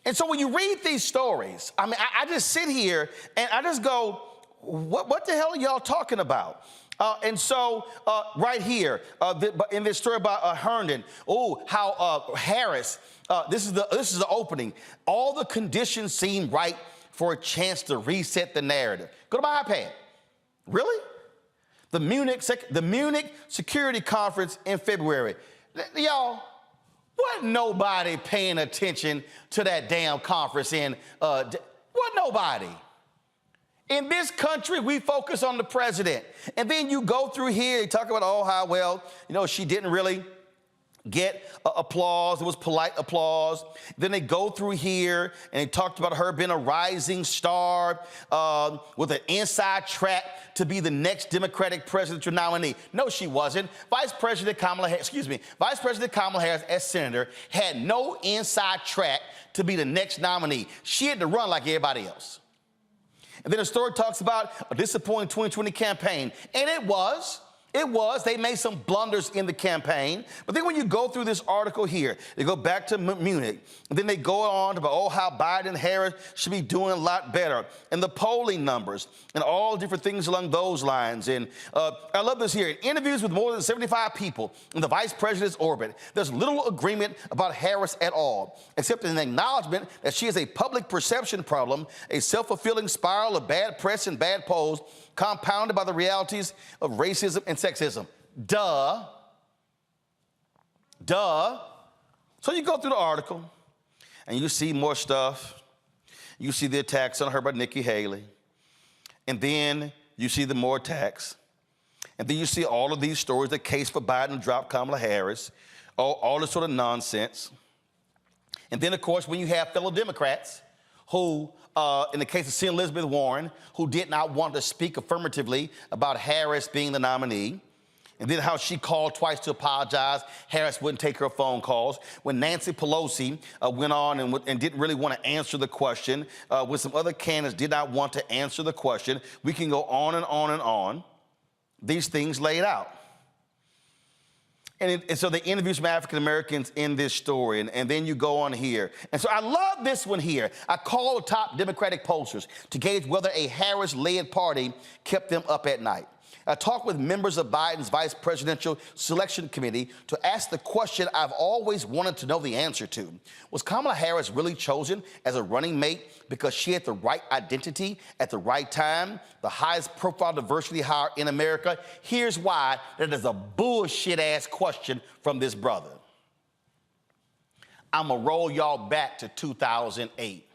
And so when you read these stories, I mean, I just sit here and I just go, what the hell are y'all talking about? And so right here, in this story about Herndon, how Harris, this is the opening. All the conditions seem right for a chance to reset the narrative. Go to my iPad. Really? The Munich Security Conference in February. Y'all, wasn't nobody paying attention to that damn conference wasn't nobody. In this country, we focus on the president. And then you go through here, you talk about, how well, she didn't really get applause. It was polite applause. Then they go through here and they talked about her being a rising star with an inside track to be the next Democratic presidential nominee. No, she wasn't. Vice President Kamala Harris, as senator, had no inside track to be the next nominee. She had to run like everybody else. And then the story talks about a disappointing 2020 campaign. And it was. They made some blunders in the campaign. But then when you go through this article here, they go back to Munich, and then they go on about, how Biden and Harris should be doing a lot better, and the polling numbers, and all different things along those lines. And I love this here. In interviews with more than 75 people in the vice president's orbit, there's little agreement about Harris at all, except an acknowledgement that she has a public perception problem, a self-fulfilling spiral of bad press and bad polls, compounded by the realities of racism and sexism. Duh. So you go through the article, and you see more stuff. You see the attacks on her by Nikki Haley. And then you see the more attacks. And then you see all of these stories, the case for Biden to drop Kamala Harris, all this sort of nonsense. And then, of course, when you have fellow Democrats who, in the case of Senator Elizabeth Warren, who did not want to speak affirmatively about Harris being the nominee, and then how she called twice to apologize. Harris wouldn't take her phone calls. When Nancy Pelosi went on and didn't really want to answer the question, when some other candidates did not want to answer the question, we can go on and on and on. These things laid out. And so they interview some African Americans in this story, and then you go on here. And so I love this one here. I call the top Democratic pollsters to gauge whether a Harris-led party kept them up at night. I talked with members of Biden's vice presidential selection committee to ask the question I've always wanted to know the answer to. Was Kamala Harris really chosen as a running mate because she had the right identity at the right time, the highest profile diversity hire in America? Here's why that is a bullshit-ass question from this brother. I'm gonna roll y'all back to 2008.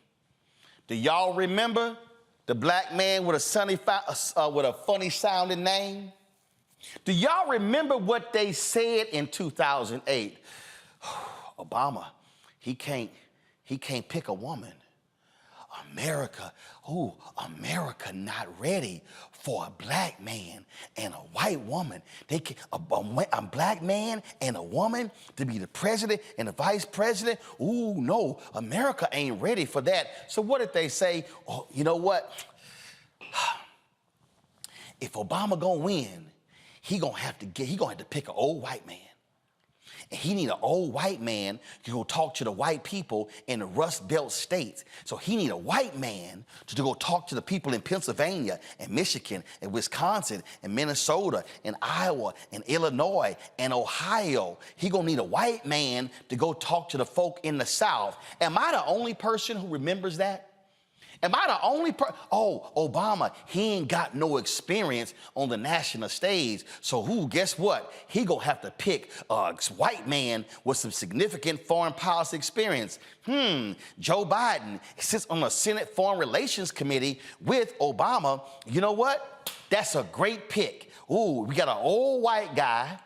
Do y'all remember the black man with a funny sounding name? Do y'all remember what they said in 2008? Obama, he can't pick a woman. America not ready for a black man and a white woman. They can, a black man and a woman to be the president and the vice president. Ooh, no, America ain't ready for that. So what did they say? Oh, you know what? If Obama gonna win, he gonna have to pick an old white man. And he need an old white man to go talk to the white people in the Rust Belt states. So he need a white man to go talk to the people in Pennsylvania and Michigan and Wisconsin and Minnesota and Iowa and Illinois and Ohio. He gonna need a white man to go talk to the folk in the South. Am I the only person who remembers that? Am I the only Oh, Obama, he ain't got no experience on the national stage. So guess what? He gonna have to pick a white man with some significant foreign policy experience. Joe Biden sits on the Senate Foreign Relations Committee with Obama. You know what? That's a great pick. We got an old white guy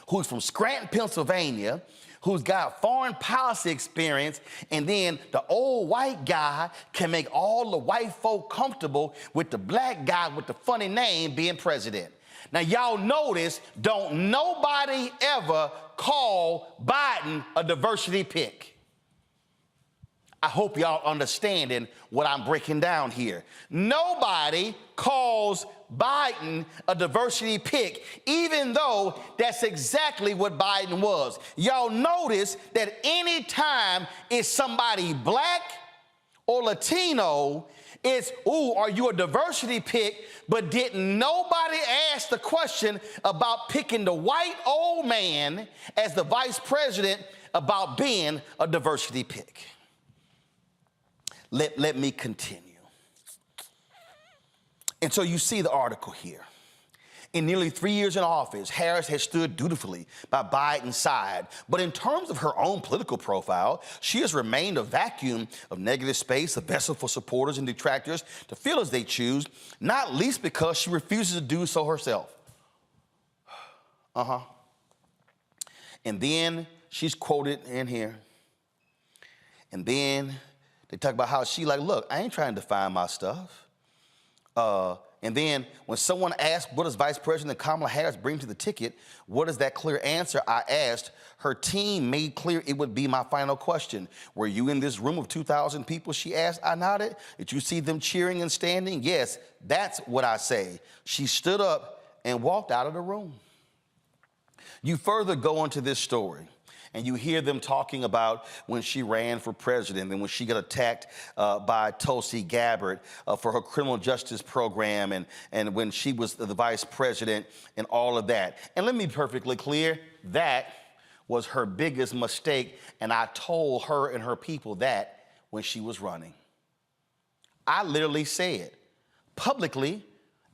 who's from Scranton, Pennsylvania, who's got foreign policy experience, and then the old white guy can make all the white folk comfortable with the black guy with the funny name being president. Now, y'all notice, don't nobody ever call Biden a diversity pick. I hope y'all understanding what I'm breaking down here. Nobody calls Biden a diversity pick, even though that's exactly what Biden was. Y'all notice that anytime it's somebody black or Latino, it's, are you a diversity pick? But didn't nobody ask the question about picking the white old man as the vice president about being a diversity pick? Let me continue. And so you see the article here. In nearly 3 years in office, Harris has stood dutifully by Biden's side. But in terms of her own political profile, she has remained a vacuum of negative space, a vessel for supporters and detractors to feel as they choose, not least because she refuses to do so herself. And then she's quoted in here. And then they talk about how she look, I ain't trying to define my stuff. And then when someone asked, what does Vice President Kamala Harris bring to the ticket? What is that clear answer? I asked. Her team made clear it would be my final question. Were you in this room of 2,000 people? She asked. I nodded. Did you see them cheering and standing? Yes, that's what I say. She stood up and walked out of the room. You further go into this story, and you hear them talking about when she ran for president and when she got attacked by Tulsi Gabbard for her criminal justice program and when she was the vice president and all of that. And let me be perfectly clear, that was her biggest mistake, and I told her and her people that when she was running. I literally said, publicly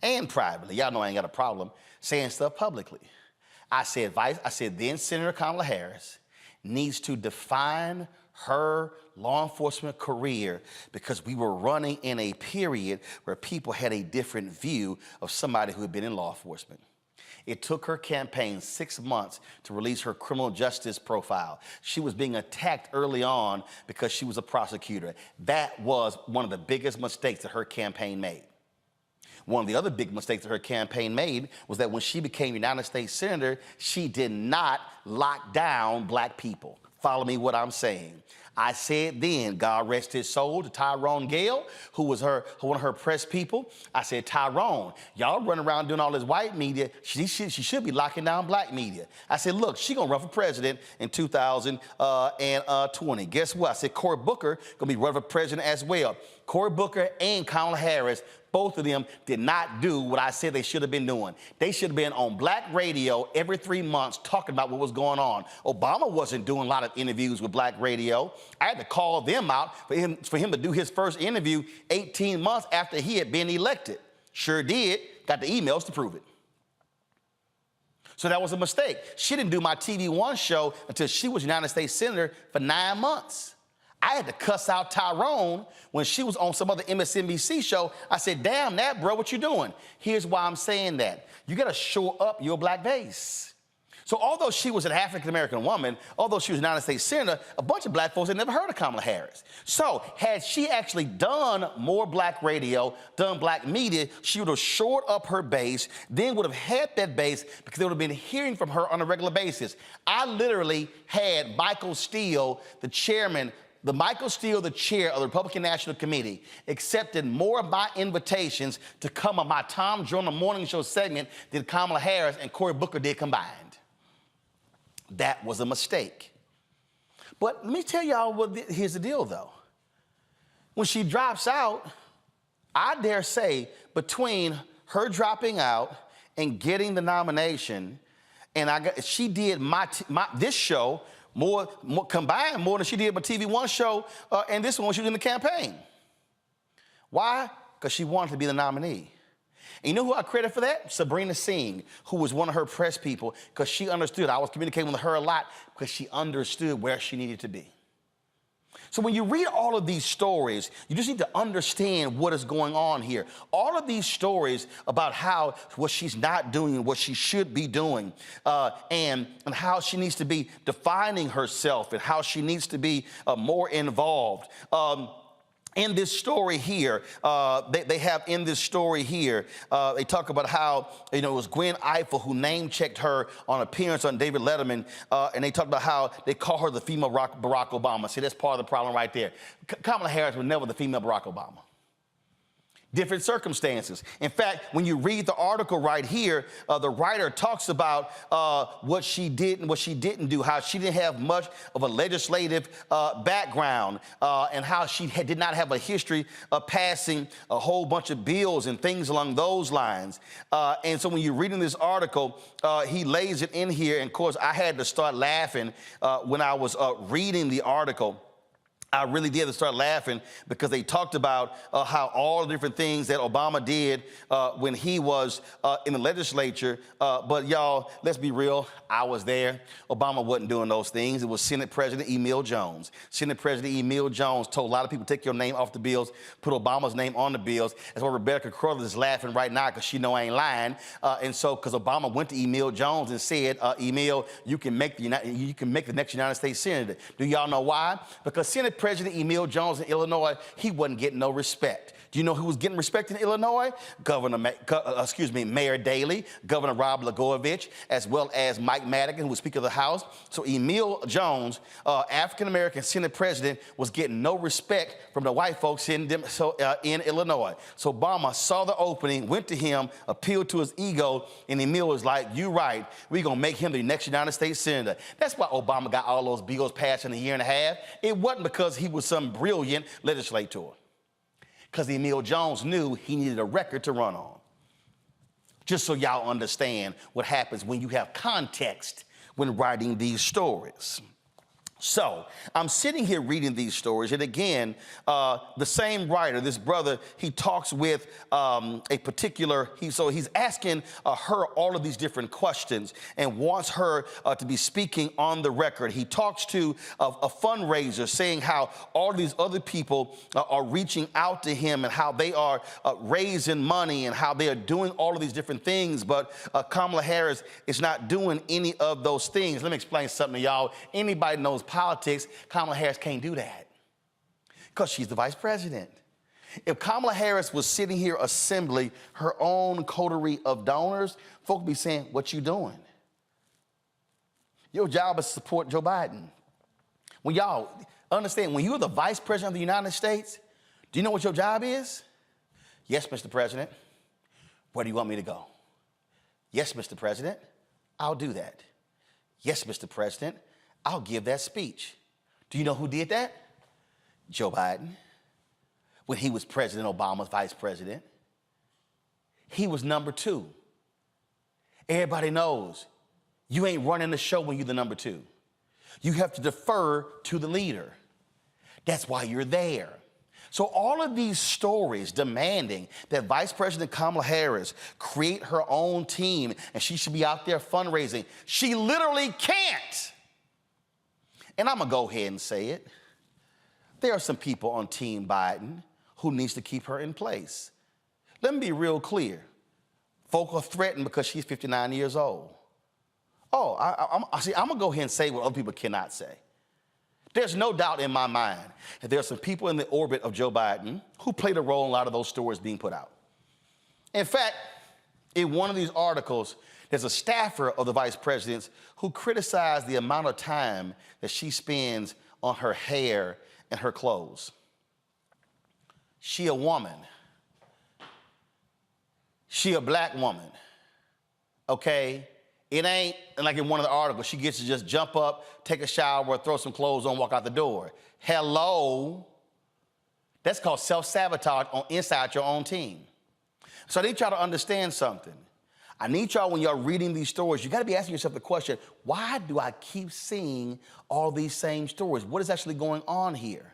and privately, y'all know I ain't got a problem saying stuff publicly. I said then Senator Kamala Harris needs to define her law enforcement career, because we were running in a period where people had a different view of somebody who had been in law enforcement. It took her campaign 6 months to release her criminal justice profile. She was being attacked early on because she was a prosecutor. That was one of the biggest mistakes that her campaign made. One of the other big mistakes that her campaign made was that when she became United States Senator, she did not lock down black people. Follow me what I'm saying. I said then, God rest his soul, to Tyrone Gale, who was one of her press people. I said, Tyrone, y'all running around doing all this white media. She should be locking down black media. I said, look, she gonna run for president in 2020. Guess what? I said, Cory Booker gonna be running for president as well. Cory Booker and Kamala Harris, both of them did not do what I said they should have been doing. They should have been on black radio every 3 months talking about what was going on. Obama wasn't doing a lot of interviews with black radio. I had to call them out for him to do his first interview 18 months after he had been elected. Sure did. Got the emails to prove it. So that was a mistake. She didn't do my TV One show until she was United States Senator for 9 months. I had to cuss out Tyrone when she was on some other MSNBC show. I said, damn that, bro, what you doing? Here's why I'm saying that. You got to show up your black base. So although she was an African-American woman, although she was a United States Senator, a bunch of black folks had never heard of Kamala Harris. So had she actually done more black radio, done black media, she would have shored up her base, then would have had that base because they would have been hearing from her on a regular basis. I literally had Michael Steele, the chairman, the chair of the Republican National Committee, accepted more of my invitations to come on my Tom Joyner morning show segment than Kamala Harris and Cory Booker did combined. that was a mistake. But let me tell y'all here's the deal, though. When she drops out, I dare say between her dropping out and getting the nomination, and she did this show more combined more than she did my TV One show and this one when she was in the campaign. Why? Because she wanted to be the nominee. And you know who I credit for that? Sabrina Singh, who was one of her press people, because she understood. I was communicating with her a lot because she understood where she needed to be. So when you read all of these stories, you just need to understand what is going on here. All of these stories about what she's not doing and what she should be doing, and how she needs to be defining herself and how she needs to be more involved. In this story here, they have in this story here, they talk about how, it was Gwen Ifill who name-checked her on appearance on David Letterman, and they talk about how they call her the female Barack Obama. See, that's part of the problem right there. Kamala Harris was never the female Barack Obama. Different circumstances. In fact, when you read the article right here, the writer talks about what she did and what she didn't do, how she didn't have much of a legislative background, and how she did not have a history of passing a whole bunch of bills and things along those lines. And so when you're reading this article, he lays it in here. And of course, I had to start laughing when I was reading the article. I really did start laughing because they talked about how all the different things that Obama did when he was in the legislature. But y'all, let's be real. I was there. Obama wasn't doing those things. It was Senate President Emil Jones. Senate President Emil Jones told a lot of people, take your name off the bills, put Obama's name on the bills. That's why Rebecca Carruthers is laughing right now because she know I ain't lying. And so, because Obama went to Emil Jones and said, Emil, you can make the next United States Senator. Do y'all know why? Because Senate President Emil Jones in Illinois, he wasn't getting no respect. Do you know who was getting respect in Illinois? Mayor Daley, Governor Rob Blagojevich, as well as Mike Madigan, who was Speaker of the House. So Emil Jones, African-American Senate President, was getting no respect from the white folks in Illinois. So Obama saw the opening, went to him, appealed to his ego, and Emil was like, you right, we're going to make him the next United States Senator. That's why Obama got all those bills passed in a year and a half. It wasn't because he was some brilliant legislator. Because Emil Jones knew he needed a record to run on. Just so y'all understand what happens when you have context when writing these stories. So I'm sitting here reading these stories, and again, the same writer, this brother, he talks with a particular, he's asking her all of these different questions and wants her to be speaking on the record. He talks to a fundraiser saying how all these other people are reaching out to him and how they are raising money and how they are doing all of these different things, but Kamala Harris is not doing any of those things. Let me explain something to y'all. Anybody knows politics, Kamala Harris can't do that because she's the vice president. If Kamala Harris was sitting here assembling her own coterie of donors, folk would be saying, what you doing? Your job is to support Joe Biden. When y'all understand, when you're the vice president of the United States, do you know what your job is? Yes, Mr. President. Where do you want me to go? Yes, Mr. President, I'll do that. Yes, Mr. President, I'll give that speech. Do you know who did that? Joe Biden. When he was President Obama's vice president, he was number 2. Everybody knows you ain't running the show when you're the number 2. You have to defer to the leader. That's why you're there. So all of these stories demanding that Vice President Kamala Harris create her own team and she should be out there fundraising, she literally can't. And I'm going to go ahead and say it. There are some people on Team Biden who needs to keep her in place. Let me be real clear. Folk are threatened because she's 59 years old. Oh, I'm going to go ahead and say what other people cannot say. There's no doubt in my mind that there are some people in the orbit of Joe Biden who played a role in a lot of those stories being put out. In fact, in one of these articles, there's a staffer of the vice president's who criticized the amount of time that she spends on her hair and her clothes. She a woman. She a black woman, okay? It ain't like in one of the articles, she gets to just jump up, take a shower, throw some clothes on, walk out the door. Hello. That's called self-sabotage inside your own team. So I need y'all to understand something. I need y'all, when y'all reading these stories, you got to be asking yourself the question, why do I keep seeing all these same stories? What is actually going on here?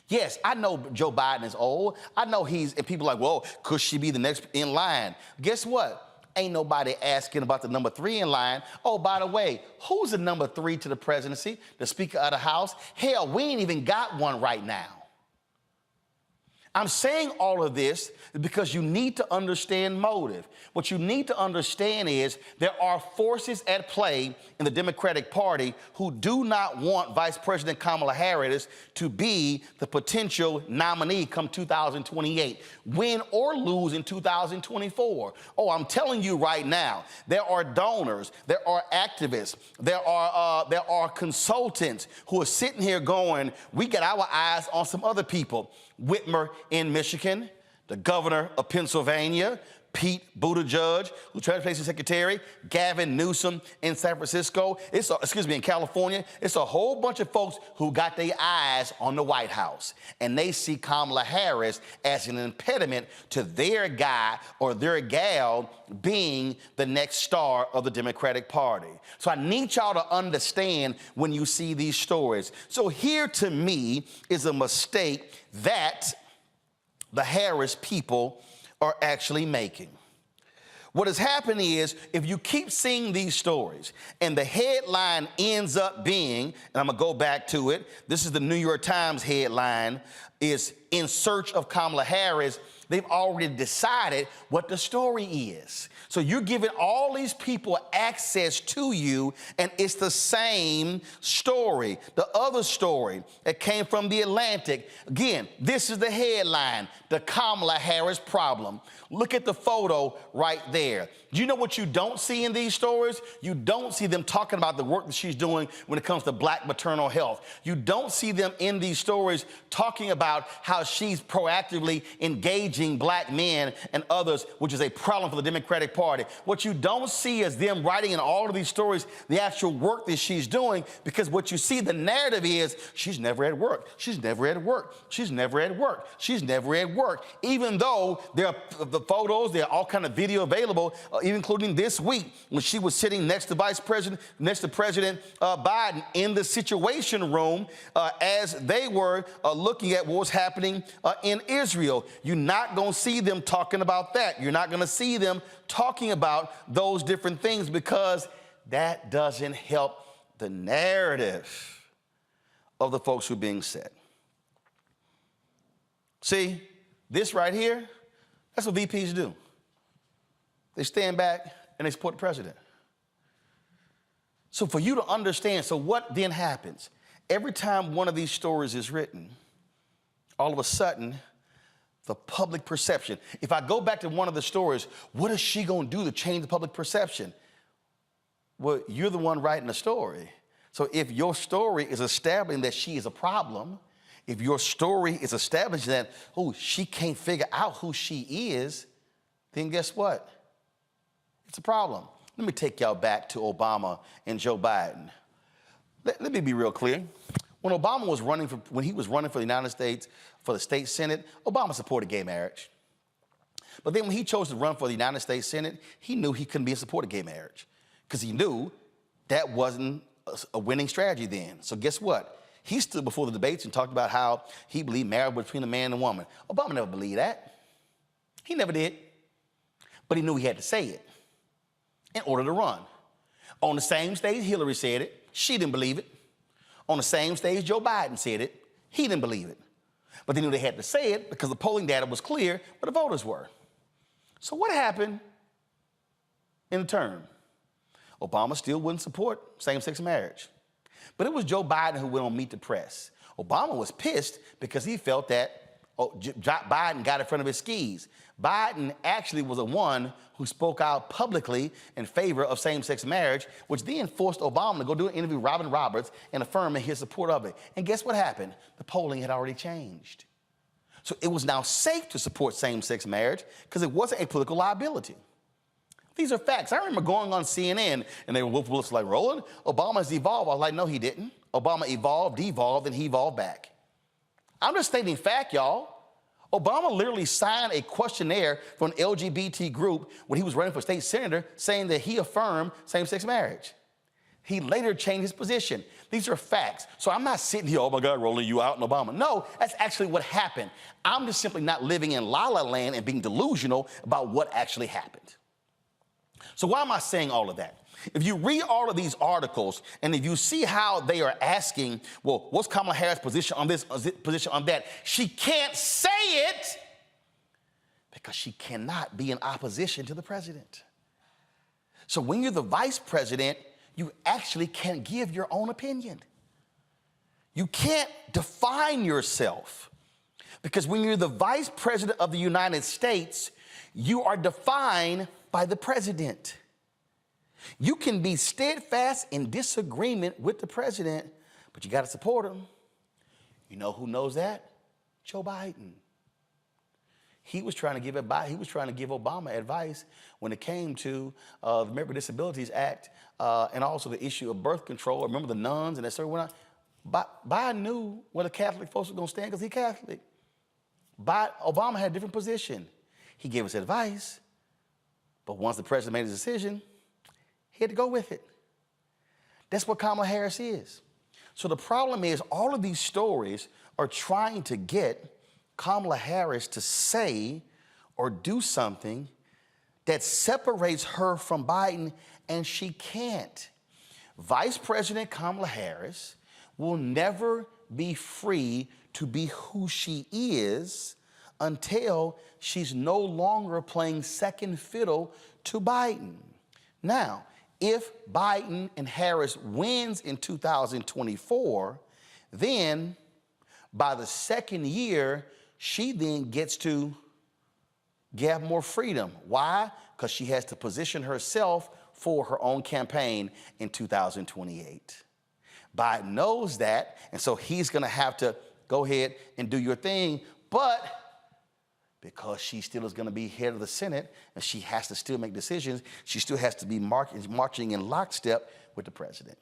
Yes, I know Joe Biden is old. I know and people are like, well, could she be the next in line? Guess what? Ain't nobody asking about the number 3 in line. Oh, by the way, who's the number 3 to the presidency? The Speaker of the House? Hell, we ain't even got one right now. I'm saying all of this because you need to understand motive. What you need to understand is there are forces at play in the Democratic Party who do not want Vice President Kamala Harris to be the potential nominee come 2028, win or lose in 2024. Oh, I'm telling you right now, there are donors, there are activists, there are consultants who are sitting here going, we got our eyes on some other people. Whitmer in Michigan, the governor of Pennsylvania, Pete Buttigieg, who's Transportation Secretary, Gavin Newsom in San Francisco, in California. It's a whole bunch of folks who got their eyes on the White House, and they see Kamala Harris as an impediment to their guy or their gal being the next star of the Democratic Party. So I need y'all to understand when you see these stories. So here to me is a mistake that the Harris people are actually making. What has happened is, if you keep seeing these stories and the headline ends up being, and I'm gonna go back to it, this is the New York Times headline, is in search of Kamala Harris. They've already decided what the story is. So you're giving all these people access to you, and it's the same story. The other story that came from The Atlantic, again, this is the headline, the Kamala Harris problem. Look at the photo right there. Do you know what you don't see in these stories? You don't see them talking about the work that she's doing when it comes to black maternal health. You don't see them in these stories talking about how she's proactively engaging black men and others, which is a problem for the Democratic Party. What you don't see is them writing in all of these stories the actual work that she's doing, because what you see, the narrative is she's never at work. She's never at work. She's never at work. She's never at work. Even though there are the photos, there are all kind of video available, even including this week when she was sitting next to President Biden in the Situation Room as they were looking at what was happening in Israel. You're not going to see them talking about that. You're not going to see them talking about those different things, because that doesn't help the narrative of the folks who are being set. See, this right here, that's what VPs do. They stand back and they support the president. So for you to understand, so what then happens? Every time one of these stories is written, all of a sudden, the public perception. If I go back to one of the stories, what is she going to do to change the public perception? Well, you're the one writing the story. So if your story is establishing that she is a problem, if your story is establishing that, oh, she can't figure out who she is, then guess what? It's a problem. Let me take y'all back to Obama and Joe Biden. Let me be real clear. When Obama was running for the United States, for the state Senate, Obama supported gay marriage. But then when he chose to run for the United States Senate, he knew he couldn't be in support of gay marriage, because he knew that wasn't a winning strategy then. So guess what? He stood before the debates and talked about how he believed marriage was between a man and a woman. Obama never believed that. He never did. But he knew he had to say it in order to run. On the same stage, Hillary said it. She didn't believe it. On the same stage, Joe Biden said it. He didn't believe it. But they knew they had to say it because the polling data was clear where the voters were. So what happened in the term? Obama still wouldn't support same-sex marriage. But it was Joe Biden who went on Meet the Press. Obama was pissed because he felt that Biden got in front of his skis. Biden actually was the one who spoke out publicly in favor of same-sex marriage, which then forced Obama to go do an interview with Robin Roberts and affirm his support of it. And guess what happened? The polling had already changed. So it was now safe to support same-sex marriage because it wasn't a political liability. These are facts. I remember going on CNN and they were like, Roland, Obama's evolved. I was like, no, he didn't. Obama evolved, devolved, and he evolved back. I'm just stating fact, y'all. Obama literally signed a questionnaire for an LGBT group when he was running for state senator saying that he affirmed same-sex marriage. He later changed his position. These are facts. So I'm not sitting here, oh my God, Roland, you out in Obama. No, that's actually what happened. I'm just simply not living in la-la land and being delusional about what actually happened. So why am I saying all of that? If you read all of these articles and if you see how they are asking, well, what's Kamala Harris' position on this, position on that? She can't say it because she cannot be in opposition to the president. So when you're the vice president, you actually can't give your own opinion. You can't define yourself because when you're the vice president of the United States, you are defined by the president. You can be steadfast in disagreement with the president, but you got to support him. You know who knows that? Joe Biden. He was trying to give Obama advice when it came to the American Disabilities Act and also the issue of birth control. Remember the nuns and that sort of went on? Biden knew where the Catholic folks were going to stand because he's Catholic. Obama had a different position. He gave us advice, but once the president made his decision, he had to go with it. That's what Kamala Harris is. So the problem is all of these stories are trying to get Kamala Harris to say or do something that separates her from Biden, and she can't. Vice President Kamala Harris will never be free to be who she is until she's no longer playing second fiddle to Biden. Now, if Biden and Harris wins in 2024, then by the second year, she then gets to have more freedom. Why? Because she has to position herself for her own campaign in 2028. Biden knows that, and so he's going to have to go ahead and do your thing, but because she still is going to be head of the Senate and she has to still make decisions, she still has to be marching in lockstep with the president.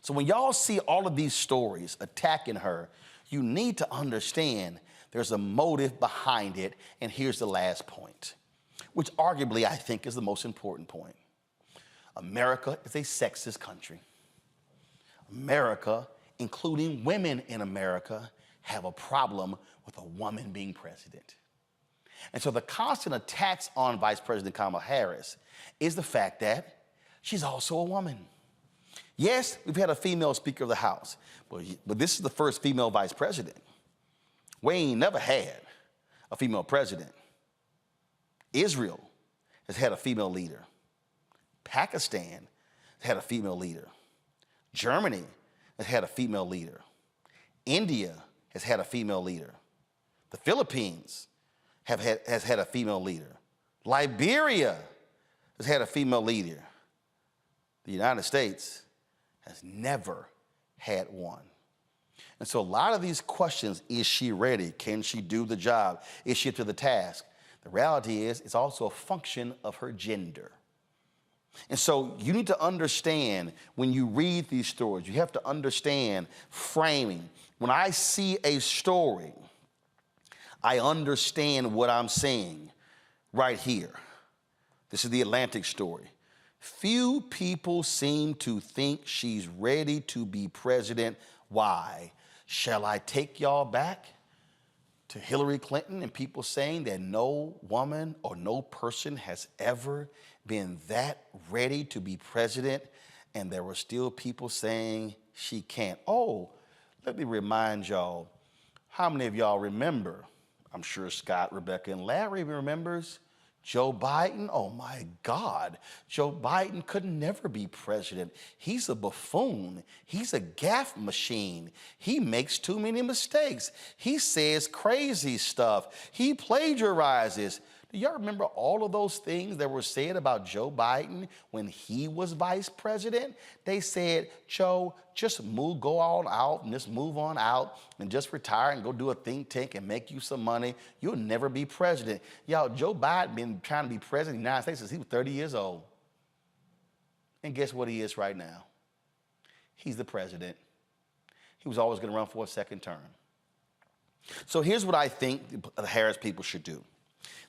So when y'all see all of these stories attacking her, you need to understand there's a motive behind it, and here's the last point, which arguably I think is the most important point. America is a sexist country. America, including women in America, have a problem with a woman being president. And so the constant attacks on Vice President Kamala Harris is the fact that she's also a woman. Yes, we've had a female Speaker of the House, but this is the first female vice president. We ain't never had a female president. Israel has had a female leader. Pakistan has had a female leader. Germany has had a female leader. India has had a female leader. The Philippines has had a female leader. Liberia has had a female leader. The United States has never had one. And so a lot of these questions, is she ready? Can she do the job? Is she up to the task? The reality is it's also a function of her gender. And so you need to understand when you read these stories, you have to understand framing. When I see a story, I understand what I'm saying right here. This is the Atlantic story. Few people seem to think she's ready to be president. Why? Shall I take y'all back to Hillary Clinton and people saying that no woman or no person has ever been that ready to be president, and there were still people saying she can't? Oh, let me remind y'all, how many of y'all remember, I'm sure Scott, Rebecca, and Larry remembers, Joe Biden? Oh my God, Joe Biden could never be president. He's a buffoon. He's a gaffe machine. He makes too many mistakes. He says crazy stuff. He plagiarizes. Do y'all remember all of those things that were said about Joe Biden when he was vice president? They said, Joe, just go all out and just move on out and just retire and go do a think tank and make you some money. You'll never be president. Y'all, Joe Biden been trying to be president of the United States since he was 30 years old. And guess what he is right now? He's the president. He was always going to run for a second term. So here's what I think the Harris people should do.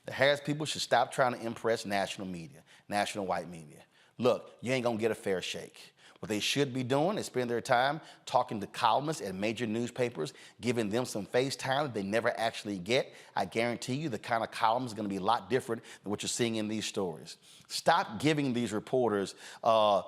The Harris people should stop trying to impress national media, national white media. Look, you ain't going to get a fair shake. What they should be doing is spend their time talking to columnists at major newspapers, giving them some face time that they never actually get. I guarantee you the kind of columns are going to be a lot different than what you're seeing in these stories. Stop giving these reporters, 4,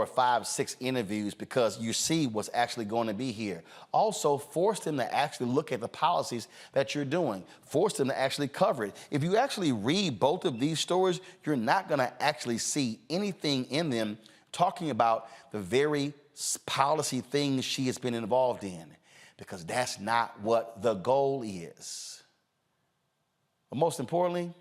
5, 6 interviews because you see what's actually going to be here. Also, force them to actually look at the policies that you're doing. Force them to actually cover it. If you actually read both of these stories, you're not going to actually see anything in them talking about the very policy things she has been involved in, because that's not what the goal is. But most importantly,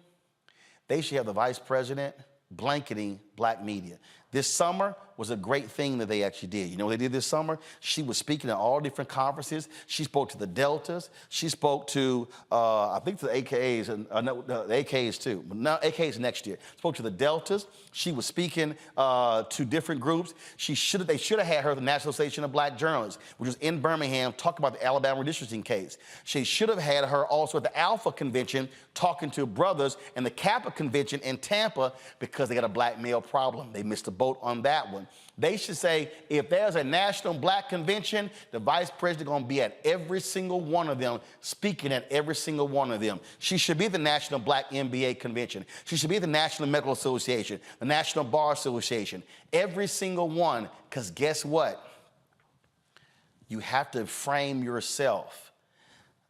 they should have the vice president blanketing black media. This summer was a great thing that they actually did. You know what they did this summer? She was speaking at all different conferences. She spoke to the Deltas. She spoke to, I think to the AKAs, the AKs too, but now AKs next year. Spoke to the Deltas. She was speaking to different groups. They should have had her at the National Association of Black Journalists, which was in Birmingham, talking about the Alabama redistricting case. She should have had her also at the Alpha Convention talking to brothers and the Kappa Convention in Tampa, because they got a black male problem. They missed the boat on that one. They should say, if there's a national black convention, the vice president is going to be at every single one of them, speaking at every single one of them. She should be at the National Black MBA Convention. She should be at the National Medical Association, the National Bar Association, every single one, because guess what? You have to frame yourself.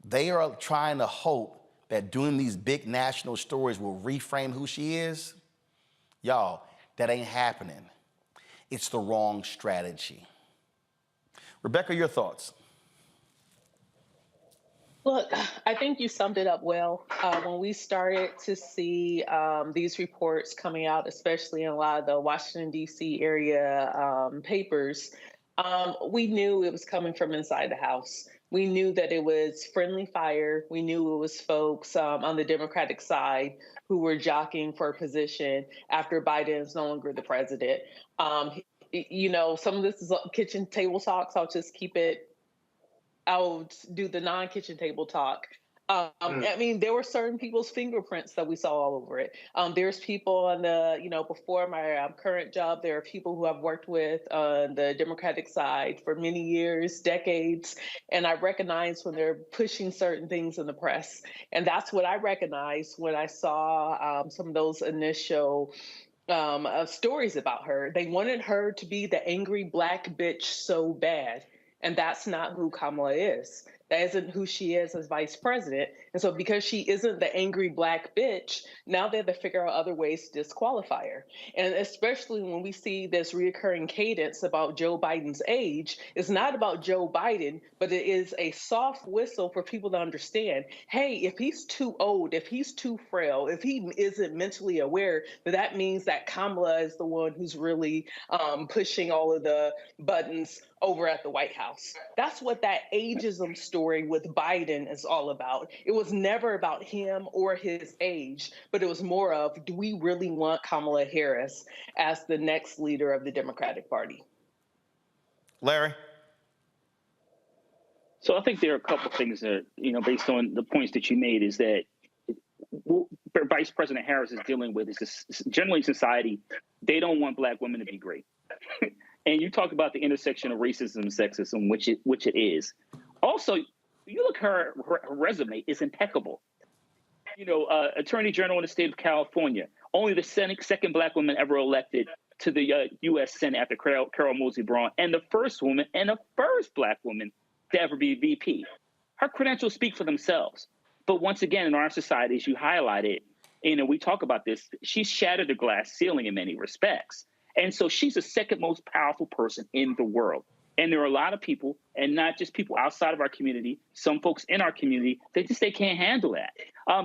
They are trying to hope that doing these big national stories will reframe who she is. Y'all, that ain't happening. It's the wrong strategy. Rebecca, your thoughts? Look, I think you summed it up well. When we started to see these reports coming out, especially in a lot of the Washington, D.C. area papers, we knew it was coming from inside the House. We knew that it was friendly fire. We knew it was folks on the Democratic side who were jockeying for a position after Biden is no longer the president. Some of this is kitchen table talk, so I'll do the non-kitchen table talk. I mean, there were certain people's fingerprints that we saw all over it. There's people on before my current job, there are people who I've worked with on the Democratic side for many years, decades, and I recognize when they're pushing certain things in the press. And that's what I recognized when I saw some of those initial stories about her. They wanted her to be the angry black bitch so bad. And that's not who Kamala is. That isn't who she is as vice president. And so because she isn't the angry black bitch, now they have to figure out other ways to disqualify her. And especially when we see this reoccurring cadence about Joe Biden's age, it's not about Joe Biden, but it is a soft whistle for people to understand, hey, if he's too old, if he's too frail, if he isn't mentally aware, that means that Kamala is the one who's really pushing all of the buttons over at the White House. That's what that ageism story with Biden is all about. It was never about him or his age, but it was more of, do we really want Kamala Harris as the next leader of the Democratic Party? Larry? So I think there are a couple of things that, based on the points that you made, is that Vice President Harris is dealing with is this, generally society, they don't want black women to be great. And you talk about the intersection of racism and sexism, which it is. Also, you look, her resume is impeccable. Attorney General in the state of California, only the second black woman ever elected to the U.S. Senate after Carol Moseley Braun, and the first woman and the first black woman to ever be VP. Her credentials speak for themselves. But once again, in our society, as you highlighted, we talk about this, she's shattered the glass ceiling in many respects. And so she's the second most powerful person in the world. And there are a lot of people, and not just people outside of our community, some folks in our community, they can't handle that.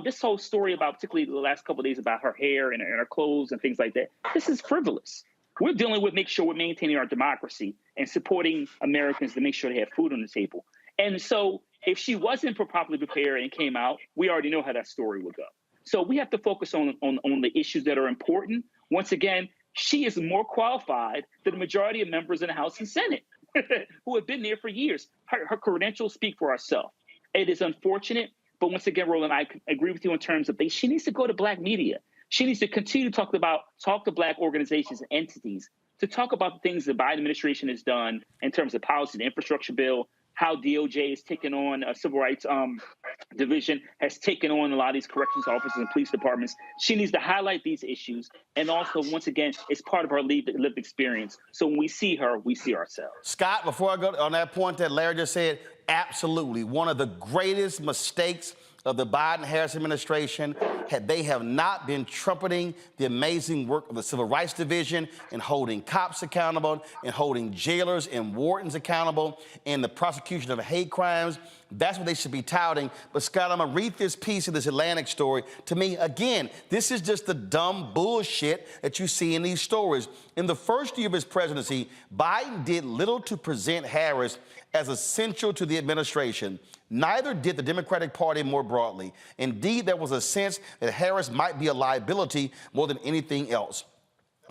This whole story about, particularly the last couple of days, about her hair and her clothes and things like that, this is frivolous. We're dealing with making sure we're maintaining our democracy and supporting Americans to make sure they have food on the table. And so if she wasn't properly prepared and came out, we already know how that story would go. So we have to focus on the issues that are important. Once again, she is more qualified than the majority of members in the House and Senate who have been there for years. Her credentials speak for herself. It is unfortunate, but once again, Roland, I agree with you in terms of she needs to go to Black media. She needs to continue to talk to Black organizations and entities to talk about the things the Biden administration has done in terms of policy, the infrastructure bill, how DOJ has taken on a civil rights division, has taken on a lot of these corrections officers and police departments. She needs to highlight these issues. And also, once again, it's part of her lived experience. So when we see her, we see ourselves. Scott, before I go on that point that Larry just said, absolutely. One of the greatest mistakes of the Biden-Harris administration, they have not been trumpeting the amazing work of the Civil Rights Division in holding cops accountable, in holding jailers and wardens accountable, in the prosecution of hate crimes. That's what they should be touting. But Scott, I'm gonna read this piece of this Atlantic story. To me, again, this is just the dumb bullshit that you see in these stories. In the first year of his presidency, Biden did little to present Harris as essential to the administration. Neither did the Democratic Party more broadly. Indeed, there was a sense that Harris might be a liability more than anything else.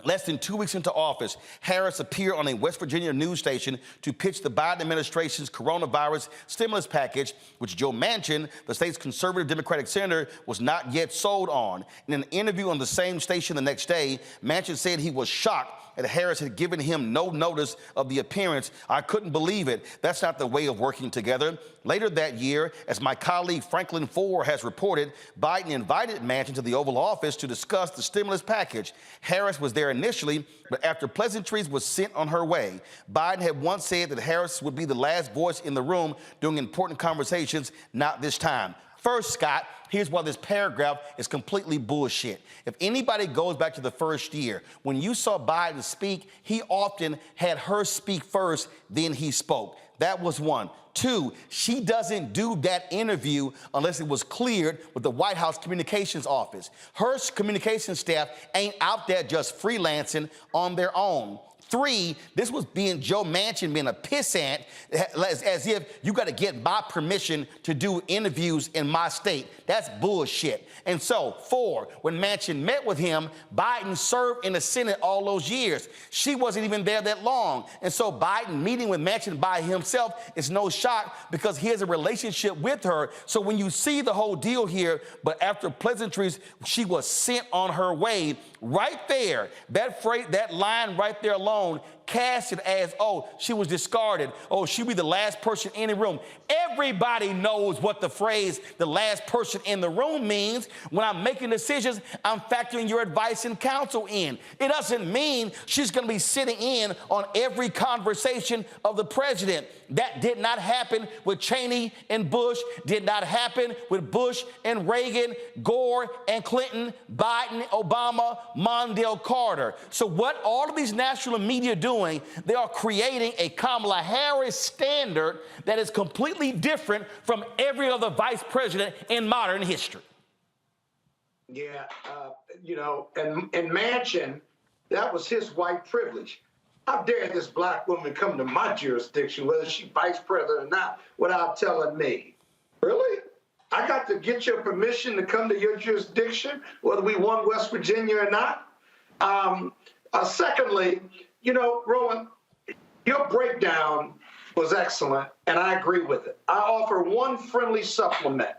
Less than 2 weeks into office, Harris appeared on a West Virginia news station to pitch the Biden administration's coronavirus stimulus package, which Joe Manchin, the state's conservative Democratic senator, was not yet sold on. In an interview on the same station the next day, Manchin said he was shocked that Harris had given him no notice of the appearance. I couldn't believe it. That's not the way of working together. Later that year, as my colleague Franklin Foer has reported, Biden invited Manchin to the Oval Office to discuss the stimulus package. Harris was there initially, but after pleasantries was sent on her way. Biden had once said that Harris would be the last voice in the room during important conversations, not this time. First, Scott, here's why this paragraph is completely bullshit. If anybody goes back to the first year, when you saw Biden speak, he often had her speak first, then he spoke. That was one. Two, she doesn't do that interview unless it was cleared with the White House Communications Office. Her communications staff ain't out there just freelancing on their own. Three, this was Joe Manchin being a pissant, as if you got to get my permission to do interviews in my state. That's bullshit. And so, four, when Manchin met with him, Biden served in the Senate all those years. She wasn't even there that long. And so Biden meeting with Manchin by himself is no shock because he has a relationship with her. So when you see the whole deal here, but after pleasantries, she was sent on her way, right there, that line right there alone cast it as, oh, she was discarded. Oh, she'll be the last person in the room. Everybody knows what the phrase, the last person in the room means. When I'm making decisions, I'm factoring your advice and counsel in. It doesn't mean she's going to be sitting in on every conversation of the president. That did not happen with Cheney and Bush, did not happen with Bush and Reagan, Gore and Clinton, Biden, Obama, Mondale Carter. So what all of these national media doing, they are creating a Kamala Harris standard that is completely different from every other vice president in modern history. Yeah, and Manchin, that was his white privilege. How dare this Black woman come to my jurisdiction, whether she's vice president or not, without telling me? Really? I got to get your permission to come to your jurisdiction, whether we won West Virginia or not? Secondly, Roland, your breakdown was excellent, and I agree with it. I offer one friendly supplement.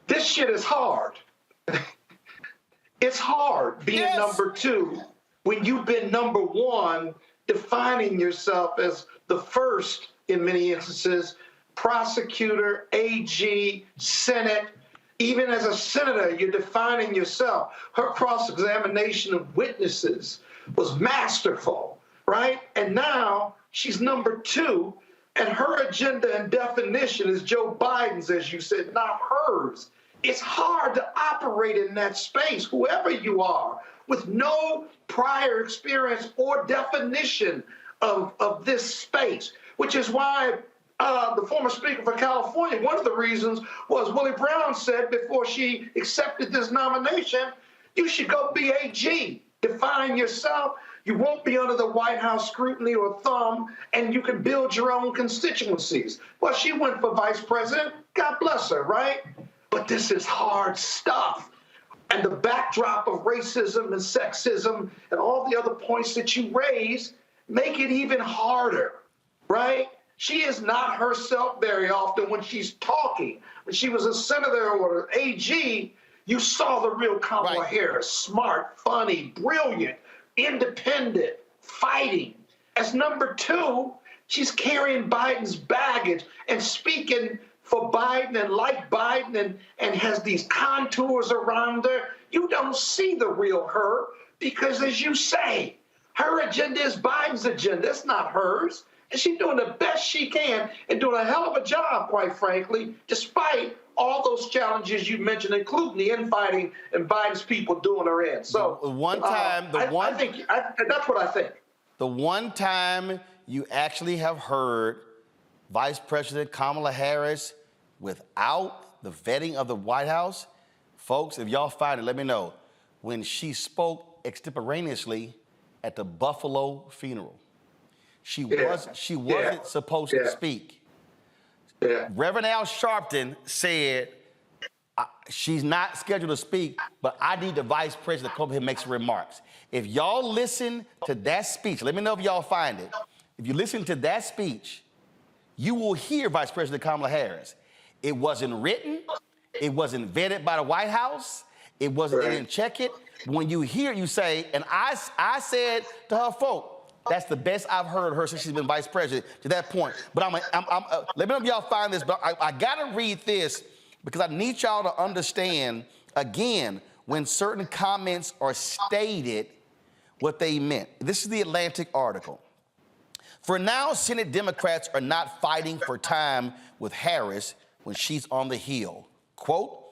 This shit is hard. It's hard being number two when you've been number one, defining yourself as the first, in many instances, prosecutor, AG, Senate. Even as a senator, you're defining yourself. Her cross-examination of witnesses was masterful, right? And now she's number two, and her agenda and definition is Joe Biden's, as you said, not hers. It's hard to operate in that space, whoever you are, with no prior experience or definition of this space, which is why the former Speaker for California, one of the reasons was Willie Brown said before she accepted this nomination, you should go be AG, define yourself. You won't be under the White House scrutiny or thumb, and you can build your own constituencies. Well, she went for vice president. God bless her, right? But this is hard stuff. And the backdrop of racism and sexism and all the other points that you raise make it even harder, right? She is not herself very often when she's talking. When she was a senator or an AG, you saw the real Kamala Harris, smart, funny, brilliant, independent, fighting. As number two, she's carrying Biden's baggage and speaking for Biden and like Biden and has these contours around her. You don't see the real her because, as you say, her agenda is Biden's agenda. It's not hers. And she's doing the best she can and doing a hell of a job, quite frankly, despite all those challenges you mentioned, including the infighting and Biden's people doing her in. So I think that's what I think. The one time you actually have heard Vice President Kamala Harris without the vetting of the White House, folks, if y'all find it, let me know. When she spoke extemporaneously at the Buffalo funeral, she wasn't supposed to speak. Reverend Al Sharpton said, she's not scheduled to speak, but I need the vice president to come here and make some remarks. If y'all listen to that speech, let me know if y'all find it. If you listen to that speech, you will hear Vice President Kamala Harris. It wasn't written. It wasn't vetted by the White House. It wasn't, they didn't check it. When you hear it, you say, and I said to her folk, that's the best I've heard her since she's been vice president to that point. But let me know if y'all find this, but I gotta read this because I need y'all to understand, again, when certain comments are stated, what they meant. This is the Atlantic article. For now, Senate Democrats are not fighting for time with Harris when she's on the Hill. Quote,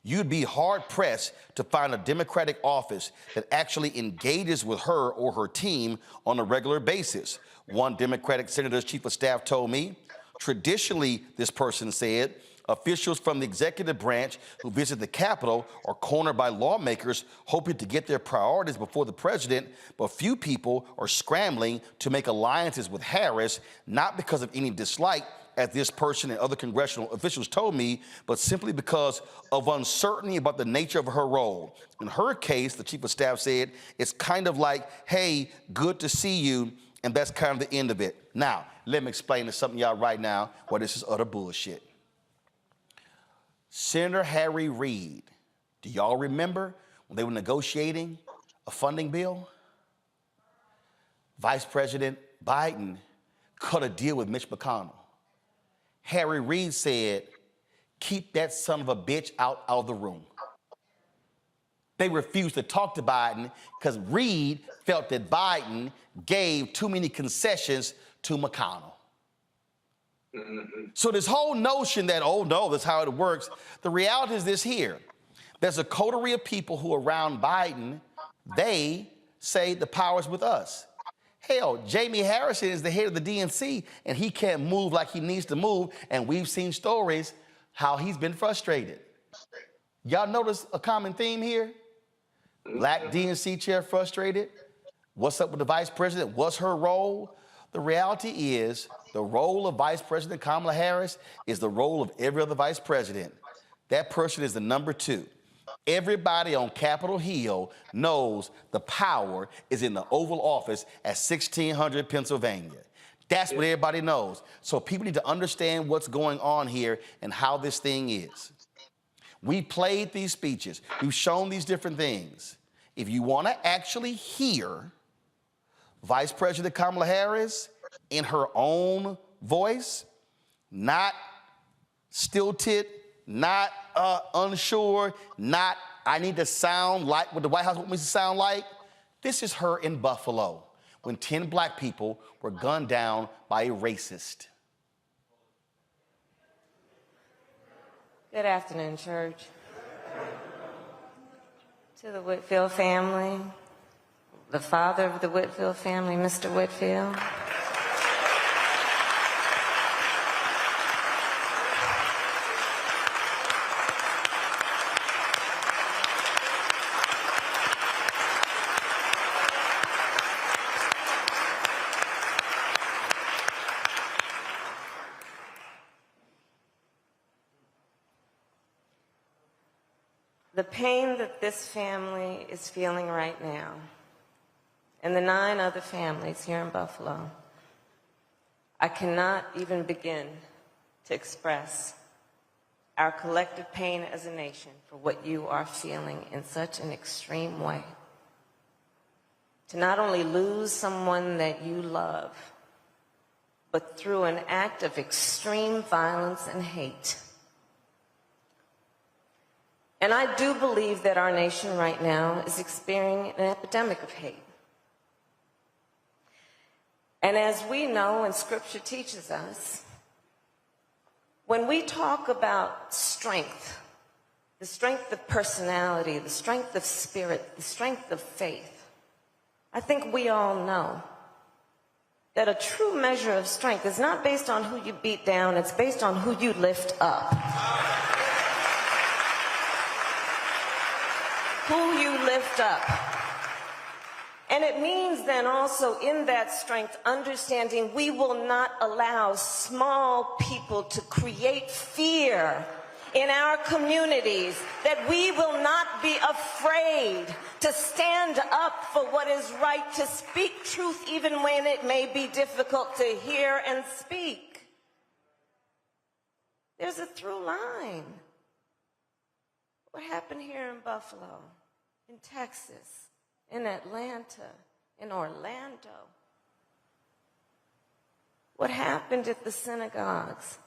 you'd be hard-pressed to find a Democratic office that actually engages with her or her team on a regular basis. One Democratic senator's chief of staff told me. Traditionally, this person said, officials from the executive branch who visit the Capitol are cornered by lawmakers hoping to get their priorities before the president, but few people are scrambling to make alliances with Harris, not because of any dislike, as this person and other congressional officials told me, but simply because of uncertainty about the nature of her role. In her case, the chief of staff said, it's kind of like, hey, good to see you, and that's kind of the end of it. Now, let me explain to something y'all right now why this is utter bullshit. Senator Harry Reid, do y'all remember when they were negotiating a funding bill? Vice President Biden cut a deal with Mitch McConnell. Harry Reid said, keep that son of a bitch out of the room. They refused to talk to Biden because Reid felt that Biden gave too many concessions to McConnell. So this whole notion that, oh no, that's how it works, the reality is this here. There's a coterie of people who are around Biden, they say the power's with us. Hell, Jamie Harrison is the head of the DNC, and he can't move like he needs to move, and we've seen stories how he's been frustrated. Y'all notice a common theme here? Black DNC chair frustrated. What's up with the vice president? What's her role? The reality is the role of Vice President Kamala Harris is the role of every other vice president. That person is the number two. Everybody on Capitol Hill knows the power is in the Oval Office at 1600 Pennsylvania. That's what everybody knows. So people need to understand what's going on here and how this thing is. We played these speeches. We've shown these different things. If you want to actually hear Vice President Kamala Harris in her own voice, not stilted, not unsure, not I need to sound like what the White House wants me to sound like. This is her in Buffalo when 10 black people were gunned down by a racist. Good afternoon, church. To the Whitfield family, the father of the Whitfield family, Mr. Whitfield. The pain that this family is feeling right now, and the 9 other families here in Buffalo, I cannot even begin to express our collective pain as a nation for what you are feeling in such an extreme way. To not only lose someone that you love, but through an act of extreme violence and hate. And I do believe that our nation right now is experiencing an epidemic of hate. And as we know, and Scripture teaches us, when we talk about strength, the strength of personality, the strength of spirit, the strength of faith, I think we all know that a true measure of strength is not based on who you beat down, it's based on who you lift up. Who you lift up. And it means then also in that strength, understanding we will not allow small people to create fear in our communities, that we will not be afraid to stand up for what is right, to speak truth even when it may be difficult to hear and speak. There's a through line. What happened here in Buffalo, in Texas, in Atlanta, in Orlando? What happened at the synagogues?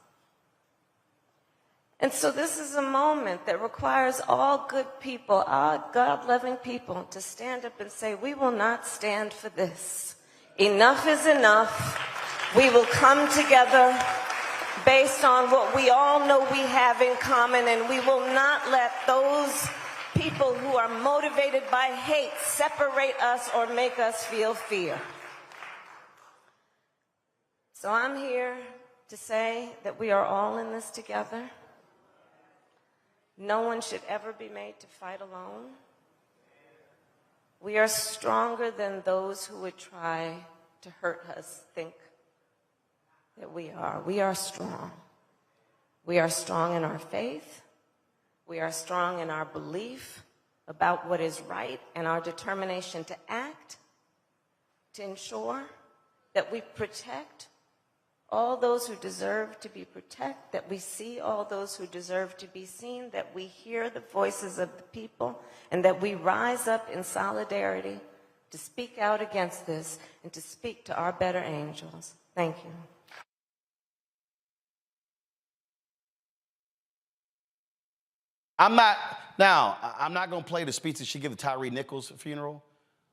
And so this is a moment that requires all good people, all God-loving people, to stand up and say, we will not stand for this. Enough is enough. We will come together based on what we all know we have in common, and we will not let those people who are motivated by hate separate us or make us feel fear. So I'm here to say that we are all in this together. No one should ever be made to fight alone. We are stronger than those who would try to hurt us think that we are. We are strong. We are strong in our faith. We are strong in our belief about what is right and our determination to act, to ensure that we protect all those who deserve to be protected, that we see all those who deserve to be seen, that we hear the voices of the people, and that we rise up in solidarity to speak out against this and to speak to our better angels. Thank you. I'm not going to play the speech that she gave at Tyree Nichols' funeral,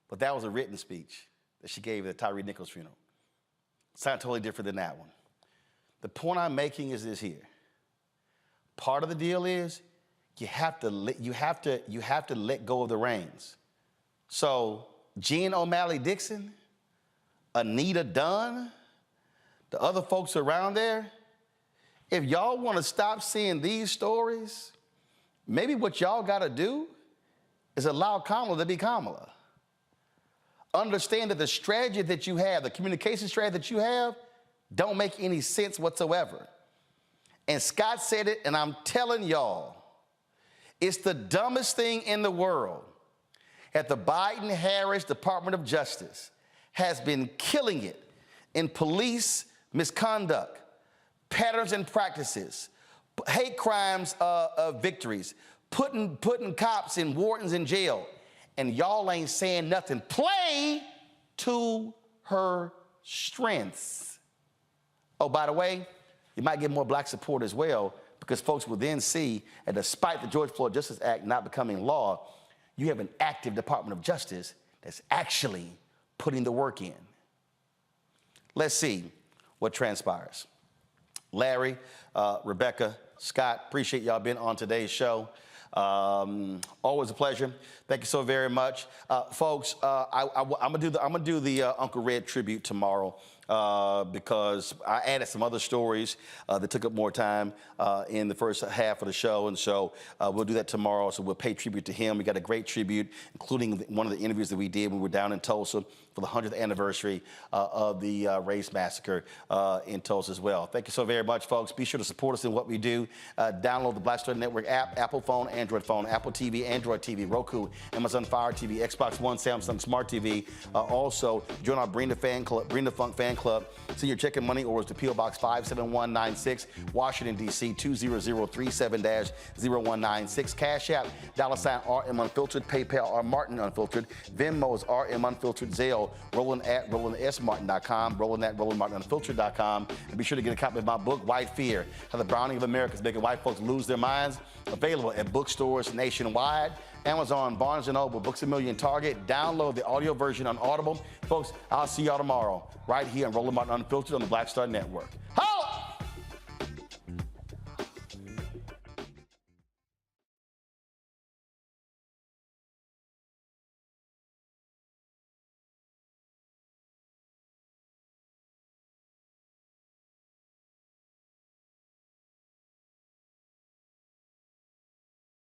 but that was a written speech that she gave at Tyree Nichols' funeral. It's not totally different than that one. The point I'm making is this here. Part of the deal is you have to let go of the reins. So Jean O'Malley Dixon, Anita Dunn, the other folks around there, if y'all want to stop seeing these stories, maybe what y'all got to do is allow Kamala to be Kamala. Understand that the strategy that you have, the communication strategy that you have, don't make any sense whatsoever. And Scott said it, and I'm telling y'all, it's the dumbest thing in the world that the Biden-Harris Department of Justice has been killing it in police misconduct, patterns and practices, hate crimes victories, putting cops and wardens in jail, and y'all ain't saying nothing. Play to her strengths. Oh, by the way, you might get more black support as well, because folks will then see that despite the George Floyd Justice Act not becoming law, you have an active Department of Justice that's actually putting the work in. Let's see what transpires. Larry, Rebecca, Scott, appreciate y'all being on today's show. Always a pleasure. Thank you so very much. Folks, I'm gonna do the Uncle Red tribute tomorrow. because I added some other stories that took up more time in the first half of the show. And so we'll do that tomorrow. So we'll pay tribute to him. We got a great tribute, including one of the interviews that we did when we were down in Tulsa for the 100th anniversary of the race massacre in Tulsa as well. Thank you so very much, folks. Be sure to support us in what we do. Download the Black Star Network app, Apple phone, Android phone, Apple TV, Android TV, Roku, Amazon Fire TV, Xbox One, Samsung Smart TV. Also, join our Bring the Funk fan club. Send your check and money orders to P.O. Box 57196, Washington, D.C. 20037-0196. Cash App, $RM Unfiltered, PayPal, R Martin Unfiltered, Venmo is RM Unfiltered, Zelle, Roland@RolandSMartin.com, Roland@RolandMartinUnfiltered.com. And be sure to get a copy of my book, White Fear, How the Browning of America is Making White Folks Lose Their Minds. Available at bookstores nationwide, Amazon, Barnes & Noble, Books A Million, Target. Download the audio version on Audible. Folks, I'll see y'all tomorrow right here on Roland Martin Unfiltered on the Black Star Network.